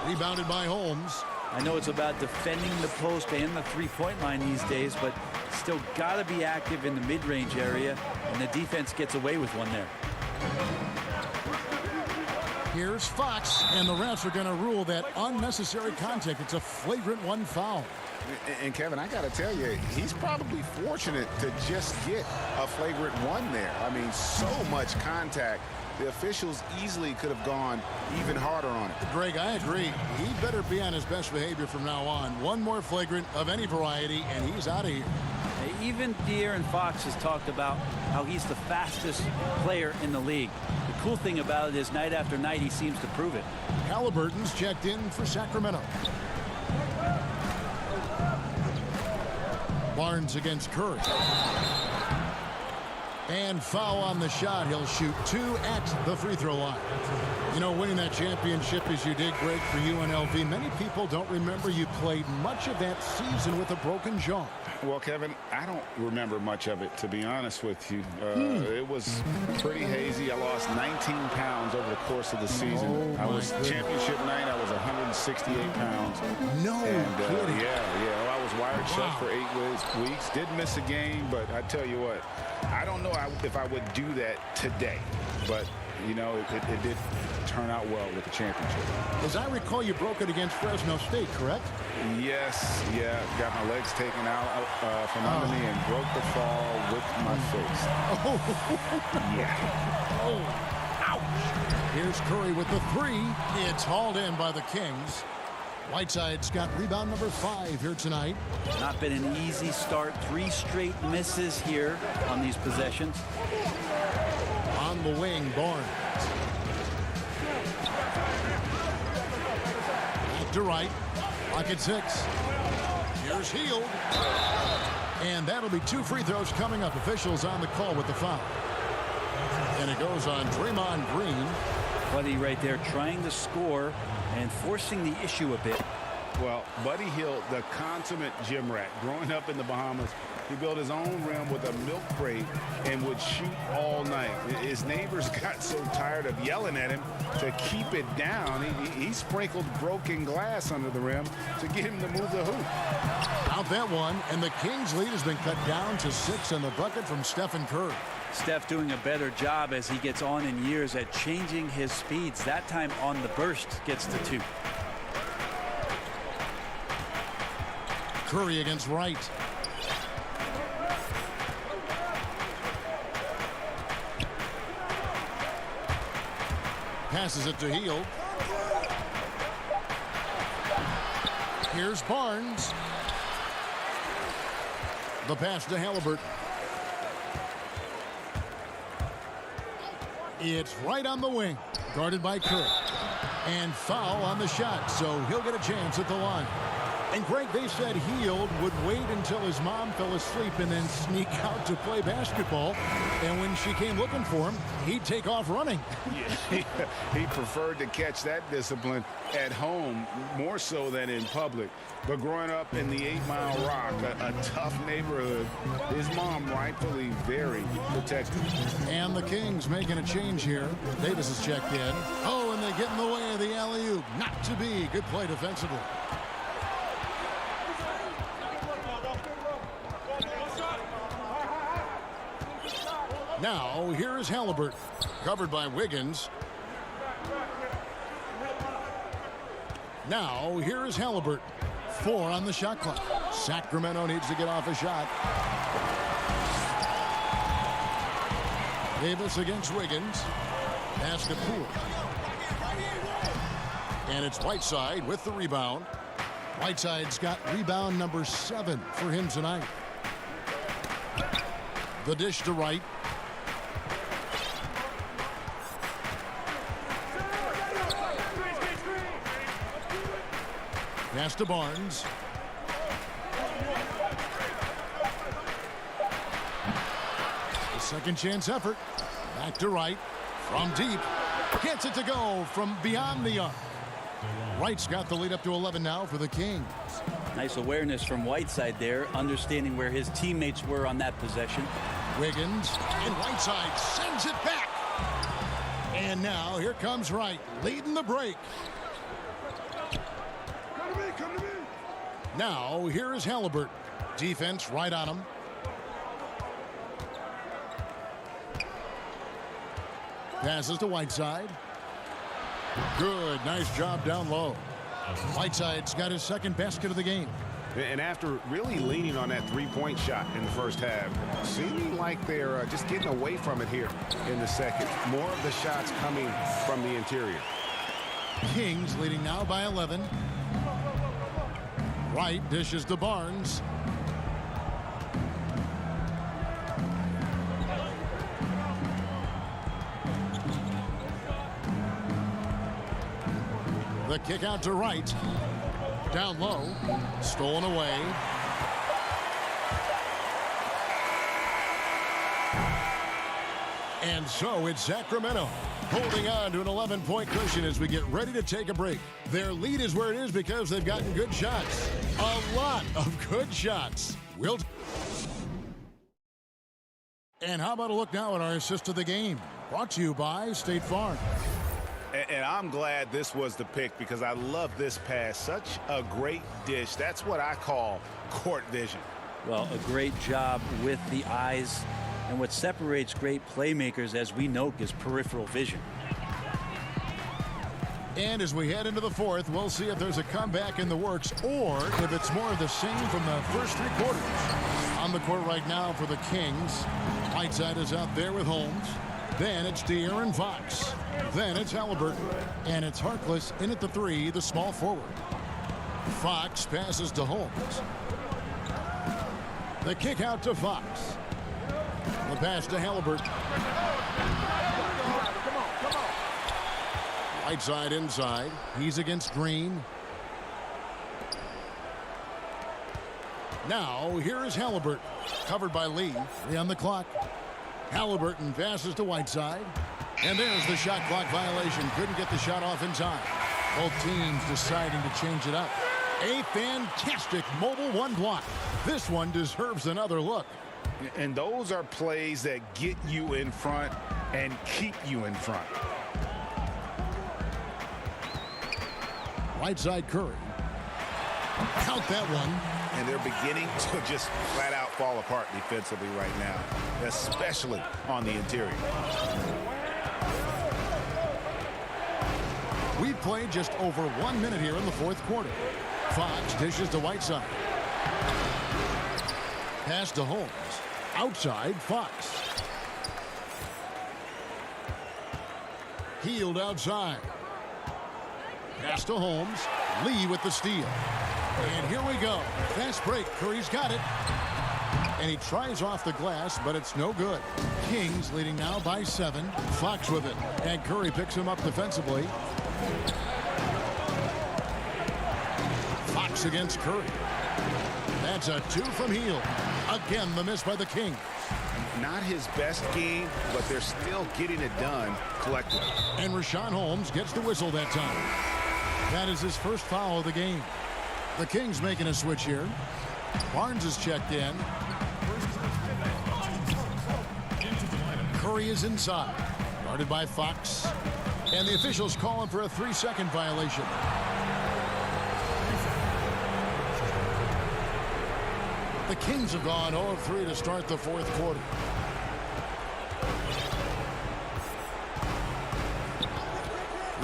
[SPEAKER 1] Rebounded by Holmes.
[SPEAKER 12] I know it's about defending the post and the three-point line these days, but still got to be active in the mid-range area, and the defense gets away with one there.
[SPEAKER 1] Here's Fox, and the refs are going to rule that unnecessary contact. It's a flagrant 1 foul.
[SPEAKER 4] And Kevin, I got to tell you, he's probably fortunate to just get a flagrant 1 there. I mean, so much contact. The officials easily could have gone even harder on it.
[SPEAKER 1] Greg, I agree. He better be on his best behavior from now on. One more flagrant of any variety, and he's out of here.
[SPEAKER 12] Even De'Aaron Fox has talked about how he's the fastest player in the league. The cool thing about it is night after night he seems to prove it.
[SPEAKER 1] Halliburton's checked in for Sacramento. Barnes against Curry. And foul on the shot. He'll shoot 2 at the free throw line. You know, winning that championship as you did, Greg, for UNLV, many people don't remember you played much of that season with a broken jaw.
[SPEAKER 4] Well, Kevin, I don't remember much of it, to be honest with you. It was pretty hazy. I lost 19 pounds over the course of the season. I was championship night. I was 168 pounds.
[SPEAKER 1] No kidding.
[SPEAKER 4] Yeah. I was wired shut for 8 weeks. Didn't miss a game, but I tell you what, I don't know if I would do that today. But you know, it did turn out well with the championship.
[SPEAKER 1] As I recall, you broke it against Fresno State, correct?
[SPEAKER 4] Yes, yeah. Got my legs taken out from under me and broke the fall with my face. Yeah.
[SPEAKER 1] Ouch. Here's Curry with the three. It's hauled in by the Kings. Whiteside's got rebound number 5 here tonight.
[SPEAKER 12] Not been an easy start. 3 straight misses here on these possessions.
[SPEAKER 1] On the wing, Barnes. Back to right. Pocket 6. Here's Hield. And that'll be 2 free throws coming up. Officials on the call with the foul. And it goes on Draymond Green.
[SPEAKER 12] Buddy right there trying to score and forcing the issue a bit.
[SPEAKER 4] Well, Buddy Hield, the consummate gym rat. Growing up in the Bahamas, he built his own rim with a milk crate and would shoot all night. His neighbors got so tired of yelling at him to keep it down. He sprinkled broken glass under the rim to get him to move the hoop.
[SPEAKER 1] Out that one, and the Kings' lead has been cut down to 6 in the bucket from Stephen Curry.
[SPEAKER 12] Steph doing a better job as he gets on in years at changing his speeds. That time on the burst gets to 2.
[SPEAKER 1] Curry against Wright. Passes it to Hield. Here's Barnes. The pass to Halliburton. It's right on the wing, guarded by Curry. And foul on the shot, so he'll get a chance at the line. And Greg, they said Hield would wait until his mom fell asleep and then sneak out to play basketball. And when she came looking for him, he'd take off running.
[SPEAKER 4] Yeah, he preferred to catch that discipline at home more so than in public. But growing up in the 8 Mile Rock, a tough neighborhood, his mom rightfully very protective.
[SPEAKER 1] And the Kings making a change here. Davis is checked in. Oh, and they get in the way of the alley-oop. Not to be. Good play defensively. Now, here is Halliburton, covered by Wiggins. Now, here is Halliburton. 4 on the shot clock. Sacramento needs to get off a shot. Davis against Wiggins. Pass to Poole. And it's Whiteside with the rebound. Whiteside's got rebound number 7 for him tonight. The dish to Wright. Pass to Barnes. The second chance effort. Back to Wright. From deep. Gets it to go from beyond the arc. Wright's got the lead up to 11 now for the Kings.
[SPEAKER 12] Nice awareness from Whiteside there, understanding where his teammates were on that possession.
[SPEAKER 1] Wiggins, and Whiteside sends it back. And now here comes Wright, leading the break.
[SPEAKER 4] Come to me.
[SPEAKER 1] Now here is Halliburton. Defense right on him. Passes to Whiteside. Good, nice job down low. Whiteside's got his second basket of the game.
[SPEAKER 11] And after really leaning on that three-point shot in the first half, seeming like they're just getting away from it here in the second. More of the shots coming from the interior.
[SPEAKER 1] Kings leading now by 11. Wright dishes to Barnes. The kick out to Wright. Down low. Stolen away. And so it's Sacramento holding on to an 11-point cushion as we get ready to take a break. Their lead is where it is because they've gotten good shots. A lot of good shots. And how about a look now at our assist of the game? Brought to you by State Farm.
[SPEAKER 11] And I'm glad this was the pick because I love this pass. Such a great dish. That's what I call court vision.
[SPEAKER 12] Well, a great job with the eyes And what separates great playmakers, as we know, is peripheral vision.
[SPEAKER 1] And as we head into the fourth, we'll see if there's a comeback in the works or if it's more of the same from the first three quarters. On the court right now for the Kings. Whiteside is out there with Holmes. Then it's De'Aaron Fox. Then it's Halliburton. And it's Harkless in at the three, the small forward. Fox passes to Holmes. The kick out to Fox. The pass to Halliburton. Whiteside inside. He's against Green. Now, here is Halliburton. Covered by Lee. 3 on the clock. Halliburton passes to Whiteside. And there's the shot clock violation. Couldn't get the shot off in time. Both teams deciding to change it up. A fantastic mobile one block. This one deserves another look.
[SPEAKER 11] And those are plays that get you in front and keep you in front.
[SPEAKER 1] Whiteside Curry. Count that one.
[SPEAKER 11] And they're beginning to just flat out fall apart defensively right now, especially on the interior.
[SPEAKER 1] We played just over 1 minute here in the fourth quarter. Fox dishes to Whiteside. Pass to Holmes. Outside, Fox. Healed outside. Pass to Holmes. Lee with the steal. And here we go. Fast break. Curry's got it. And he tries off the glass, but it's no good. Kings leading now by 7. Fox with it. And Curry picks him up defensively. Fox against Curry. That's a 2 from Hield. Again, the miss by the Kings.
[SPEAKER 11] Not his best game, but they're still getting it done collectively.
[SPEAKER 1] And Rashawn Holmes gets the whistle that time. That is his first foul of the game. The Kings making a switch here. Barnes is checked in. Curry is inside. Guarded by Fox. And the officials calling for a 3-second violation. The Kings have gone 0 of 3 to start the fourth quarter.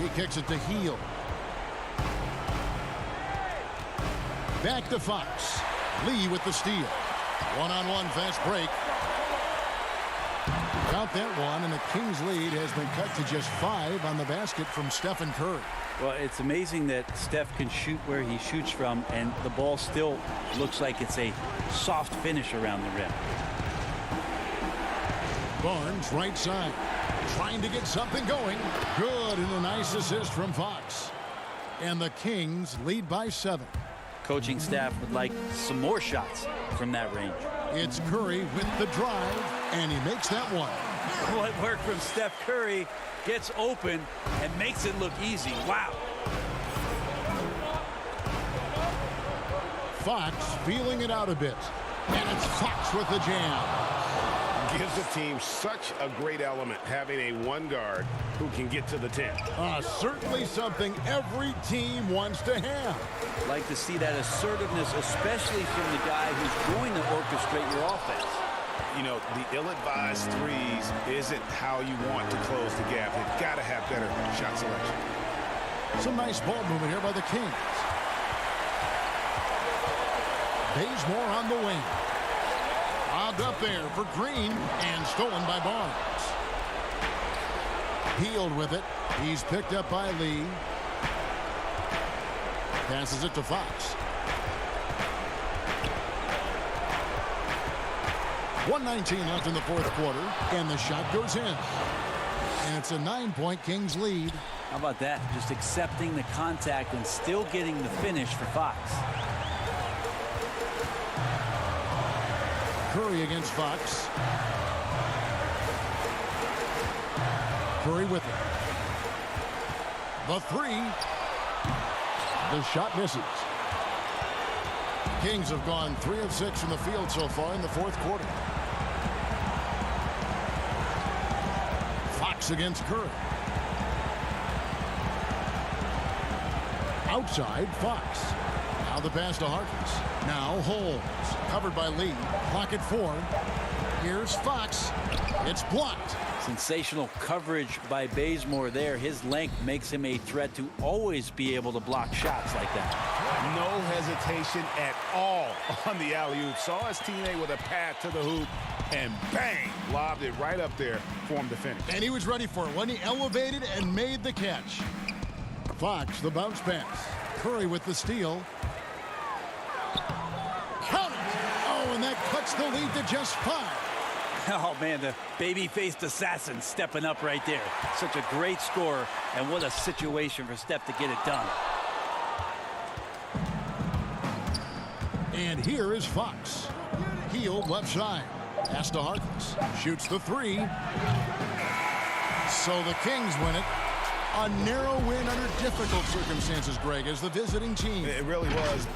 [SPEAKER 1] He kicks it to Hield. Back to Fox. Lee with the steal. One-on-one fast break. Count that one, and the Kings lead has been cut to just 5 on the basket from Stephen Curry.
[SPEAKER 12] Well, it's amazing that Steph can shoot where he shoots from, and the ball still looks like it's a soft finish around the rim.
[SPEAKER 1] Barnes, right side. Trying to get something going. Good, and a nice assist from Fox. And the Kings lead by 7.
[SPEAKER 12] Coaching staff would like some more shots from that range.
[SPEAKER 1] It's Curry with the drive, and he makes that one.
[SPEAKER 12] What work from Steph Curry gets open and makes it look easy. Wow.
[SPEAKER 1] Fox feeling it out a bit. And it's Fox with the jam.
[SPEAKER 11] Gives the team such a great element having a one guard who can get to the 10.
[SPEAKER 1] Certainly something every team wants to have.
[SPEAKER 12] Like to see that assertiveness, especially from the guy who's going to orchestrate your offense.
[SPEAKER 11] You know, the ill-advised threes isn't how you want to close the gap. They've got to have better shot selection.
[SPEAKER 1] Some nice ball movement here by the Kings. Bazemore on the wing. Lobbed up there for Green and stolen by Barnes. Hield with it. He's picked up by Lee. Passes it to Fox. 1:19 left in the fourth quarter, and the shot goes in. And it's a 9-point Kings lead.
[SPEAKER 12] How about that? Just accepting the contact and still getting the finish for Fox.
[SPEAKER 1] Curry against Fox. Curry with it. The three. The shot misses. Kings have gone 3 of 6 from the field so far in the fourth quarter. Fox against Curry. Outside, Fox. Now the pass to Harkless. Now Holmes. Covered by Lee. Clock at 4. Here's Fox. It's blocked.
[SPEAKER 12] Sensational coverage by Bazemore there. His length makes him a threat to always be able to block shots like that.
[SPEAKER 11] No hesitation at all on the alley-oop. Saw his teammate with a path to the hoop, and bang, lobbed it right up there for him to finish.
[SPEAKER 1] And he was ready for it when he elevated and made the catch. Fox, the bounce pass. Curry with the steal. Count it! Oh, and that cuts the lead to just 5.
[SPEAKER 12] Oh, man, the baby-faced assassin stepping up right there. Such a great scorer, and what a situation for Steph to get it done.
[SPEAKER 1] And here is Fox. Heel left side. Pass to Harkless. Shoots the 3. So the Kings win it. A narrow win under difficult circumstances, Greg, as the visiting team.
[SPEAKER 11] It really was.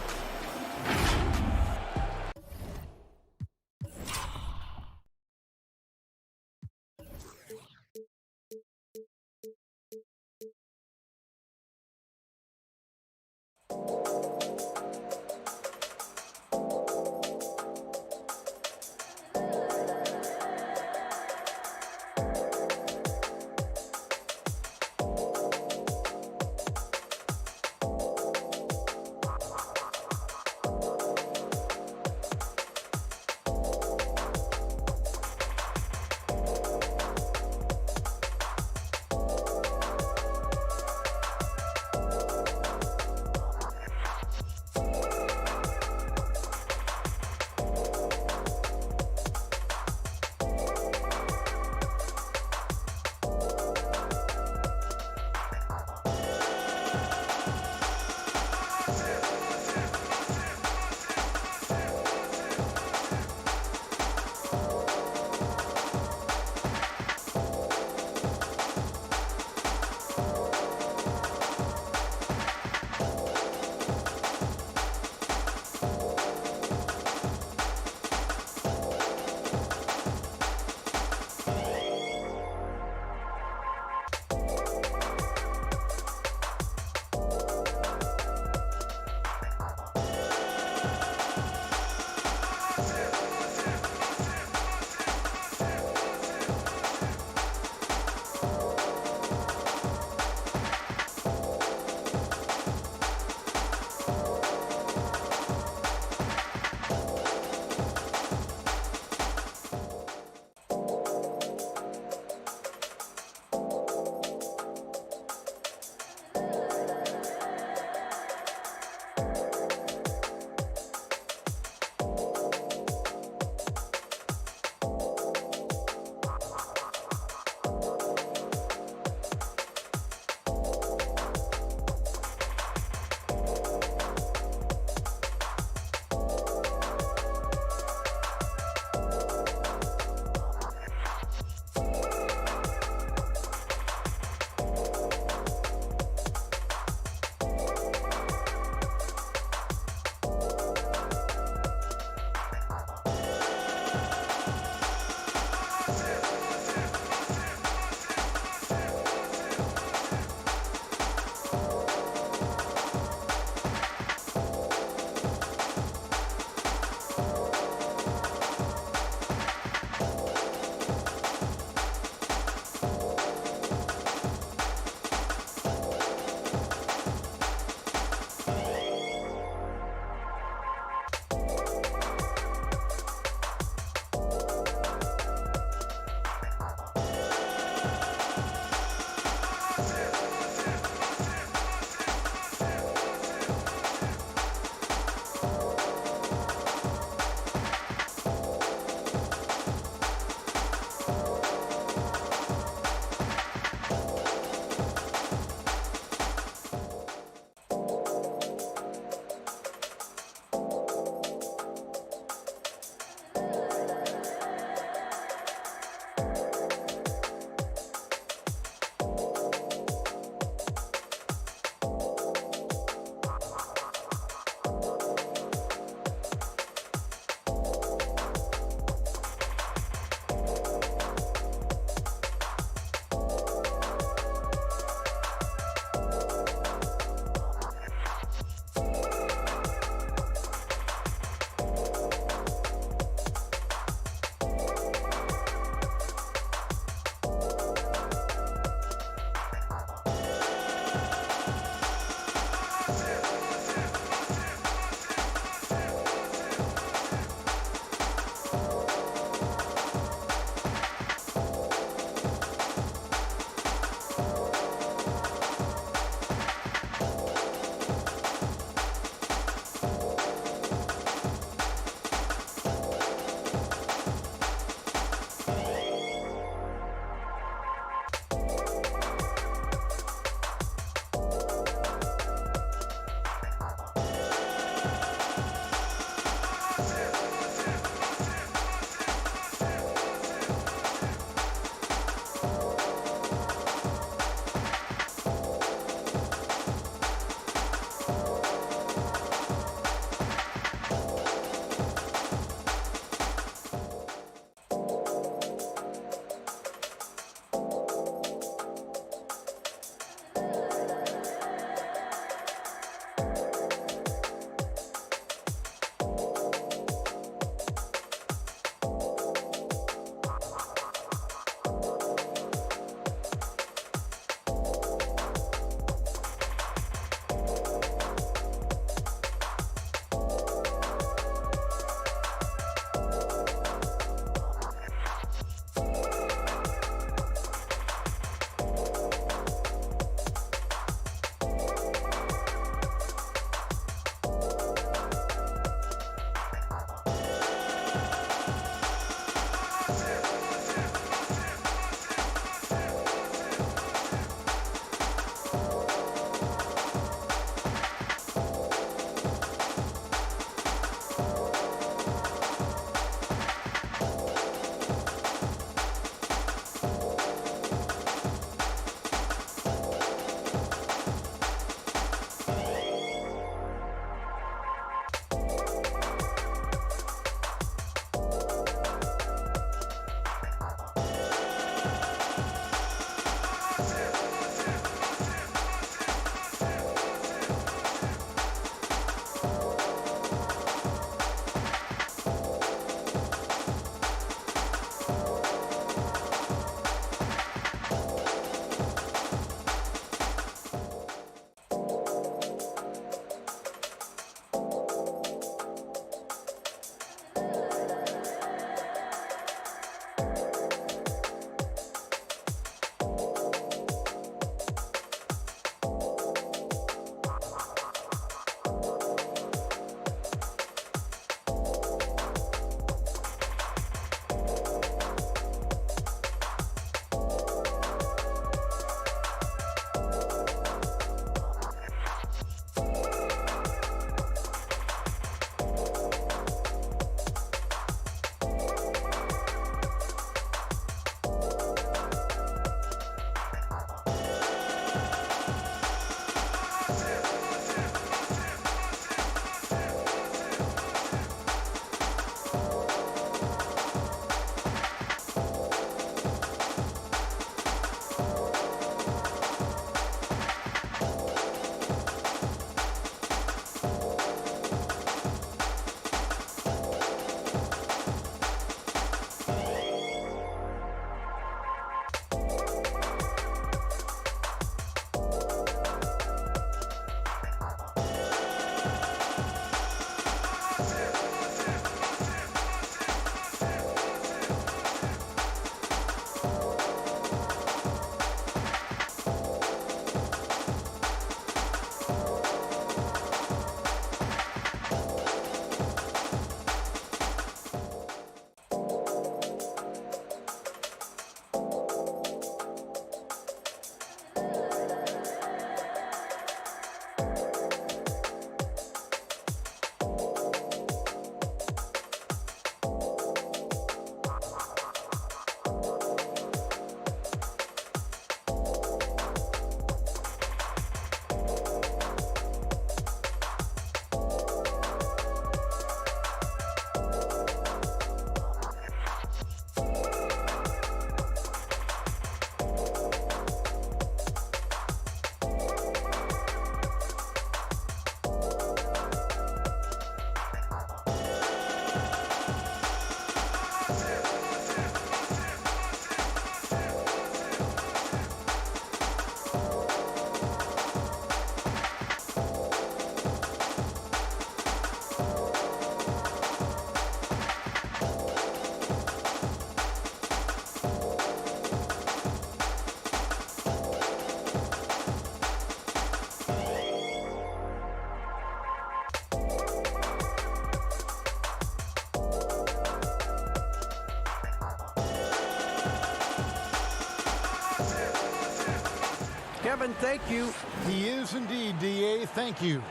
[SPEAKER 7] Kevin, thank you.
[SPEAKER 1] He is indeed, D.A. Thank you.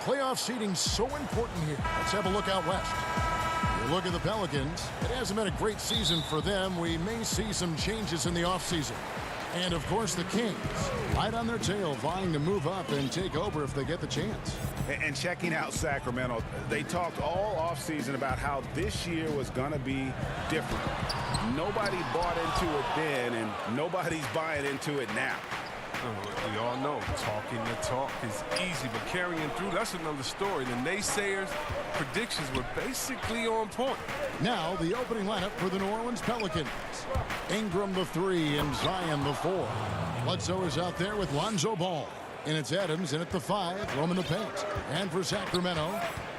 [SPEAKER 1] Playoff seeding so important here. Let's have a look out west. You look at the Pelicans. It hasn't been a great season for them. We may see some changes in the offseason. And, of course, the Kings, right on their tail, vying to move up and take over if they get the chance.
[SPEAKER 11] And checking out Sacramento, they talked all offseason about how this year was going to be different. Nobody bought into it then, and nobody's buying into it now.
[SPEAKER 3] We all know talking the talk is easy, but carrying through, that's another story. The naysayers' predictions were basically on point.
[SPEAKER 1] Now the opening lineup for the New Orleans Pelicans. Ingram the 3 and Zion the 4. Bledsoe is out there with Lonzo Ball. And it's Adams in at the 5, roaming the paint. And for Sacramento,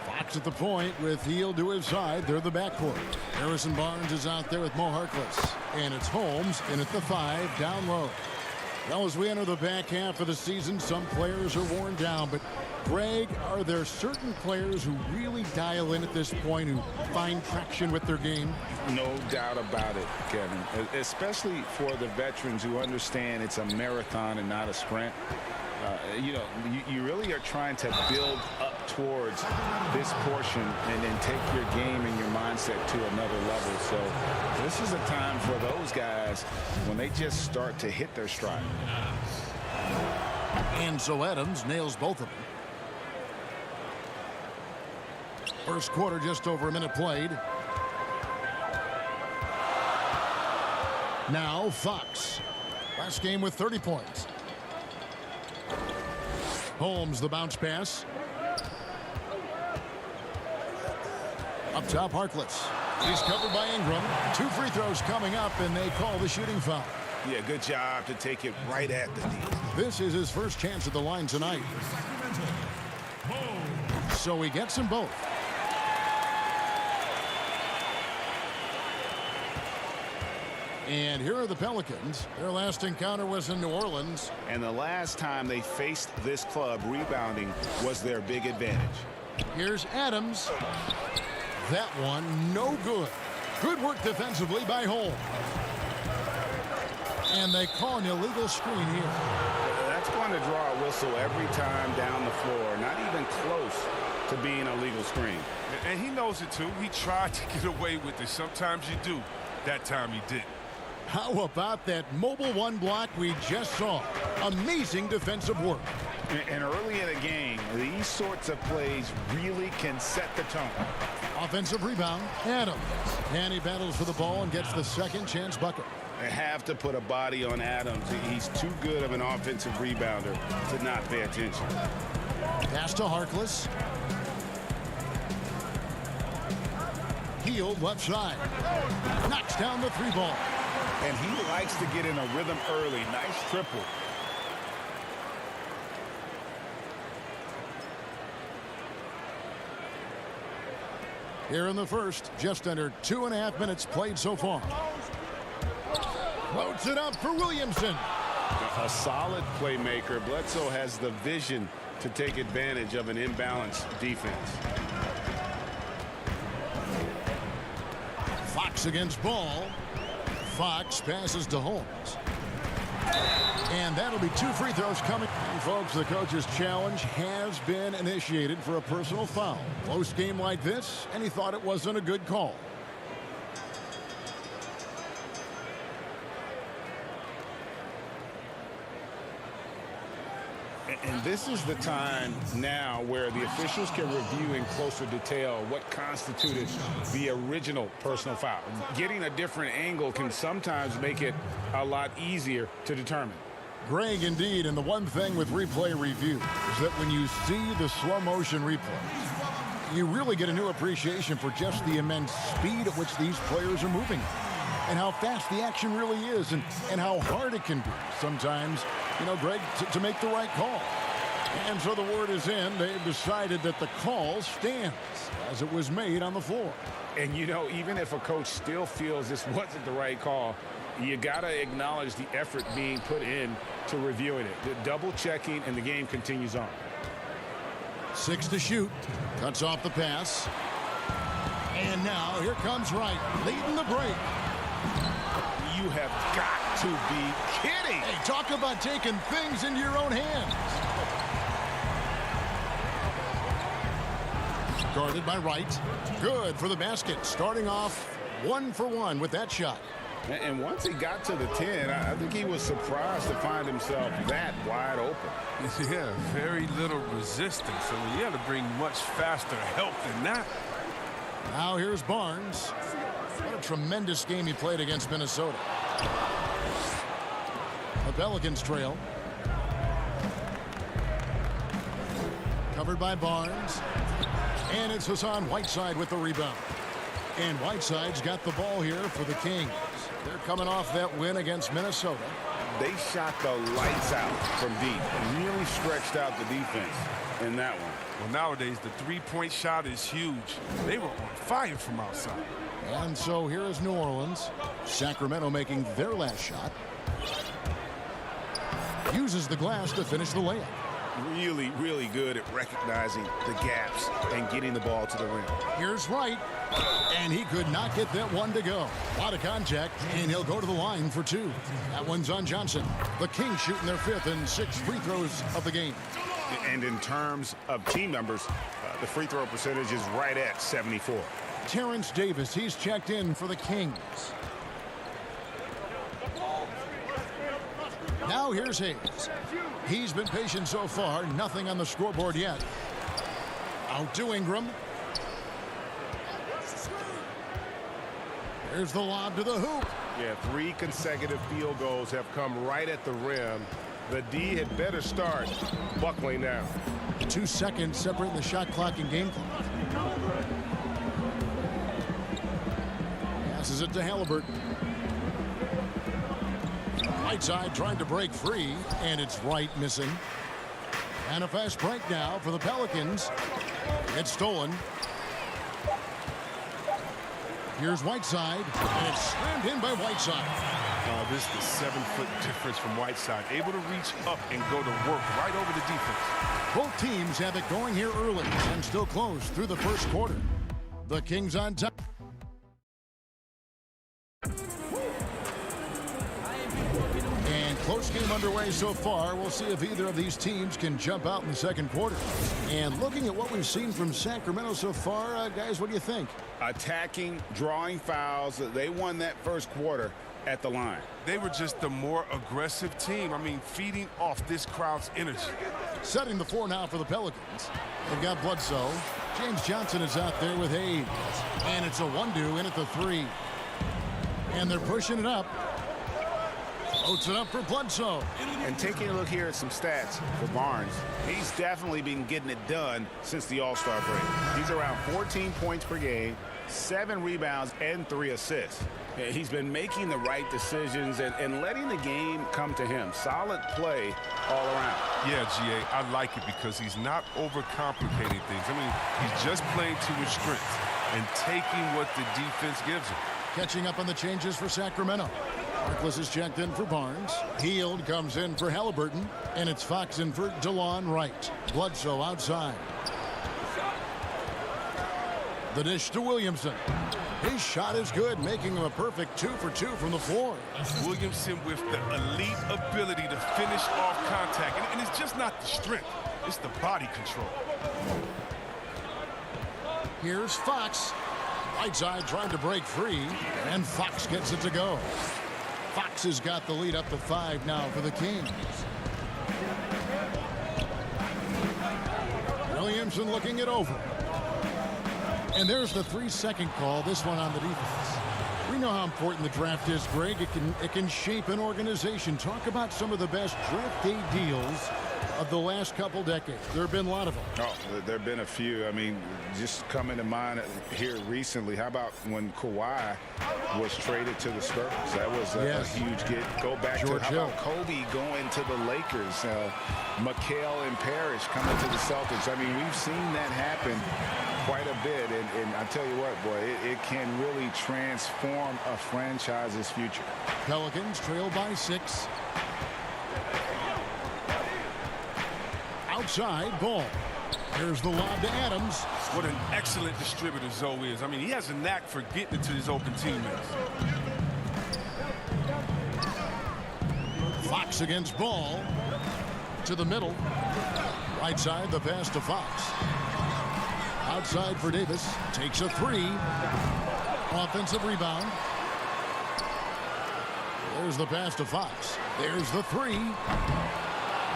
[SPEAKER 1] Fox at the point with Heel to his side. They're the backcourt. Harrison Barnes is out there with Mo Harkless. And it's Holmes in at the 5, down low. Well, as we enter the back half of the season, some players are worn down. But, Greg, are there certain players who really dial in at this point, who find traction with their game?
[SPEAKER 11] No doubt about it, Kevin. Especially for the veterans who understand it's a marathon and not a sprint. You really are trying to build up towards this portion and then take your game and your mindset to another level. So this is a time for those guys when they just start to hit their stride.
[SPEAKER 1] And so Adams nails both of them. First quarter, just over a minute played. Now Fox. Last game with 30 points. Holmes, the bounce pass. Up top, Harkless. He's covered by Ingram. 2 free throws coming up, and they call the shooting foul.
[SPEAKER 11] Yeah, good job to take it right at the D.
[SPEAKER 1] This is his first chance at the line tonight. So he gets them both. And here are the Pelicans. Their last encounter was in New Orleans.
[SPEAKER 11] And the last time they faced this club, rebounding was their big advantage.
[SPEAKER 1] Here's Adams. That one, no good. Good work defensively by Holmes. And they call an illegal screen here.
[SPEAKER 11] That's going to draw a whistle every time down the floor. Not even close to being a legal screen.
[SPEAKER 3] And he knows it, too. He tried to get away with it. Sometimes you do. That time he didn't.
[SPEAKER 1] How about that mobile 1 block we just saw? Amazing defensive work.
[SPEAKER 11] And early in a game, these sorts of plays really can set the tone.
[SPEAKER 1] Offensive rebound, Adams. And he battles for the ball and gets the second chance bucket.
[SPEAKER 11] They have to put a body on Adams. He's too good of an offensive rebounder to not pay attention.
[SPEAKER 1] Pass to Harkless. Heel left side. Knocks down the 3 ball.
[SPEAKER 11] And he likes to get in a rhythm early. Nice triple.
[SPEAKER 1] Here in the first, just under 2.5 minutes played so far. Floats it up for Williamson.
[SPEAKER 11] A solid playmaker. Bledsoe has the vision to take advantage of an imbalanced defense.
[SPEAKER 1] Fox against Ball. Fox passes to Holmes. And that'll be 2 free throws coming. And folks, the coach's challenge has been initiated for a personal foul. Close game like this, and he thought it wasn't a good call.
[SPEAKER 11] And this is the time now where the officials can review in closer detail what constituted the original personal foul. Getting a different angle can sometimes make it a lot easier to determine.
[SPEAKER 1] Greg, indeed, and the one thing with replay review is that when you see the slow motion replays, you really get a new appreciation for just the immense speed at which these players are moving and how fast the action really is and how hard it can be sometimes, you know, Greg, to make the right call. And so the word is in. They've decided that the call stands as it was made on the floor.
[SPEAKER 11] And, you know, even if a coach still feels this wasn't the right call, you got to acknowledge the effort being put in to reviewing it. The double checking, and the game continues on.
[SPEAKER 1] 6 to shoot. Cuts off the pass. And now here comes Wright leading the break.
[SPEAKER 4] You have got to be kidding.
[SPEAKER 1] Hey, talk about taking things into your own hands. Guarded by Wright. Good for the basket. Starting off 1 for 1 with that shot.
[SPEAKER 4] And once he got to the 10, I think he was surprised to find himself that wide open.
[SPEAKER 3] Yeah, very little resistance. I mean, you got to bring much faster help than that.
[SPEAKER 1] Now here's Barnes. What a tremendous game he played against Minnesota. The Pelicans trail. Covered by Barnes. And it's Hassan Whiteside with the rebound. And Whiteside's got the ball here for the Kings. They're coming off that win against Minnesota.
[SPEAKER 4] They shot the lights out from deep. Really stretched out the defense in that one.
[SPEAKER 3] Well, nowadays, the three-point shot is huge. They were on fire from outside.
[SPEAKER 1] And so here is New Orleans. Sacramento making their last shot. Uses the glass to finish the layup.
[SPEAKER 4] Really, really good at recognizing the gaps and getting the ball to the rim.
[SPEAKER 1] Here's Wright. And he could not get that one to go. A lot of contact, and he'll go to the line for 2. That one's on Johnson. The Kings shooting their 5th and 6th free throws of the game.
[SPEAKER 4] And in terms of team numbers, the free throw percentage is right at 74.
[SPEAKER 1] Terrence Davis, he's checked in for the Kings. Now here's Hayes. He's been patient so far. Nothing on the scoreboard yet. Out to Ingram. There's the lob to the hoop.
[SPEAKER 13] Yeah, 3 consecutive field goals have come right at the rim. The D had better start buckling down.
[SPEAKER 1] 2 seconds separating the shot clock and game clock. Passes it to Halliburton. Whiteside trying to break free, and it's Wright missing. And a fast break now for the Pelicans. It's stolen. Here's Whiteside, and it's slammed in by Whiteside.
[SPEAKER 3] This is the 7-foot difference from Whiteside. Able to reach up and go to work right over the defense.
[SPEAKER 1] Both teams have it going here early and still close through the first quarter. The Kings on top. And close game underway so far. We'll see if either of these teams can jump out in the second quarter. And looking at what we've seen from Sacramento so far, guys, what do you think?
[SPEAKER 4] Attacking, drawing fouls. They won that first quarter at the line.
[SPEAKER 3] They were just the more aggressive team. I mean, feeding off this crowd's energy.
[SPEAKER 1] Setting the 4 now for the Pelicans. They've got Bledsoe. James Johnson is out there with Hayes. And it's a 1-2 in at the 3. And they're pushing it up. Floats it up for Bledsoe.
[SPEAKER 4] And taking a look here at some stats for Barnes, he's definitely been getting it done since the All-Star break. He's around 14 points per game, 7 rebounds, and 3 assists. He's been making the right decisions and letting the game come to him. Solid play all around.
[SPEAKER 3] Yeah, GA, I like it because he's not overcomplicating things. I mean, he's just playing to his strengths and taking what the defense gives him.
[SPEAKER 1] Catching up on the changes for Sacramento. Marcus is checked in for Barnes. Hield comes in for Halliburton. And it's Fox in for DeLon Wright. Bledsoe outside. The dish to Williamson. His shot is good, making him a perfect 2 for 2 from the floor.
[SPEAKER 3] Williamson with the elite ability to finish off contact. And it's just not the strength, it's the body control.
[SPEAKER 1] Here's Fox. Whiteside trying to break free, and Fox gets it to go. Fox has got the lead up to 5 now for the Kings. Williamson looking it over. And there's the 3-second call, this one on the defense. We know how important the draft is, Greg. It can shape an organization. Talk about some of the best draft day deals of the last couple decades. There have been a lot of them.
[SPEAKER 4] Oh, there have been a few. I mean, just coming to mind here recently, how about when Kawhi was traded to the Spurs? That was a huge get. Go back
[SPEAKER 1] George
[SPEAKER 4] to, how about Kobe going to the Lakers? McHale and Parrish coming to the Celtics. I mean, we've seen that happen quite a bit. And I tell you what, boy, it can really transform a franchise's future.
[SPEAKER 1] Pelicans trail by 6. Outside ball. Here's the lob to Adams.
[SPEAKER 3] What an excellent distributor Zoe is. I mean, he has a knack for getting it to his open teammates.
[SPEAKER 1] Fox against Ball. To the middle. Right side, the pass to Fox. Outside for Davis. Takes a three. Offensive rebound. There's the pass to Fox. There's the three.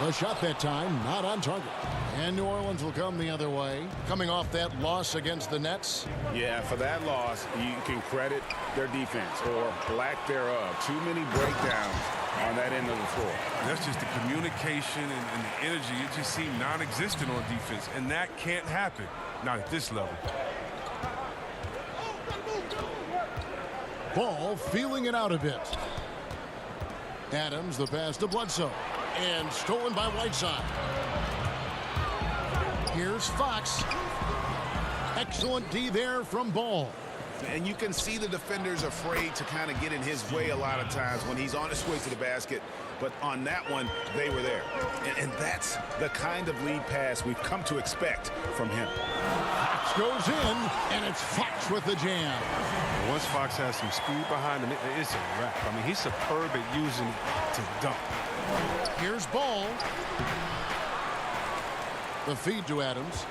[SPEAKER 1] The shot that time, not on target. And New Orleans will come the other way. Coming off that loss against the Nets.
[SPEAKER 4] Yeah, for that loss, you can credit their defense or lack thereof. Too many breakdowns on that end of the floor.
[SPEAKER 3] That's just the communication and the energy. It just seemed non-existent on defense, and that can't happen. Not at this level.
[SPEAKER 1] Ball feeling it out a bit. Adams, the pass to Bledsoe. And stolen by Whiteside. Here's Fox. Excellent D there from Ball.
[SPEAKER 4] And you can see the defenders afraid to kind of get in his way a lot of times when he's on his way to the basket. But on that one, they were there. And that's the kind of lead pass we've come to expect from him.
[SPEAKER 1] Fox goes in, and it's Fox with the jam.
[SPEAKER 3] Once Fox has some speed behind him, it's a wrap. I mean, he's superb at using it to dunk.
[SPEAKER 1] Here's Ball. The feed to Adams.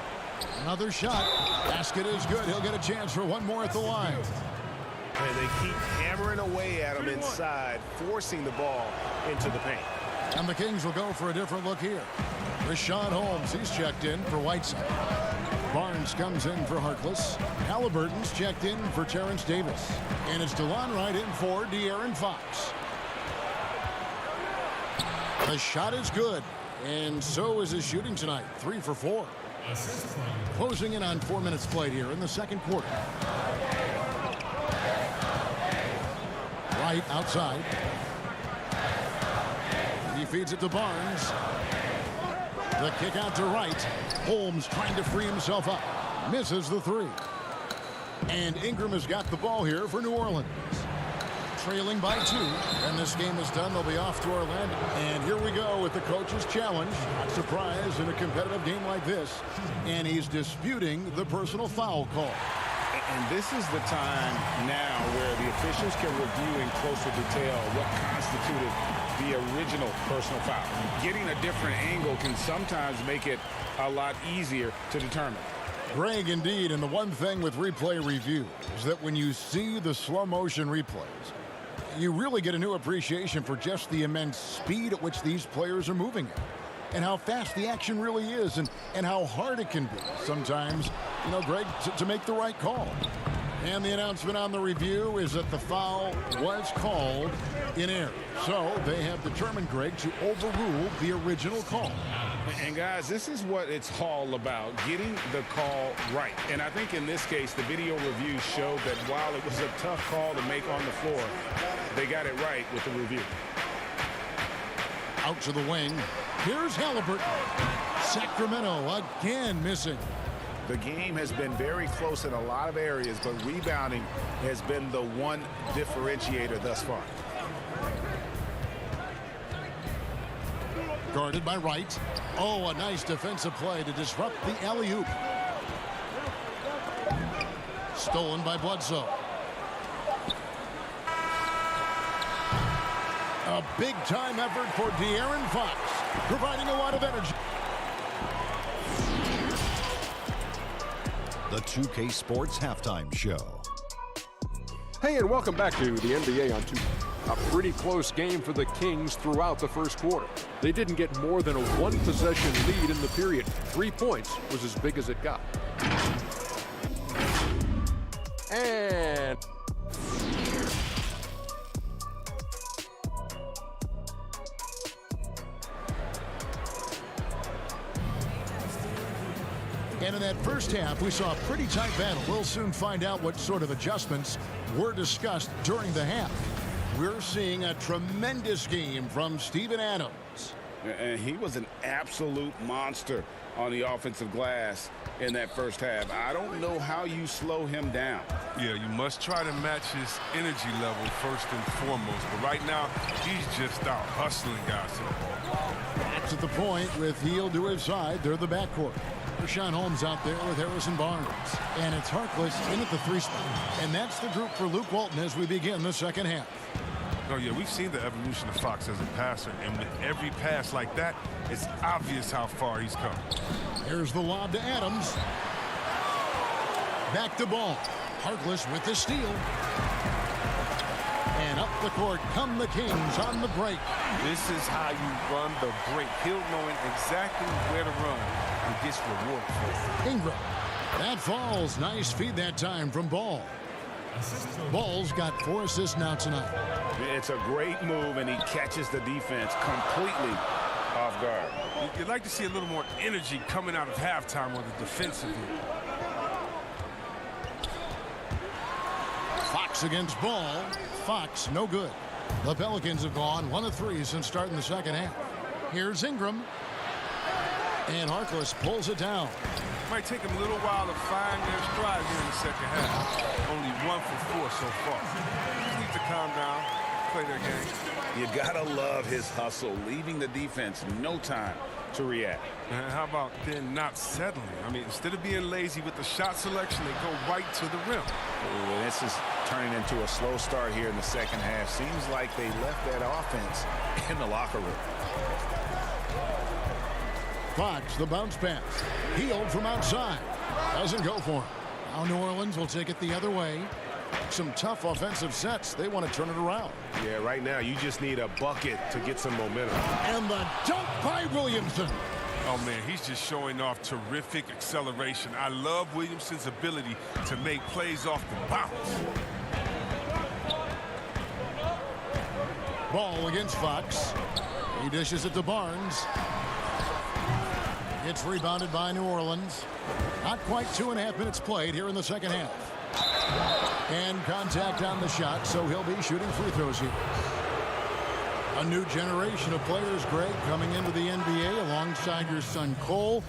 [SPEAKER 1] Another shot. Basket is good. He'll get a chance for one more at the line.
[SPEAKER 13] And they keep hammering away at him inside, forcing the ball into the paint.
[SPEAKER 1] And the Kings will go for a different look here. Rashawn Holmes, he's checked in for Whiteside. Barnes comes in for Harkless. Halliburton's checked in for Terrence Davis. And it's DeLon Wright in for De'Aaron Fox. The shot is good. And so is his shooting tonight. 3 for 4. Closing in on 4 minutes played here in the second quarter. Wright outside. He feeds it to Barnes. The kick out to Wright. Holmes trying to free himself up. Misses the three. And Ingram has got the ball here for New Orleans. Trailing by 2. And this game is done. They'll be off to Orlando. And here we go with the coach's challenge. Not surprised in a competitive game like this. And he's disputing the personal foul call.
[SPEAKER 4] And this is the time now where the officials can review in closer detail what constituted the original personal foul. Getting a different angle can sometimes make it a lot easier to determine.
[SPEAKER 1] Greg, indeed, and the one thing with replay review is that when you see the slow motion replays, you really get a new appreciation for just the immense speed at which these players are moving at. And how fast the action really is, and how hard it can be sometimes, you know, Greg, to make the right call. And the announcement on the review is that the foul was called in error. So they have determined, Greg, to overrule the original call.
[SPEAKER 4] And guys, this is what it's all about, getting the call right. And I think in this case, the video review showed that while it was a tough call to make on the floor, they got it right with the review.
[SPEAKER 1] Out to the wing. Here's Halliburton. Sacramento again missing.
[SPEAKER 4] The game has been very close in a lot of areas, but rebounding has been the one differentiator thus far.
[SPEAKER 1] Guarded by Wright. Oh, a nice defensive play to disrupt the alley-oop. Stolen by Bledsoe. A big-time effort for De'Aaron Fox, providing a lot of energy.
[SPEAKER 5] The 2K Sports Halftime Show.
[SPEAKER 6] Hey, and welcome back to the NBA on 2K. A pretty close game for the Kings throughout the first quarter. They didn't get more than a one-possession lead in the period. 3 points was as big as it got. And
[SPEAKER 1] in that first half, we saw a pretty tight battle. We'll soon find out what sort of adjustments were discussed during the half. We're seeing a tremendous game from Steven Adams.
[SPEAKER 4] And he was an absolute monster on the offensive glass in that first half. I don't know how you slow him down.
[SPEAKER 3] Yeah, you must try to match his energy level first and foremost. But right now, he's just out hustling guys to the ball.
[SPEAKER 1] That's at the point with Heel to his side. They're the backcourt. Rashawn Holmes out there with Harrison Barnes. And it's Harkless in at the 3 spot. And that's the group for Luke Walton as we begin the second half.
[SPEAKER 3] Oh, yeah, we've seen the evolution of Fox as a passer, and with every pass like that, it's obvious how far he's come.
[SPEAKER 1] Here's the lob to Adams. Back to Ball. Harkless with the steal. And up the court come the Kings on the break.
[SPEAKER 3] This is how you run the break. Hill knowing exactly where to run and gets rewarded for it.
[SPEAKER 1] Ingram. That falls. Nice feed that time from Ball. Ball's got 4 assists now tonight.
[SPEAKER 4] It's a great move, and he catches the defense completely off guard.
[SPEAKER 3] You'd like to see a little more energy coming out of halftime on the defensive end.
[SPEAKER 1] Fox against Ball. Fox, no good. The Pelicans have gone 1 of 3 since starting the second half. Here's Ingram. And Harkless pulls it down.
[SPEAKER 3] Might take them a little while to find their stride here in the second half. Only 1 for 4 so far. Just need to calm down, play their game.
[SPEAKER 4] You gotta love his hustle, leaving the defense no time to react.
[SPEAKER 3] And how about then not settling? I mean, instead of being lazy with the shot selection, they go right to the rim.
[SPEAKER 4] Ooh, this is turning into a slow start here in the second half. Seems like they left that offense in the locker room.
[SPEAKER 1] Fox, the bounce pass. Healed from outside. Doesn't go for him. Now New Orleans will take it the other way. Some tough offensive sets. They want to turn it around.
[SPEAKER 13] Yeah, right now you just need a bucket to get some momentum.
[SPEAKER 1] And the dunk by Williamson.
[SPEAKER 3] Oh, man, he's just showing off terrific acceleration. I love Williamson's ability to make plays off the bounce.
[SPEAKER 1] Ball against Fox. He dishes it to Barnes. It's rebounded by New Orleans. Not quite 2.5 minutes played here in the second half. And contact on the shot, so he'll be shooting free throws here. A new generation of players, Greg, coming into the NBA alongside your son Cole.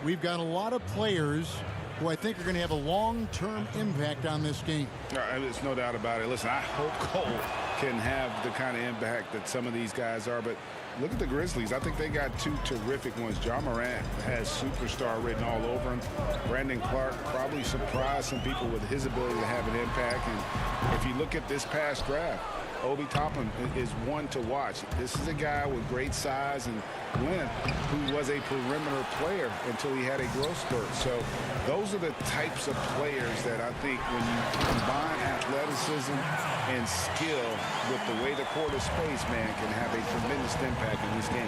[SPEAKER 1] We've got a lot of players who I think are going to have a long-term impact on this game.
[SPEAKER 4] There's no doubt about it. Listen, I hope Cole can have the kind of impact that some of these guys are, but look at the Grizzlies. I think they got 2 terrific ones. John Morant has superstar written all over him. Brandon Clark probably surprised some people with his ability to have an impact. And if you look at this past draft, Obi Toppin is one to watch. This is a guy with great size and length who was a perimeter player until he had a growth spurt. So those are the types of players that I think when you combine athleticism and skill with the way the court is spaced, man, can have a tremendous impact in this game.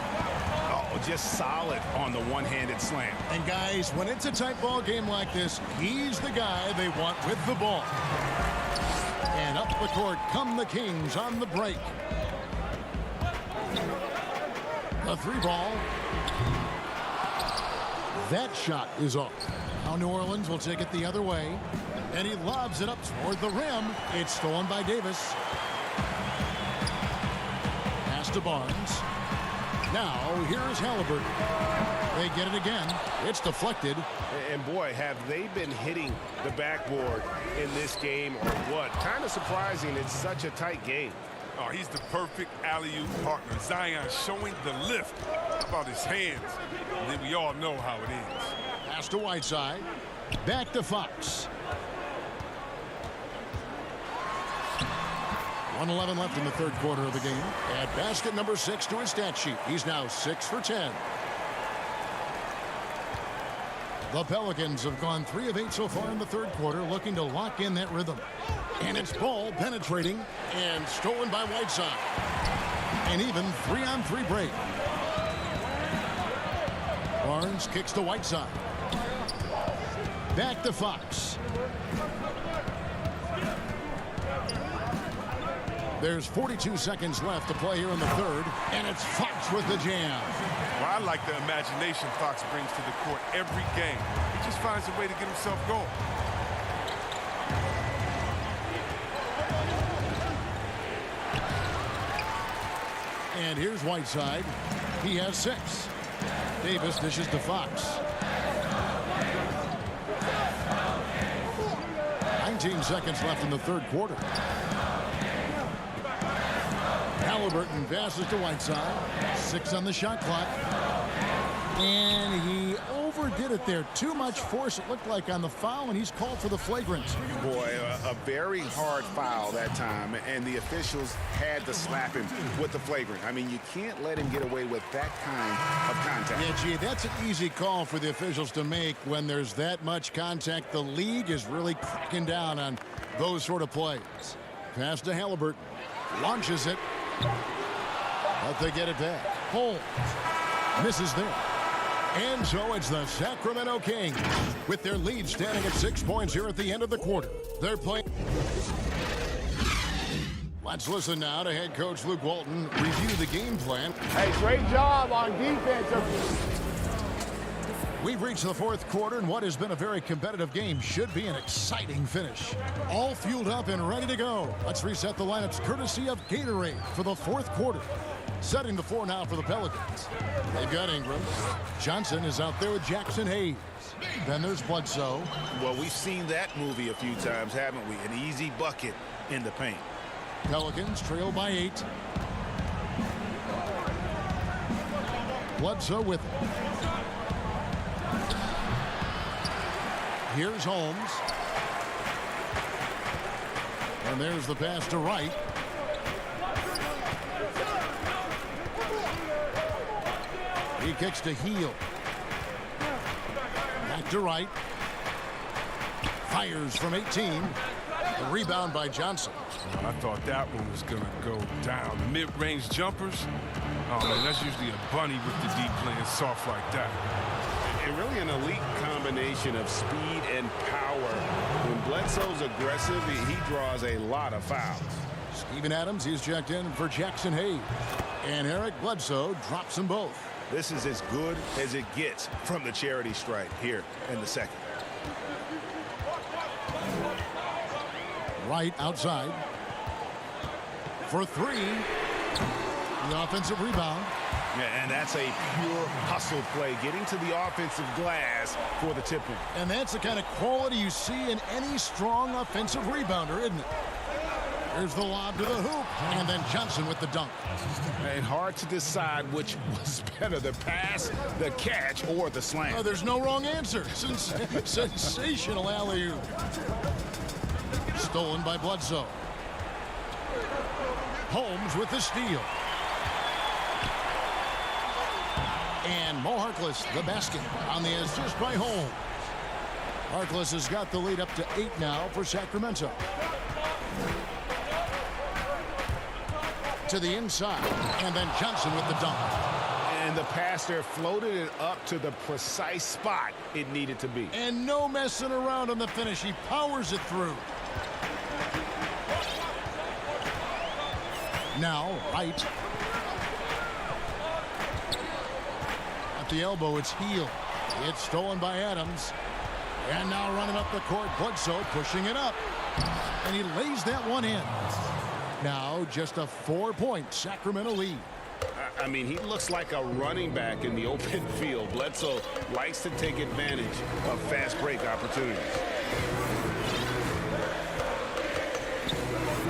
[SPEAKER 13] Oh, just solid on the one-handed slam.
[SPEAKER 1] And guys, when it's a tight ball game like this, he's the guy they want with the ball. And up the court come the Kings on the break. The 3 ball. That shot is off. Now New Orleans will take it the other way. And he lobs it up toward the rim. It's stolen by Davis. Pass to Barnes. Now here's Halliburton. They get it again. It's deflected.
[SPEAKER 13] And boy, have they been hitting the backboard in this game or what? Kind of surprising. It's such a tight game.
[SPEAKER 3] Oh, he's the perfect alley-oop partner. Zion showing the lift. How about his hands? And then we all know how it ends.
[SPEAKER 1] Pass to Whiteside. Back to Fox. 1:11 left in the third quarter of the game. Add basket number 6 to his stat sheet. He's now 6 for 10. The Pelicans have gone 3 of 8 so far in the third quarter, looking to lock in that rhythm. And it's Ball penetrating and stolen by Whiteside. An even 3-on-3 break. Barnes kicks to Whiteside. Back to Fox. There's 42 seconds left to play here in the third, and it's Fox with the jam.
[SPEAKER 3] Well, I like the imagination Fox brings to the court every game. He just finds a way to get himself going.
[SPEAKER 1] And here's Whiteside. He has 6. Davis dishes to Fox. 19 seconds left in the third quarter. Halliburton passes to Whiteside. 6 on the shot clock. And he overdid it there. Too much force, it looked like, on the foul, and he's called for the flagrant.
[SPEAKER 4] Boy, a very hard foul that time, and the officials had to slap him with the flagrant. I mean, you can't let him get away with that kind of contact.
[SPEAKER 1] Yeah, gee, that's an easy call for the officials to make when there's that much contact. The league is really cracking down on those sort of plays. Pass to Halliburton. Launches it. But they get it back. Holmes misses there. And so it's the Sacramento Kings with their lead standing at 6 points here at the end of the quarter. They're playing. Let's listen now to head coach Luke Walton review the game plan.
[SPEAKER 14] Hey, great job on defense.
[SPEAKER 1] We've reached the fourth quarter, and what has been a very competitive game should be an exciting finish. All fueled up and ready to go. Let's reset the lineups courtesy of Gatorade for the fourth quarter. Setting the floor now for the Pelicans. They've got Ingram. Johnson is out there with Jackson Hayes. Then there's Bledsoe.
[SPEAKER 11] Well, we've seen that movie a few times, haven't we? An easy bucket in the paint.
[SPEAKER 1] Pelicans trail by 8. Bledsoe with it. Here's Holmes. And there's the pass to Wright. He kicks to Heel. Back to Wright. Fires from 18. A rebound by Johnson.
[SPEAKER 3] I thought that one was going to go down. The mid-range jumpers, oh, man, that's usually a bunny with the deep playing soft like that.
[SPEAKER 13] And really an elite combination of speed and power. When Bledsoe's aggressive, he draws a lot of fouls.
[SPEAKER 1] Steven Adams, he's checked in for Jackson Hayes. And Eric Bledsoe drops them both.
[SPEAKER 11] This is as good as it gets from the charity stripe here in the second.
[SPEAKER 1] Wright outside. For 3. The offensive rebound.
[SPEAKER 11] Yeah, and that's a pure hustle play, getting to the offensive glass for the tip-in.
[SPEAKER 1] And that's the kind of quality you see in any strong offensive rebounder, isn't it? Here's the lob to the hoop, and then Johnson with the dunk.
[SPEAKER 4] And hard to decide which was better, the pass, the catch, or the slam.
[SPEAKER 1] Oh, there's no wrong answer. Sensational alley-oop. Stolen by Bledsoe. Holmes with the steal. And Mo Harkless, the basket on the assist by Holmes. Harkless has got the lead up to 8 now for Sacramento. To the inside, and then Johnson with the dunk.
[SPEAKER 13] And the pass there floated it up to the precise spot it needed to be.
[SPEAKER 1] And no messing around on the finish. He powers it through. Now, Wright. At the elbow, it's Heel. It's stolen by Adams. And now running up the court, Bledsoe pushing it up. And he lays that one in. Now just a 4-point Sacramento lead.
[SPEAKER 13] I mean, he looks like a running back in the open field. Bledsoe likes to take advantage of fast break opportunities.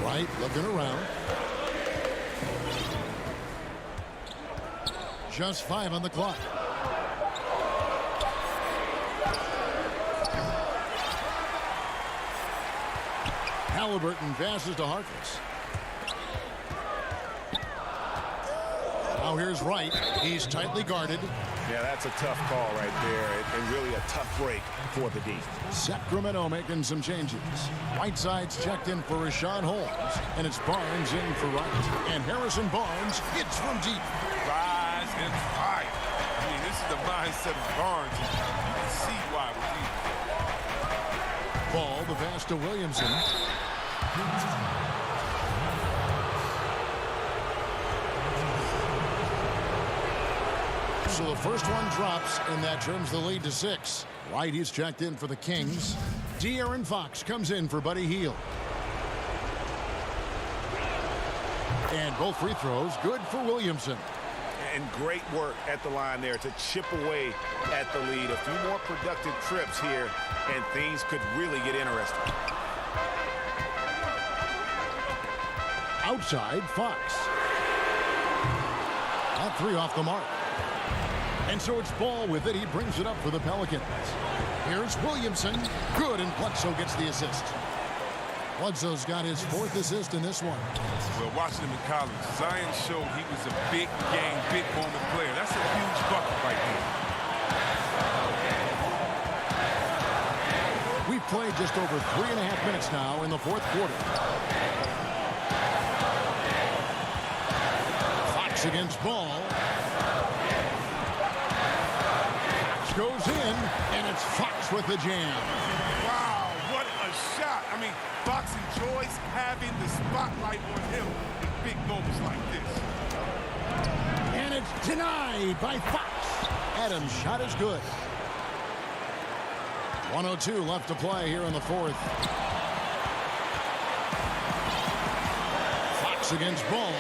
[SPEAKER 1] Wright looking around. Just 5 on the clock. Halliburton passes to Harkless. Now here's Wright. He's tightly guarded.
[SPEAKER 11] Yeah, that's a tough call right there, and really a tough break for the D.
[SPEAKER 1] Sacramento making some changes. Whiteside's checked in for Rashawn Holmes, and it's Barnes in for Wright. And Harrison Barnes hits from deep.
[SPEAKER 3] Rise and fight. I mean, this is the mindset of Barnes. You can see why with
[SPEAKER 1] Ball, the pass to Williamson. So the first one drops, and that trims the lead to 6. White, he's checked in for the Kings. De'Aaron Fox comes in for Buddy Hield. And both free throws good for Williamson.
[SPEAKER 11] And great work at the line there to chip away at the lead. A few more productive trips here, and things could really get interesting.
[SPEAKER 1] Outside, Fox. That 3 off the mark. And so it's Ball with it. He brings it up for the Pelicans. Here's Williamson. Good, and Bledsoe gets the assist. Bledsoe's got his 4th assist in this one.
[SPEAKER 3] Well, watching him in college, Zion showed he was a big game, big moment player. That's a huge bucket right there.
[SPEAKER 1] We've played just over 3.5 minutes now in the 4th quarter. Fox against Ball. Fox goes in, and it's Fox with the jam.
[SPEAKER 3] Wow, what a shot. I mean, Fox enjoys having the spotlight on him in big moments like this.
[SPEAKER 1] And it's denied by Fox. Adams' shot is good. 1:02 left to play here in the 4th. Fox against Ball.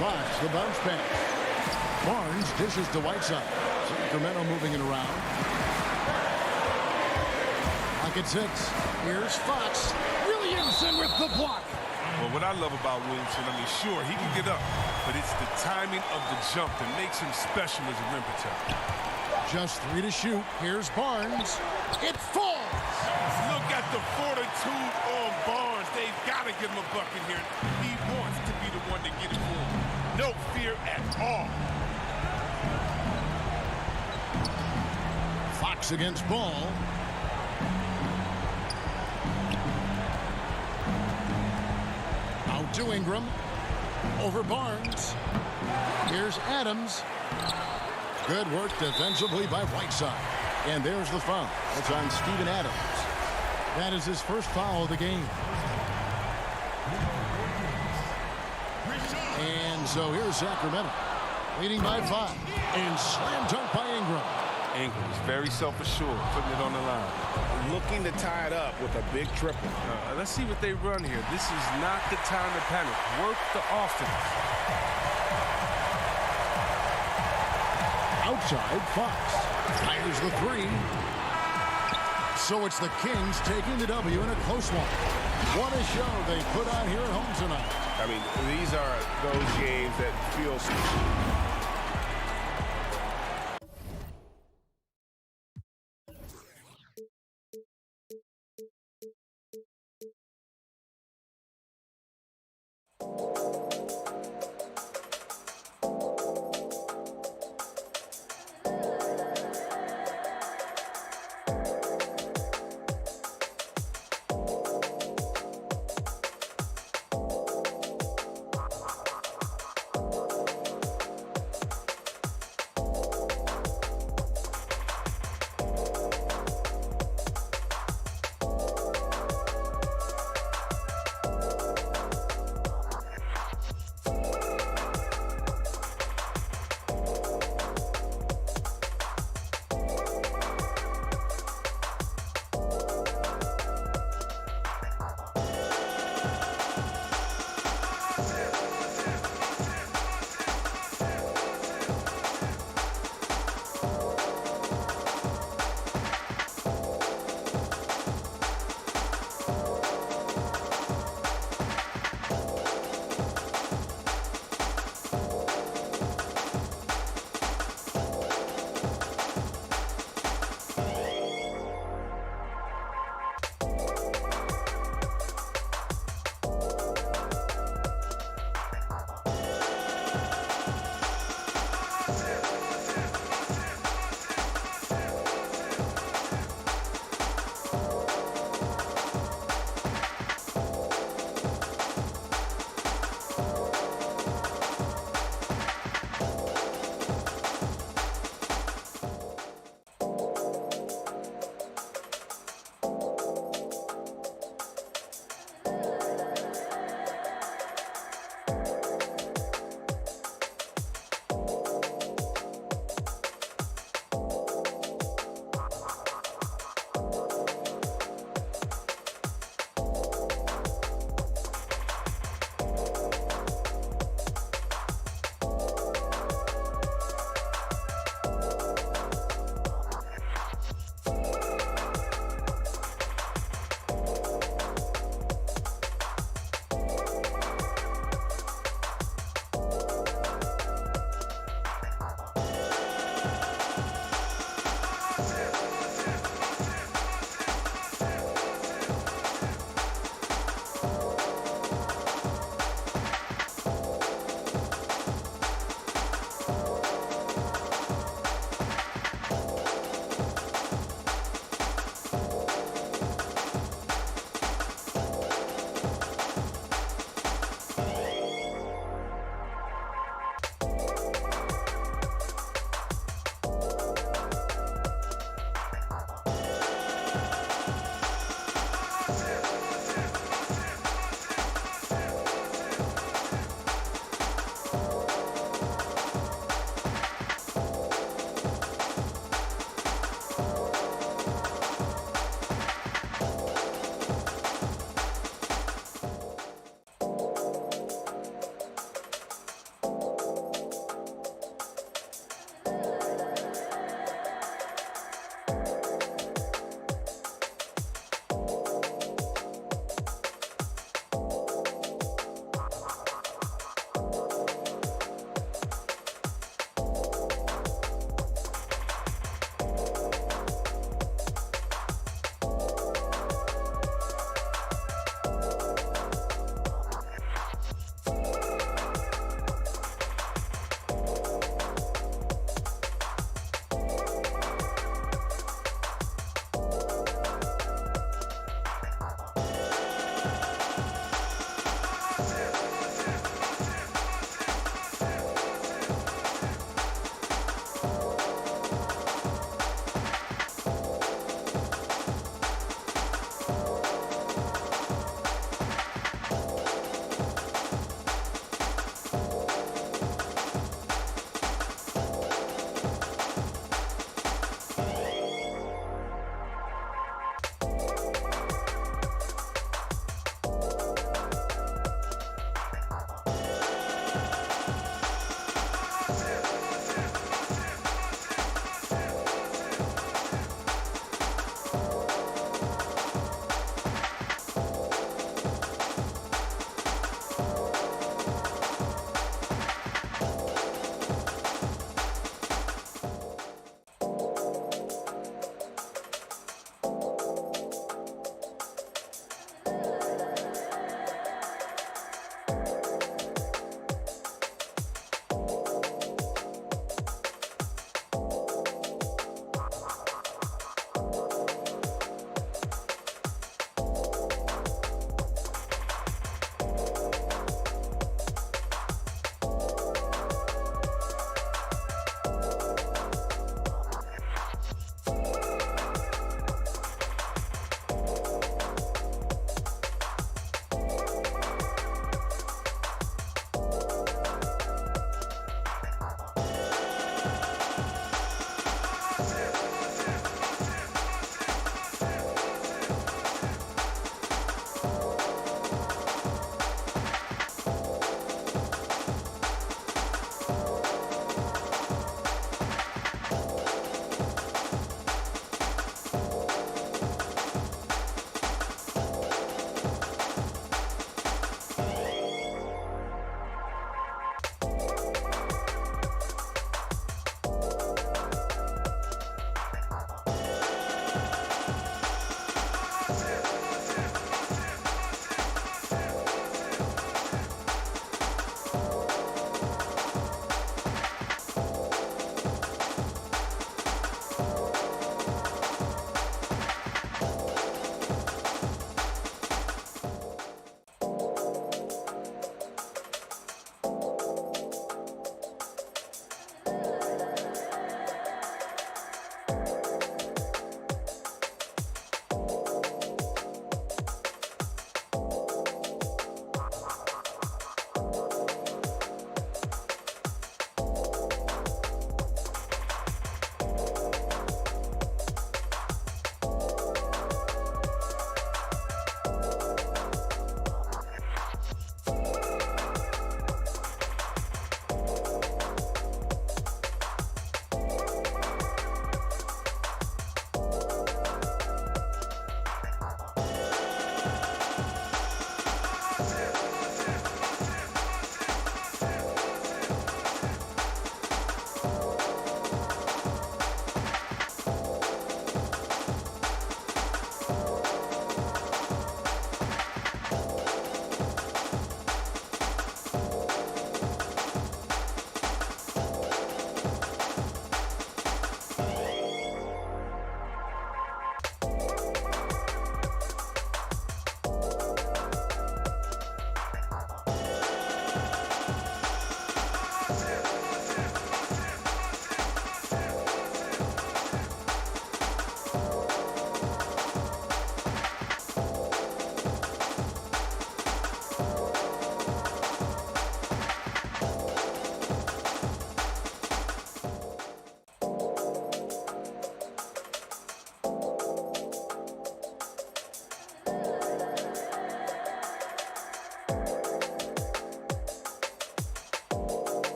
[SPEAKER 1] Fox, the bounce pass. Barnes dishes to Whiteside. Sacramento moving it around. Clock at 6. Here's Fox. Williamson with the block.
[SPEAKER 3] Well, what I love about Williamson, I mean, sure, he can get up, but it's the timing of the jump that makes him special as a rim protector.
[SPEAKER 1] Just 3 to shoot. Here's Barnes. It falls.
[SPEAKER 3] Look at the fortitude on Barnes. They've got to give him a bucket here. He wants to be the one to get it for him. No fear at all.
[SPEAKER 1] Fox against Ball. Out to Ingram. Over Barnes. Here's Adams. Good work defensively by Whiteside. And there's the foul. It's on Steven Adams. That is his first foul of the game. And so here's Sacramento, leading by 5. And slam dunk by Ingram.
[SPEAKER 3] Ingram is very self-assured, putting it on the line.
[SPEAKER 13] Looking to tie it up with a big triple.
[SPEAKER 3] Let's see what they run here. This is not the time to panic. Work the offense.
[SPEAKER 1] Outside, Fox fires the 3. So it's the Kings taking the W in a close one. What a show they put on here at home tonight.
[SPEAKER 13] I mean, these are those games that feel...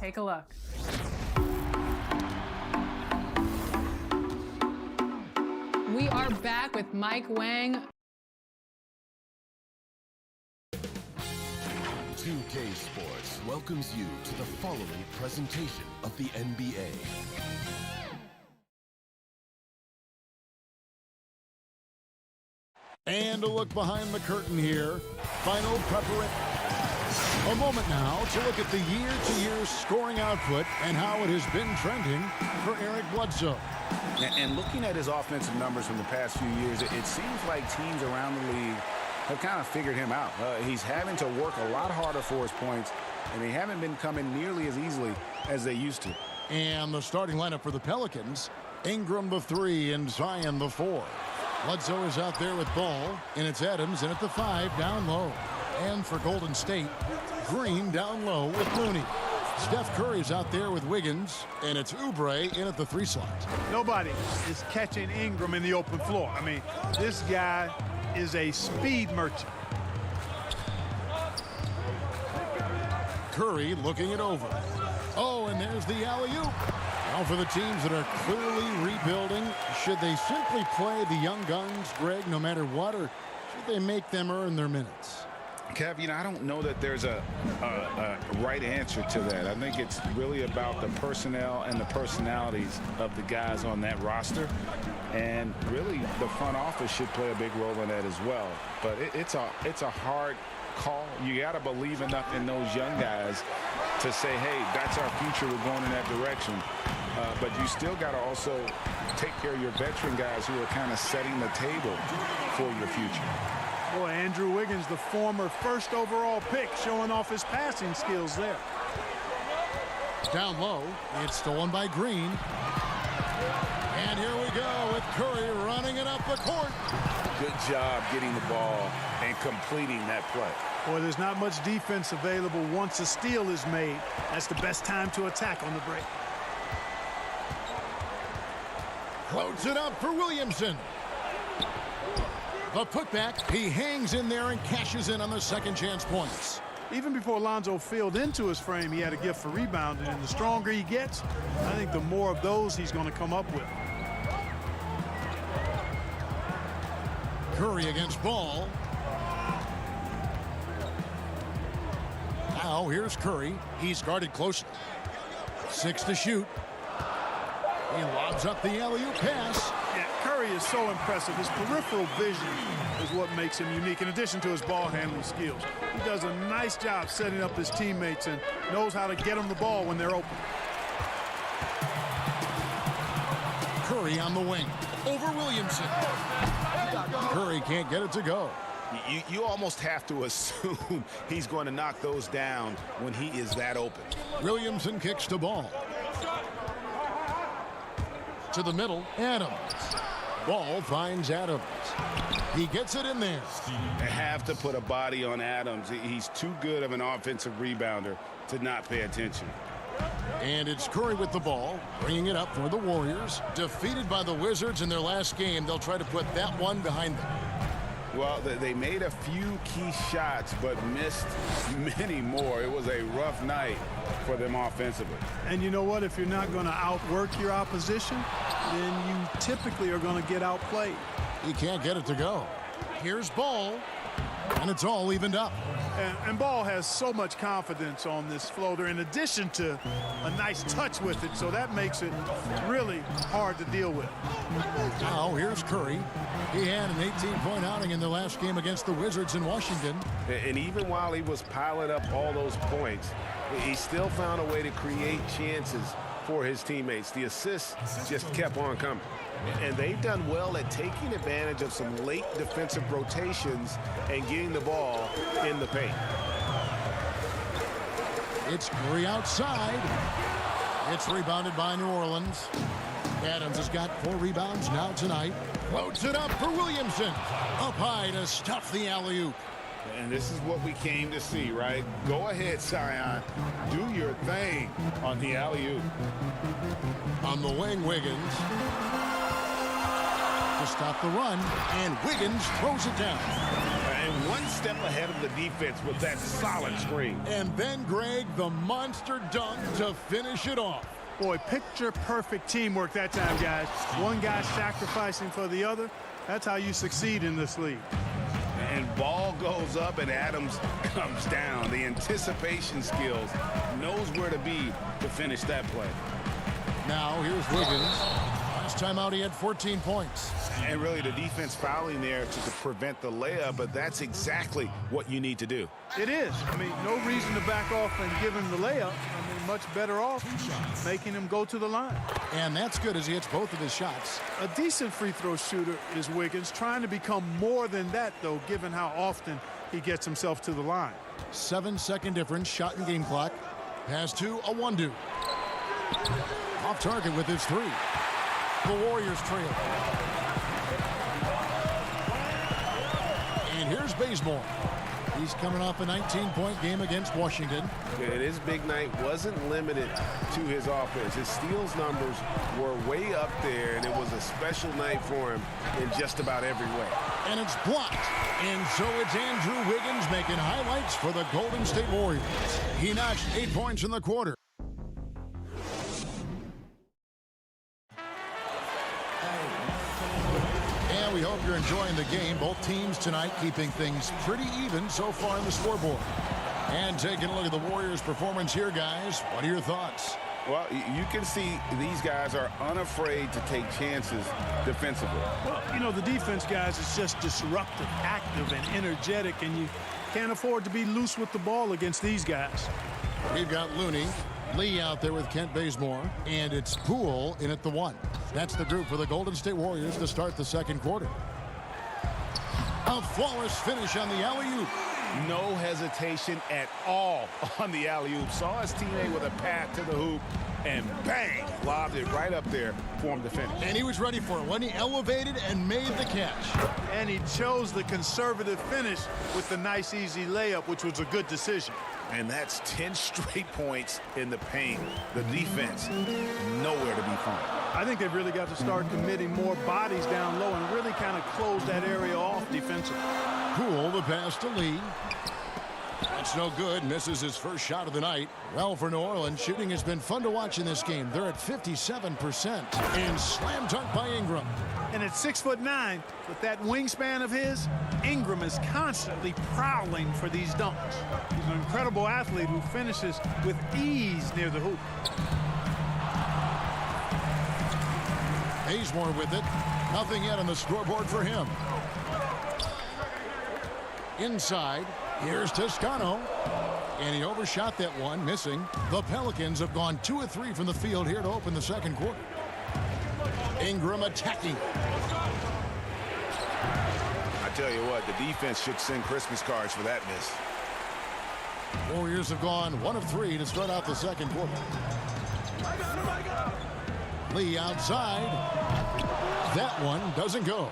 [SPEAKER 15] take a look. We are back with Mike Wang.
[SPEAKER 9] 2K Sports welcomes you to the following presentation of the NBA.
[SPEAKER 1] And a look behind the curtain here. Final preparation. A moment now to look at the year-to-year scoring output and how it has been trending for Eric Bledsoe.
[SPEAKER 4] And looking at his offensive numbers from the past few years, it seems like teams around the league have kind of figured him out. He's having to work a lot harder for his points, and they haven't been coming nearly as easily as they used to.
[SPEAKER 1] And the starting lineup for the Pelicans, Ingram the 3 and Zion the 4. Bledsoe is out there with Ball, and it's Adams in at the 5 down low. And for Golden State, Green down low with Looney. Steph Curry's out there with Wiggins, and it's Oubre in at the 3 slot.
[SPEAKER 16] Nobody is catching Ingram in the open floor. I mean, this guy is a speed merchant.
[SPEAKER 1] Curry looking it over. Oh, and there's the alley-oop. Now for the teams that are clearly rebuilding, should they simply play the young guns, Greg, no matter what, or should they make them earn their minutes?
[SPEAKER 4] Kev, I don't know that there's a right answer to that. I think it's really about the personnel and the personalities of the guys on that roster. And really, the front office should play a big role in that as well. But it's a hard call. You got to believe enough in those young guys to say, hey, that's our future. We're going in that direction. But you still got to also take care of your veteran guys who are kind of setting the table for your future.
[SPEAKER 16] Boy, Andrew Wiggins, the former first overall pick, showing off his passing skills there.
[SPEAKER 1] Down low, it's stolen by Green. And here we go with Curry running it up the court.
[SPEAKER 4] Good job getting the ball and completing that play.
[SPEAKER 16] Boy, there's not much defense available once a steal is made. That's the best time to attack on the break.
[SPEAKER 1] Floats it up for Williamson. The putback, he hangs in there and cashes in on the second chance points.
[SPEAKER 16] Even before Lonzo filled into his frame, he had a gift for rebounding, and the stronger he gets, I think the more of those he's going to come up with.
[SPEAKER 1] Curry against Ball. Now here's Curry. He's guarded closely. 6 to shoot. He lobs up the alley-oop pass.
[SPEAKER 16] Yeah, Curry is so impressive. His peripheral vision is what makes him unique, in addition to his ball handling skills. He does a nice job setting up his teammates and knows how to get them the ball when they're open.
[SPEAKER 1] Curry on the wing. Over Williamson. Curry can't get it to go.
[SPEAKER 13] You almost have to assume he's going to knock those down when he is that open.
[SPEAKER 1] Williamson kicks to Ball. To the middle, Adams. Ball finds Adams. He gets it in there.
[SPEAKER 4] They have to put a body on Adams. He's too good of an offensive rebounder to not pay attention.
[SPEAKER 1] And it's Curry with the ball, bringing it up for the Warriors. Defeated by the Wizards in their last game, they'll try to put that one behind them.
[SPEAKER 4] Well, they made a few key shots, but missed many more. It was a rough night for them offensively.
[SPEAKER 16] And you know what? If you're not going to outwork your opposition, then you typically are going to get outplayed.
[SPEAKER 1] He can't get it to go. Here's Ball, and it's all evened up.
[SPEAKER 16] And Ball has so much confidence on this floater, in addition to a nice touch with it, so that makes it really hard to deal with.
[SPEAKER 1] Now here's Curry. He had an 18-point outing in the last game against the Wizards in Washington.
[SPEAKER 13] And even while he was piling up all those points, he still found a way to create chances for his teammates. The assists just kept on coming. And they've done well at taking advantage of some late defensive rotations and getting the ball in the paint.
[SPEAKER 1] It's Curry outside. It's rebounded by New Orleans. Adams has got 4 rebounds now tonight. Floats it up for Williamson. Up high to stuff the alley-oop.
[SPEAKER 4] And this is what we came to see, right? Go ahead, Zion. Do your thing on the alley-oop.
[SPEAKER 1] On the wing, Wiggins. To stop the run, and Wiggins throws it down.
[SPEAKER 13] And one step ahead of the defense with that solid screen.
[SPEAKER 1] And then, Greg, the monster dunk to finish it off.
[SPEAKER 16] Boy, picture-perfect teamwork that time, guys. One guy sacrificing for the other. That's how you succeed in this league.
[SPEAKER 13] And ball goes up and Adams comes down. The anticipation skills, knows where to be to finish that play.
[SPEAKER 1] Now here's Wiggins. Last time out he had 14 points.
[SPEAKER 13] And really the defense fouling there to prevent the layup, but that's exactly what you need to do.
[SPEAKER 16] It is. I mean, no reason to back off and give him the layup. I mean, much better off making him go to the line.
[SPEAKER 1] And that's good as he hits both of his shots.
[SPEAKER 16] A decent free throw shooter is Wiggins, trying to become more than that, though, given how often he gets himself to the line.
[SPEAKER 1] 7-second difference, shot and game clock. Pass to a Wondu. Off target with his three. The Warriors trail. And here's Bazemore. He's coming off a 19-point game against Washington.
[SPEAKER 13] And his big night wasn't limited to his offense. His steals numbers were way up there, and it was a special night for him in just about every way.
[SPEAKER 1] And it's blocked. And so it's Andrew Wiggins making highlights for the Golden State Warriors. He notched 8 points in the quarter. We hope you're enjoying the game. Both teams tonight keeping things pretty even so far on the scoreboard. And taking a look at the Warriors' performance here, guys. What are your thoughts?
[SPEAKER 13] Well, you can see these guys are unafraid to take chances defensively.
[SPEAKER 16] Well, you know, the defense, guys, is just disruptive, active, and energetic, and you can't afford to be loose with the ball against these guys.
[SPEAKER 1] We've got Looney, Lee out there with Kent Bazemore, and it's Poole in at the 1. That's the group for the Golden State Warriors to start the second quarter. A flawless finish on the alley-oop.
[SPEAKER 13] No hesitation at all on the alley-oop. Saw his teammate with a path to the hoop, and bang, lobbed it right up there for him to finish.
[SPEAKER 1] And he was ready for it when he elevated and made the catch.
[SPEAKER 16] And he chose the conservative finish with the nice, easy layup, which was a good decision.
[SPEAKER 13] And that's 10 straight points in the paint. The defense, nowhere to be found.
[SPEAKER 16] I think they've really got to start committing more bodies down low and really kind of close that area off defensively.
[SPEAKER 1] Poole, the pass to Lee. That's no good. Misses his first shot of the night. Well, for New Orleans, shooting has been fun to watch in this game. They're at 57%. And slam dunk by Ingram.
[SPEAKER 16] And at 6'9", with that wingspan of his, Ingram is constantly prowling for these dunks. He's an incredible athlete who finishes with ease near the hoop.
[SPEAKER 1] Bazemore with it. Nothing yet on the scoreboard for him. Inside, here's Toscano. And he overshot that one, missing. The Pelicans have gone 2 of 3 from the field here to open the second quarter. Ingram attacking.
[SPEAKER 13] I tell you what, the defense should send Christmas cards for that miss.
[SPEAKER 1] Warriors have gone 1 of 3 to start out the second quarter. Lee outside. That one doesn't go.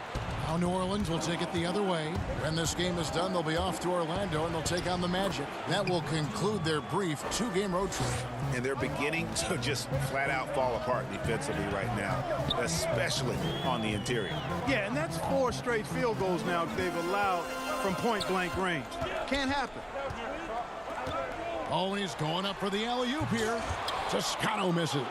[SPEAKER 1] Now New Orleans will take it the other way. When this game is done, they'll be off to Orlando, and they'll take on the Magic. That will conclude their brief 2-game road trip.
[SPEAKER 13] And they're beginning to just flat out fall apart defensively right now, especially on the interior.
[SPEAKER 16] Yeah, and that's 4 straight field goals now they've allowed from point-blank range. Can't happen.
[SPEAKER 1] Oh, and he's going up for the alley-oop here. Toscano misses.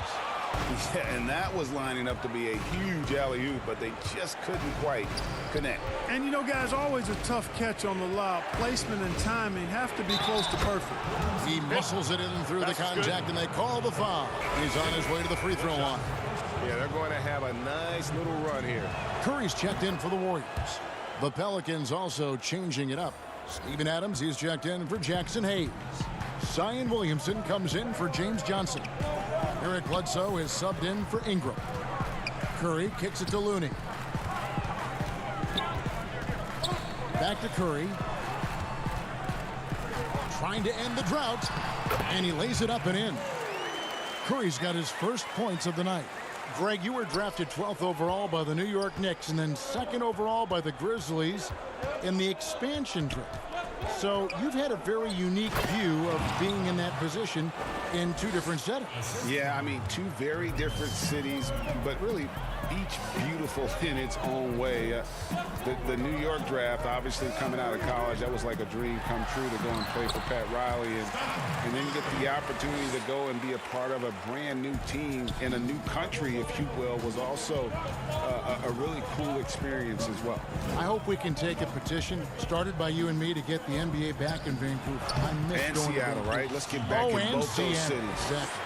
[SPEAKER 13] Yeah, and that was lining up to be a huge alley-oop, but they just couldn't quite connect.
[SPEAKER 16] And, you know, guys, always a tough catch on the lob. Placement and timing have to be close to perfect.
[SPEAKER 1] He muscles it in through the contact, and they call the foul. He's on his way to the free throw line.
[SPEAKER 13] Yeah, they're going to have a nice little run here.
[SPEAKER 1] Curry's checked in for the Warriors. The Pelicans also changing it up. Steven Adams, he's checked in for Jackson Hayes. Zion Williamson comes in for James Johnson. Eric Bledsoe is subbed in for Ingram. Curry kicks it to Looney. Back to Curry. Trying to end the drought. And he lays it up and in. Curry's got his first points of the night. Greg, you were drafted 12th overall by the New York Knicks and then 2nd overall by the Grizzlies in the expansion draft. So you've had a very unique view of being in that position in two different settings.
[SPEAKER 4] Yeah, I mean, two very different cities, but really each beautiful in its own way. The New York draft, obviously coming out of college, that was like a dream come true to go and play for Pat Riley. And then get the opportunity to go and be a part of a brand new team in a new country, if you will, was also a really cool experience as well.
[SPEAKER 1] I hope we can take a petition started by you and me to get the NBA back in Vancouver. I miss
[SPEAKER 4] and
[SPEAKER 1] going
[SPEAKER 4] Seattle,
[SPEAKER 1] to
[SPEAKER 4] right? Let's get back in both those cities.
[SPEAKER 1] Exactly.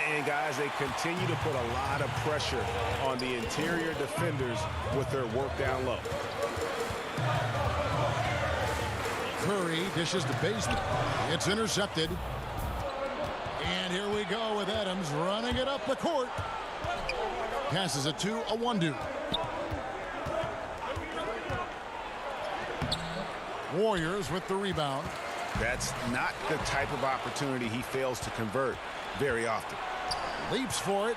[SPEAKER 13] And guys, they continue to put a lot of pressure on the interior defenders with their work down low.
[SPEAKER 1] Curry dishes to Bazemore. It's intercepted. And here we go with Adams running it up the court. Passes it to Awandu. Warriors with the rebound.
[SPEAKER 13] That's not the type of opportunity he fails to convert very often.
[SPEAKER 1] Leaps for it.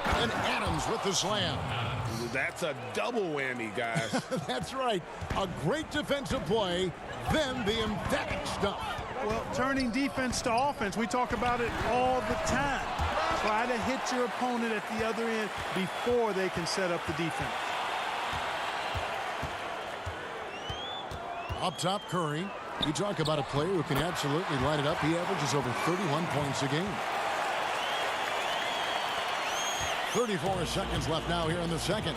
[SPEAKER 1] And Adams with the slam.
[SPEAKER 13] That's a double whammy, guys.
[SPEAKER 1] That's right. A great defensive play, then the emphatic stuff.
[SPEAKER 16] Well, turning defense to offense, we talk about it all the time. Try to hit your opponent at the other end before they can set up the defense.
[SPEAKER 1] Up top, Curry. You talk about a player who can absolutely light it up. He averages over 31 points a game. 34 seconds left now here in the second.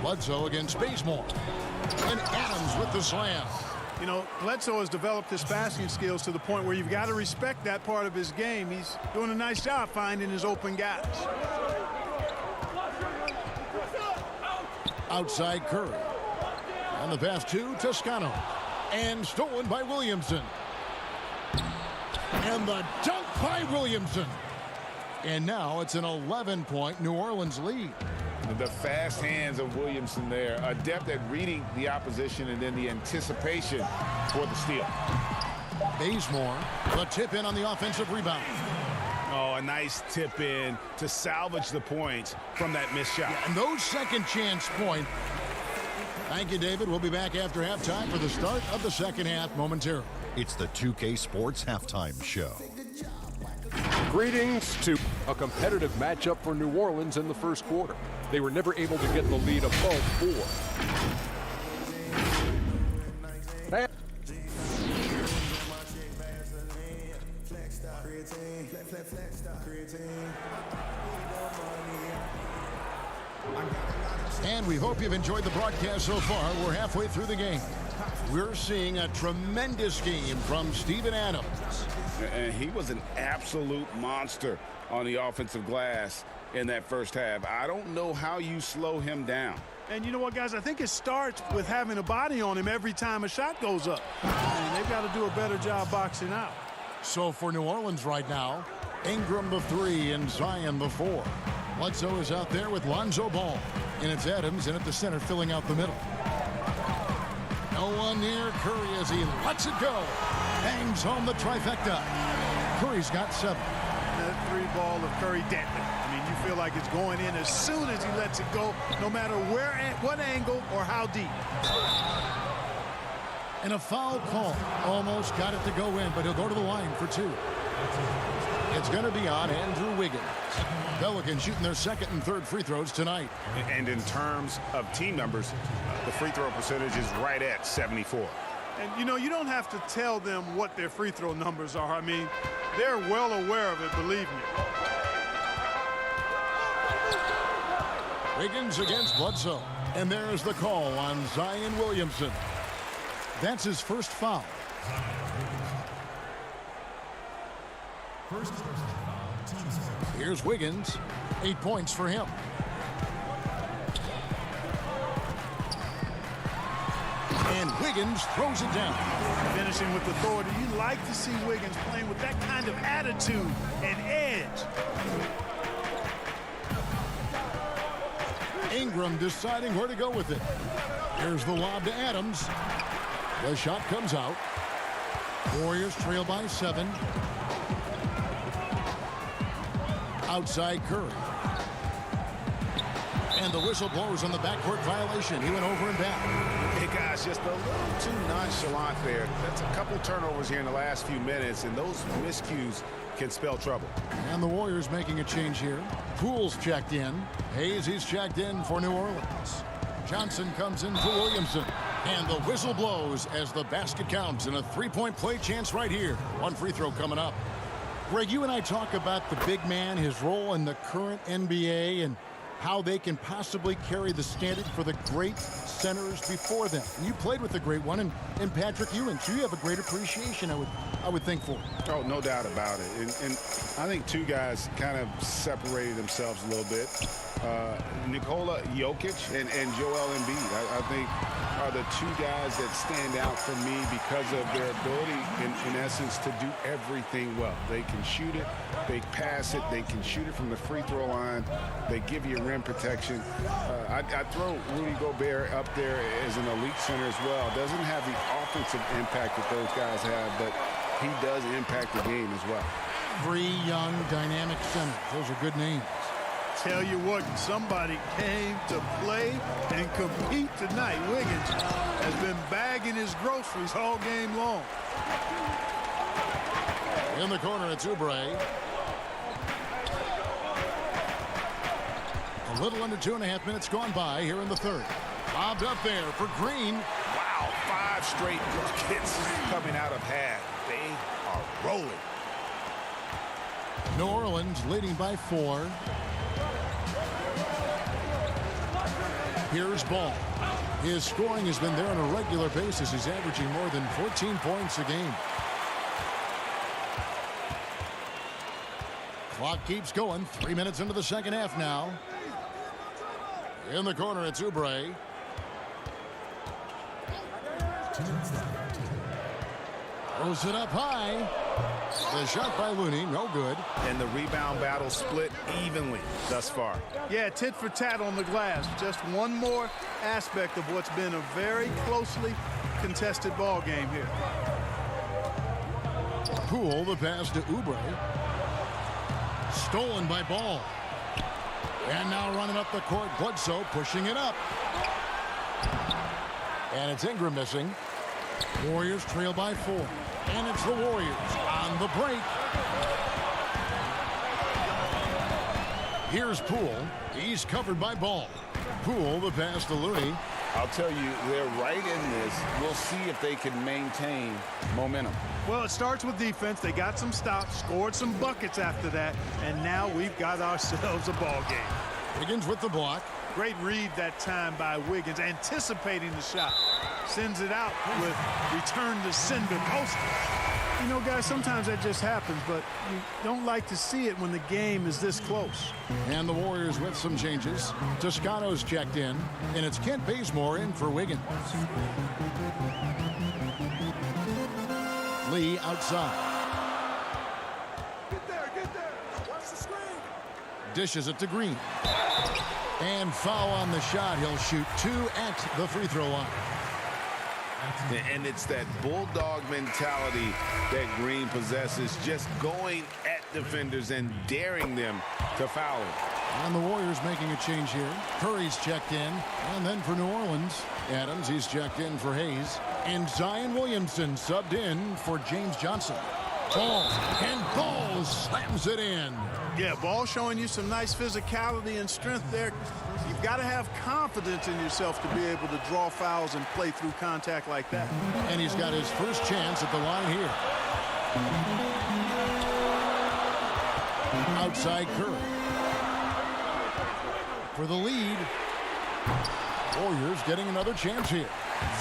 [SPEAKER 1] Bledsoe against Bazemore. And Adams with the slam.
[SPEAKER 16] You know, Bledsoe has developed his passing skills to the point where you've got to respect that part of his game. He's doing a nice job finding his open guys.
[SPEAKER 1] Outside Curry. On the pass to Toscano. And stolen by Williamson. And the dunk by Williamson. And now it's an 11-point New Orleans lead.
[SPEAKER 4] The fast hands of Williamson there, adept at reading the opposition and then the anticipation for the steal.
[SPEAKER 1] Bazemore, the tip in on the offensive rebound.
[SPEAKER 13] Oh, a nice tip in to salvage the points from that missed shot.
[SPEAKER 1] Yeah, and those second chance points. Thank you, David. We'll be back after halftime for the start of the second half momentarily.
[SPEAKER 5] It's the 2K Sports Halftime Show.
[SPEAKER 6] Greetings to a competitive matchup for New Orleans in the first quarter. They were never able to get the lead above 4.
[SPEAKER 1] And we hope you've enjoyed the broadcast so far. We're halfway through the game. We're seeing a tremendous game from Steven Adams.
[SPEAKER 4] And he was an absolute monster on the offensive glass in that first half. I don't know how you slow him down.
[SPEAKER 16] And you know what, guys? I think it starts with having a body on him every time a shot goes up. And they've got to do a better job boxing out.
[SPEAKER 1] So for New Orleans right now, Ingram the 3 and Zion the 4. Bledsoe is out there with Lonzo Ball. And it's Adams in at the center filling out the middle. No one near Curry as he lets it go. Hangs home the trifecta. Curry's got 7.
[SPEAKER 16] That 3 ball of Curry deadly. I mean, you feel like it's going in as soon as he lets it go, no matter where, what angle, or how deep.
[SPEAKER 1] And a foul call. Almost got it to go in, but he'll go to the line for 2. It's going to be on Andrew Wiggins. Pelicans shooting their second and third free throws tonight.
[SPEAKER 13] And in terms of team numbers, the free throw percentage is right at 74.
[SPEAKER 16] And, you know, you don't have to tell them what their free throw numbers are. I mean, they're well aware of it, believe me.
[SPEAKER 1] Wiggins against Bledsoe. And there's the call on Zion Williamson. That's his first foul. Here's Wiggins. 8 points for him. And Wiggins throws it down.
[SPEAKER 16] Finishing with authority. You like to see Wiggins playing with that kind of attitude and edge.
[SPEAKER 1] Ingram deciding where to go with it. Here's the lob to Adams. The shot comes out. Warriors trail by 7. Outside Curry. And the whistle blows on the backcourt violation. He went over and back.
[SPEAKER 13] Hey, guys, just a little too nonchalant there. That's a couple turnovers here in the last few minutes, and those miscues can spell trouble.
[SPEAKER 1] And the Warriors making a change here. Poole's checked in. Hayes, he's checked in for New Orleans. Johnson comes in for Williamson. And the whistle blows as the basket counts, and a three-point play chance right here. One free throw coming up. Greg, you and I talk about the big man, his role in the current NBA, and how they can possibly carry the standard for the great centers before them. And you played with the great one in Patrick Ewing, so you have a great appreciation, I would think, for it.
[SPEAKER 4] Oh, no doubt about it. And I think two guys kind of separated themselves a little bit. Nikola Jokic and Joel Embiid, I think, are the two guys that stand out for me because of their ability, in essence, to do everything well. They can shoot it, they pass it, they can shoot it from the free throw line, they give you rim protection. I'd throw Rudy Gobert up there as an elite center as well. Doesn't have the offensive impact that those guys have, but he does impact the game as well.
[SPEAKER 1] Three young, dynamic centers. Those are good names.
[SPEAKER 16] Tell you what, somebody came to play and compete tonight. Wiggins has been bagging his groceries all game long.
[SPEAKER 1] In the corner, it's Oubre. A little under 2.5 minutes gone by here in the third. Lobbed up there for Green.
[SPEAKER 13] Wow, 5 straight buckets coming out of half. They are rolling.
[SPEAKER 1] New Orleans leading by 4. Here's Ball. His scoring has been there on a regular basis. He's averaging more than 14 points a game. Clock keeps going. 3 minutes into the second half now. In the corner, it's Oubre. Throws it up high. The shot by Looney, no good.
[SPEAKER 13] And the rebound battle split evenly thus far.
[SPEAKER 16] Yeah, tit for tat on the glass. Just one more aspect of what's been a very closely contested ball game here.
[SPEAKER 1] Poole, the pass to Oubre. Stolen by Ball. And now running up the court, Bledsoe pushing it up. And it's Ingram missing. Warriors trail by 4. And it's the Warriors on the break. Here's Poole. He's covered by Ball. Poole, the pass to Looney.
[SPEAKER 4] I'll tell you, they're right in this. We'll see if they can maintain momentum.
[SPEAKER 16] Well, it starts with defense. They got some stops, scored some buckets after that, and now we've got ourselves a ball game.
[SPEAKER 1] Wiggins with the block.
[SPEAKER 16] Great read that time by Wiggins, anticipating the shot. Sends it out with return to sender post. You know, guys, sometimes that just happens, but you don't like to see it when the game is this close.
[SPEAKER 1] And the Warriors with some changes. Toscano's checked in, and it's Kent Bazemore in for Wiggins. Lee outside.
[SPEAKER 14] Get there. Watch the screen.
[SPEAKER 1] Dishes it to Green. And foul on the shot. He'll shoot 2 at the free throw line.
[SPEAKER 13] And it's that bulldog mentality that Green possesses, just going at defenders and daring them to foul him.
[SPEAKER 1] And the Warriors making a change here. Curry's checked in. And then for New Orleans, Adams, he's checked in for Hayes. And Zion Williamson subbed in for James Johnson. Ball, and Ball slams it in.
[SPEAKER 16] Yeah, Ball showing you some nice physicality and strength there. You've got to have confidence in yourself to be able to draw fouls and play through contact like that.
[SPEAKER 1] And he's got his first chance at the line here. Outside Curry. For the lead. Warriors getting another chance here.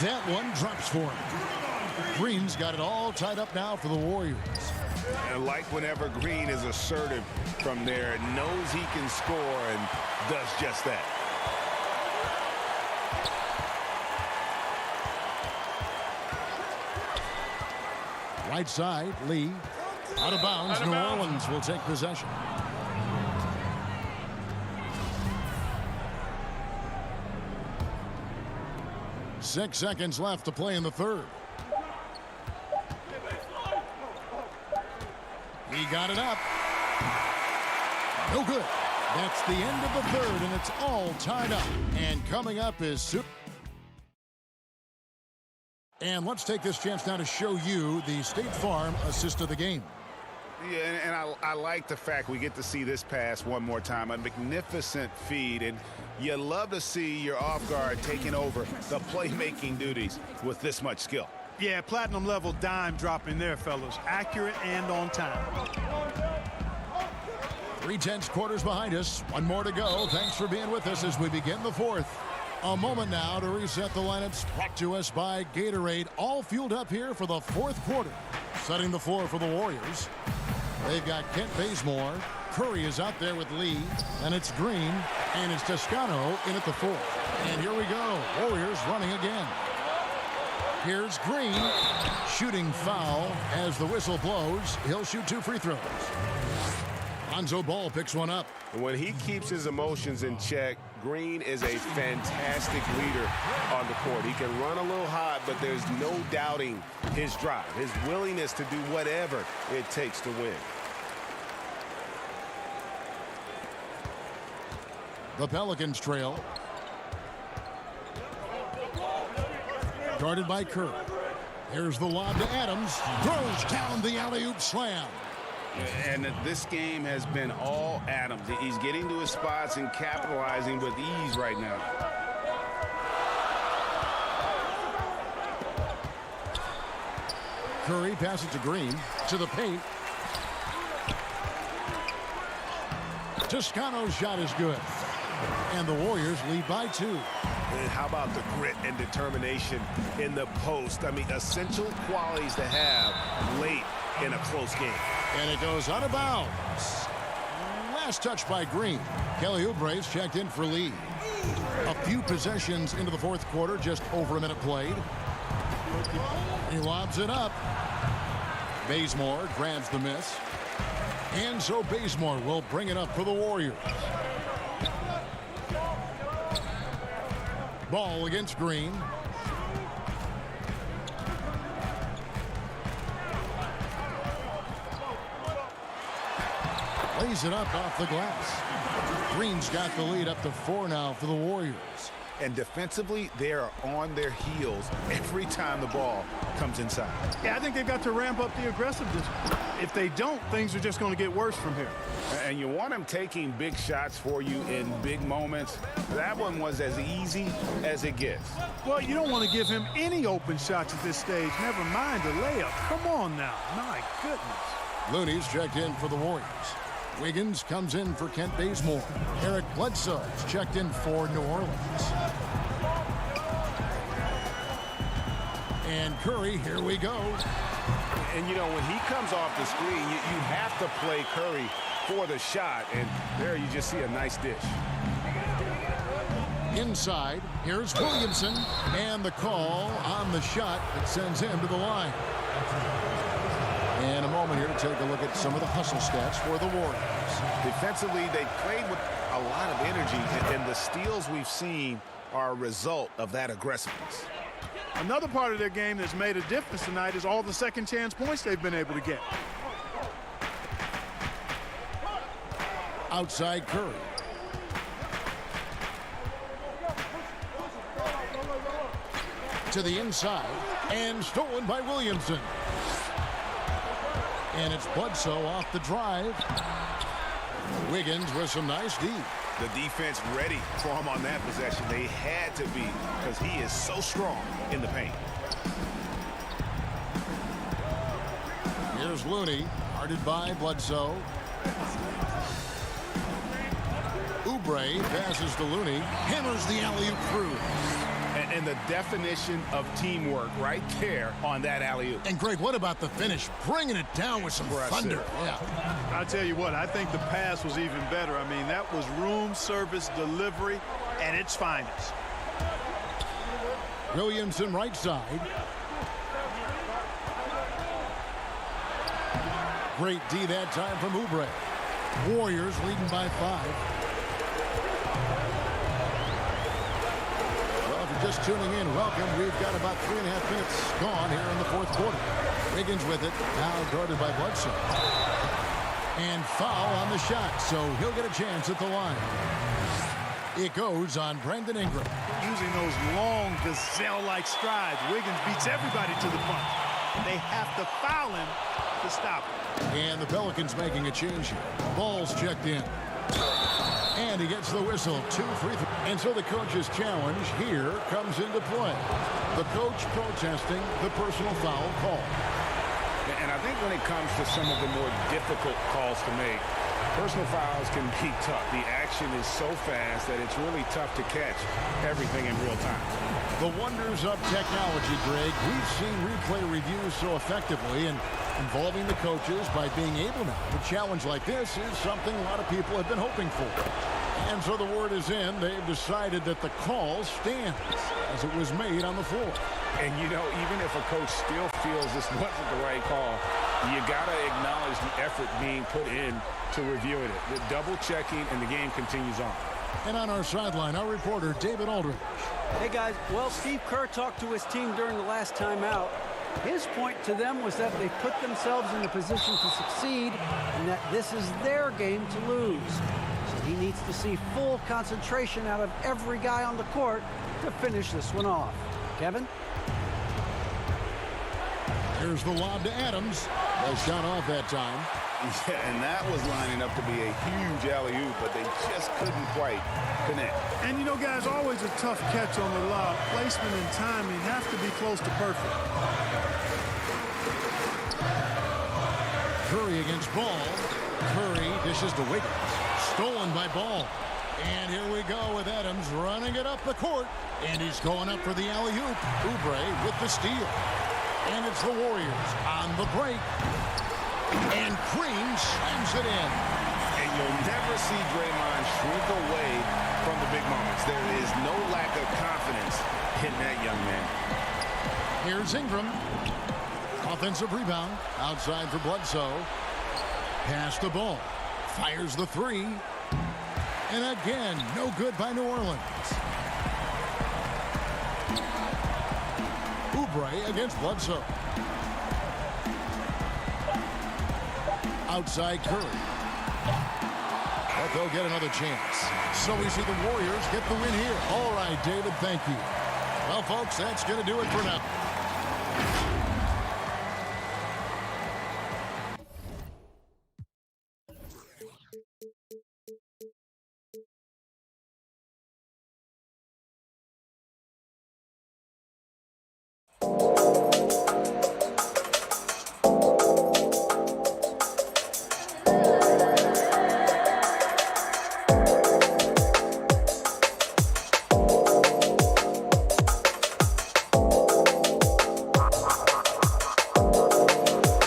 [SPEAKER 1] That one drops for him. Green's got it all tied up now for the Warriors.
[SPEAKER 13] And like whenever Green is assertive from there, knows he can score and does just that.
[SPEAKER 1] Right side, Lee. Out of bounds, New Orleans will take possession. Six seconds left to play in the third. He got it up. No good. That's the end of the third, and it's all tied up. And coming up is Super. And let's take this chance now to show you the State Farm assist of the game.
[SPEAKER 4] Yeah, and I like the fact we get to see this pass one more time. A magnificent feed, and you love to see your off guard taking over the playmaking duties with this much skill.
[SPEAKER 16] Yeah, platinum level dime dropping there, fellas. Accurate and on time.
[SPEAKER 1] 3/10 quarters behind us. One more to go. Thanks for being with us as we begin the fourth. A moment now to reset the lineups, brought to us by Gatorade. All fueled up here for the fourth quarter. Setting the floor for the Warriors. They've got Kent Bazemore. Curry is out there with Lee. And it's Green. And it's Toscano in at the fourth. And here we go. Warriors running again. Here's Green. Shooting foul as the whistle blows. He'll shoot 2 free throws. Lonzo Ball picks one up.
[SPEAKER 13] When he keeps his emotions in check, Green is a fantastic leader on the court. He can run a little hot, but there's no doubting his drive, his willingness to do whatever it takes to win.
[SPEAKER 1] The Pelicans trail. Guarded by Curry. Here's the lob to Adams. Throws down the alley-oop slam.
[SPEAKER 4] And this game has been all Adams. He's getting to his spots and capitalizing with ease right now.
[SPEAKER 1] Curry passes to Green. To the paint. Toscano's shot is good. And the Warriors lead by 2.
[SPEAKER 13] And how about the grit and determination in the post? I mean, essential qualities to have late in a close game.
[SPEAKER 1] And it goes out of bounds. Last touch by Green. Kelly Oubre's checked in for Lee. A few possessions into the fourth quarter, just over a minute played. He lobs it up. Bazemore grabs the miss. And so Bazemore will bring it up for the Warriors. Ball against Green. Lays it up off the glass. Green's got the lead up to 4 now for the Warriors.
[SPEAKER 13] And defensively, they are on their heels every time the ball comes inside.
[SPEAKER 16] Yeah, I think they've got to ramp up the aggressiveness. If they don't, things are just going to get worse from here.
[SPEAKER 4] And you want him taking big shots for you in big moments. That one was as easy as it gets.
[SPEAKER 16] Well, you don't want to give him any open shots at this stage. Never mind a layup. Come on now. My goodness.
[SPEAKER 1] Looney's checked in for the Warriors. Wiggins comes in for Kent Bazemore. Eric Bledsoe's checked in for New Orleans. And Curry, here we go.
[SPEAKER 13] And, you know, when he comes off the screen, you have to play Curry for the shot. And there you just see a nice dish.
[SPEAKER 1] Inside, here's Williamson. And the call on the shot that sends him to the line. And a moment here to take a look at some of the hustle stats for the Warriors.
[SPEAKER 13] Defensively, they played with a lot of energy, and the steals we've seen are a result of that aggressiveness.
[SPEAKER 16] Another part of their game that's made a difference tonight is all the second chance points they've been able to get.
[SPEAKER 1] Outside Curry. To the inside, and stolen by Williamson. And it's Bledsoe off the drive. Wiggins with some nice D.
[SPEAKER 13] The defense ready for him on that possession. They had to be, because he is so strong in the paint.
[SPEAKER 1] Here's Looney, guarded by Bledsoe. Oubre passes to Looney, hammers the alley-oop through.
[SPEAKER 13] And the definition of teamwork right there on that alley-oop.
[SPEAKER 1] And Greg, what about the finish? Bringing it down with some thunder. Yeah.
[SPEAKER 16] I'll tell you what, I think the pass was even better. I mean, that was room service delivery at its finest.
[SPEAKER 1] Williamson right side. Great D that time from Oubre. Warriors leading by 5. Just tuning in, welcome. We've got about 3.5 minutes gone here in the fourth quarter. Wiggins with it, now guarded by Bledsoe. And foul on the shot, so he'll get a chance at the line. It goes on Brandon Ingram.
[SPEAKER 16] Using those long gazelle-like strides, Wiggins beats everybody to the punch. They have to foul him to stop him.
[SPEAKER 1] And the Pelicans making a change here. Ball's checked in. And he gets the whistle. 2 free throws. And so the coach's challenge here comes into play. The coach protesting the personal foul call.
[SPEAKER 4] And I think when it comes to some of the more difficult calls to make, personal fouls can be tough. The action is so fast that it's really tough to catch everything in real time.
[SPEAKER 1] The wonders of technology, Greg. We've seen replay reviews so effectively, and involving the coaches by being able now to challenge like this is something a lot of people have been hoping for. And so the word is in. They've decided that the call stands as it was made on the floor.
[SPEAKER 4] And, you know, even if a coach still feels this wasn't the right call, you got to acknowledge the effort being put in to reviewing it. The double checking, and the game continues on.
[SPEAKER 1] And on our sideline, our reporter, David Aldridge.
[SPEAKER 7] Hey, guys. Well, Steve Kerr talked to his team during the last timeout. His point to them was that they put themselves in a position to succeed and that this is their game to lose. So he needs to see full concentration out of every guy on the court to finish this one off. Kevin?
[SPEAKER 1] Here's the lob to Adams. No shot off that time.
[SPEAKER 11] Yeah, and that was lining up to be a huge alley-oop, but they just couldn't quite connect.
[SPEAKER 16] And, you know, guys, always a tough catch on the lob. Placement and timing have to be close to perfect.
[SPEAKER 1] Curry against Ball. Curry dishes to Wiggins. Stolen by Ball. And here we go with Adams running it up the court. And he's going up for the alley-oop. Oubre with the steal. And it's the Warriors on the break. And Green slams it in.
[SPEAKER 4] And you'll never see Draymond shrink away from the big moments. There is no lack of confidence in that young man.
[SPEAKER 1] Here's Ingram. Offensive rebound. Outside for Bledsoe. Pass the ball. Fires the three. And again, no good by New Orleans. Oubre against Bledsoe. Outside Curry. But they'll get another chance. So we see the Warriors get the win here. All right, David, thank you. Well, folks, that's going to do it for now.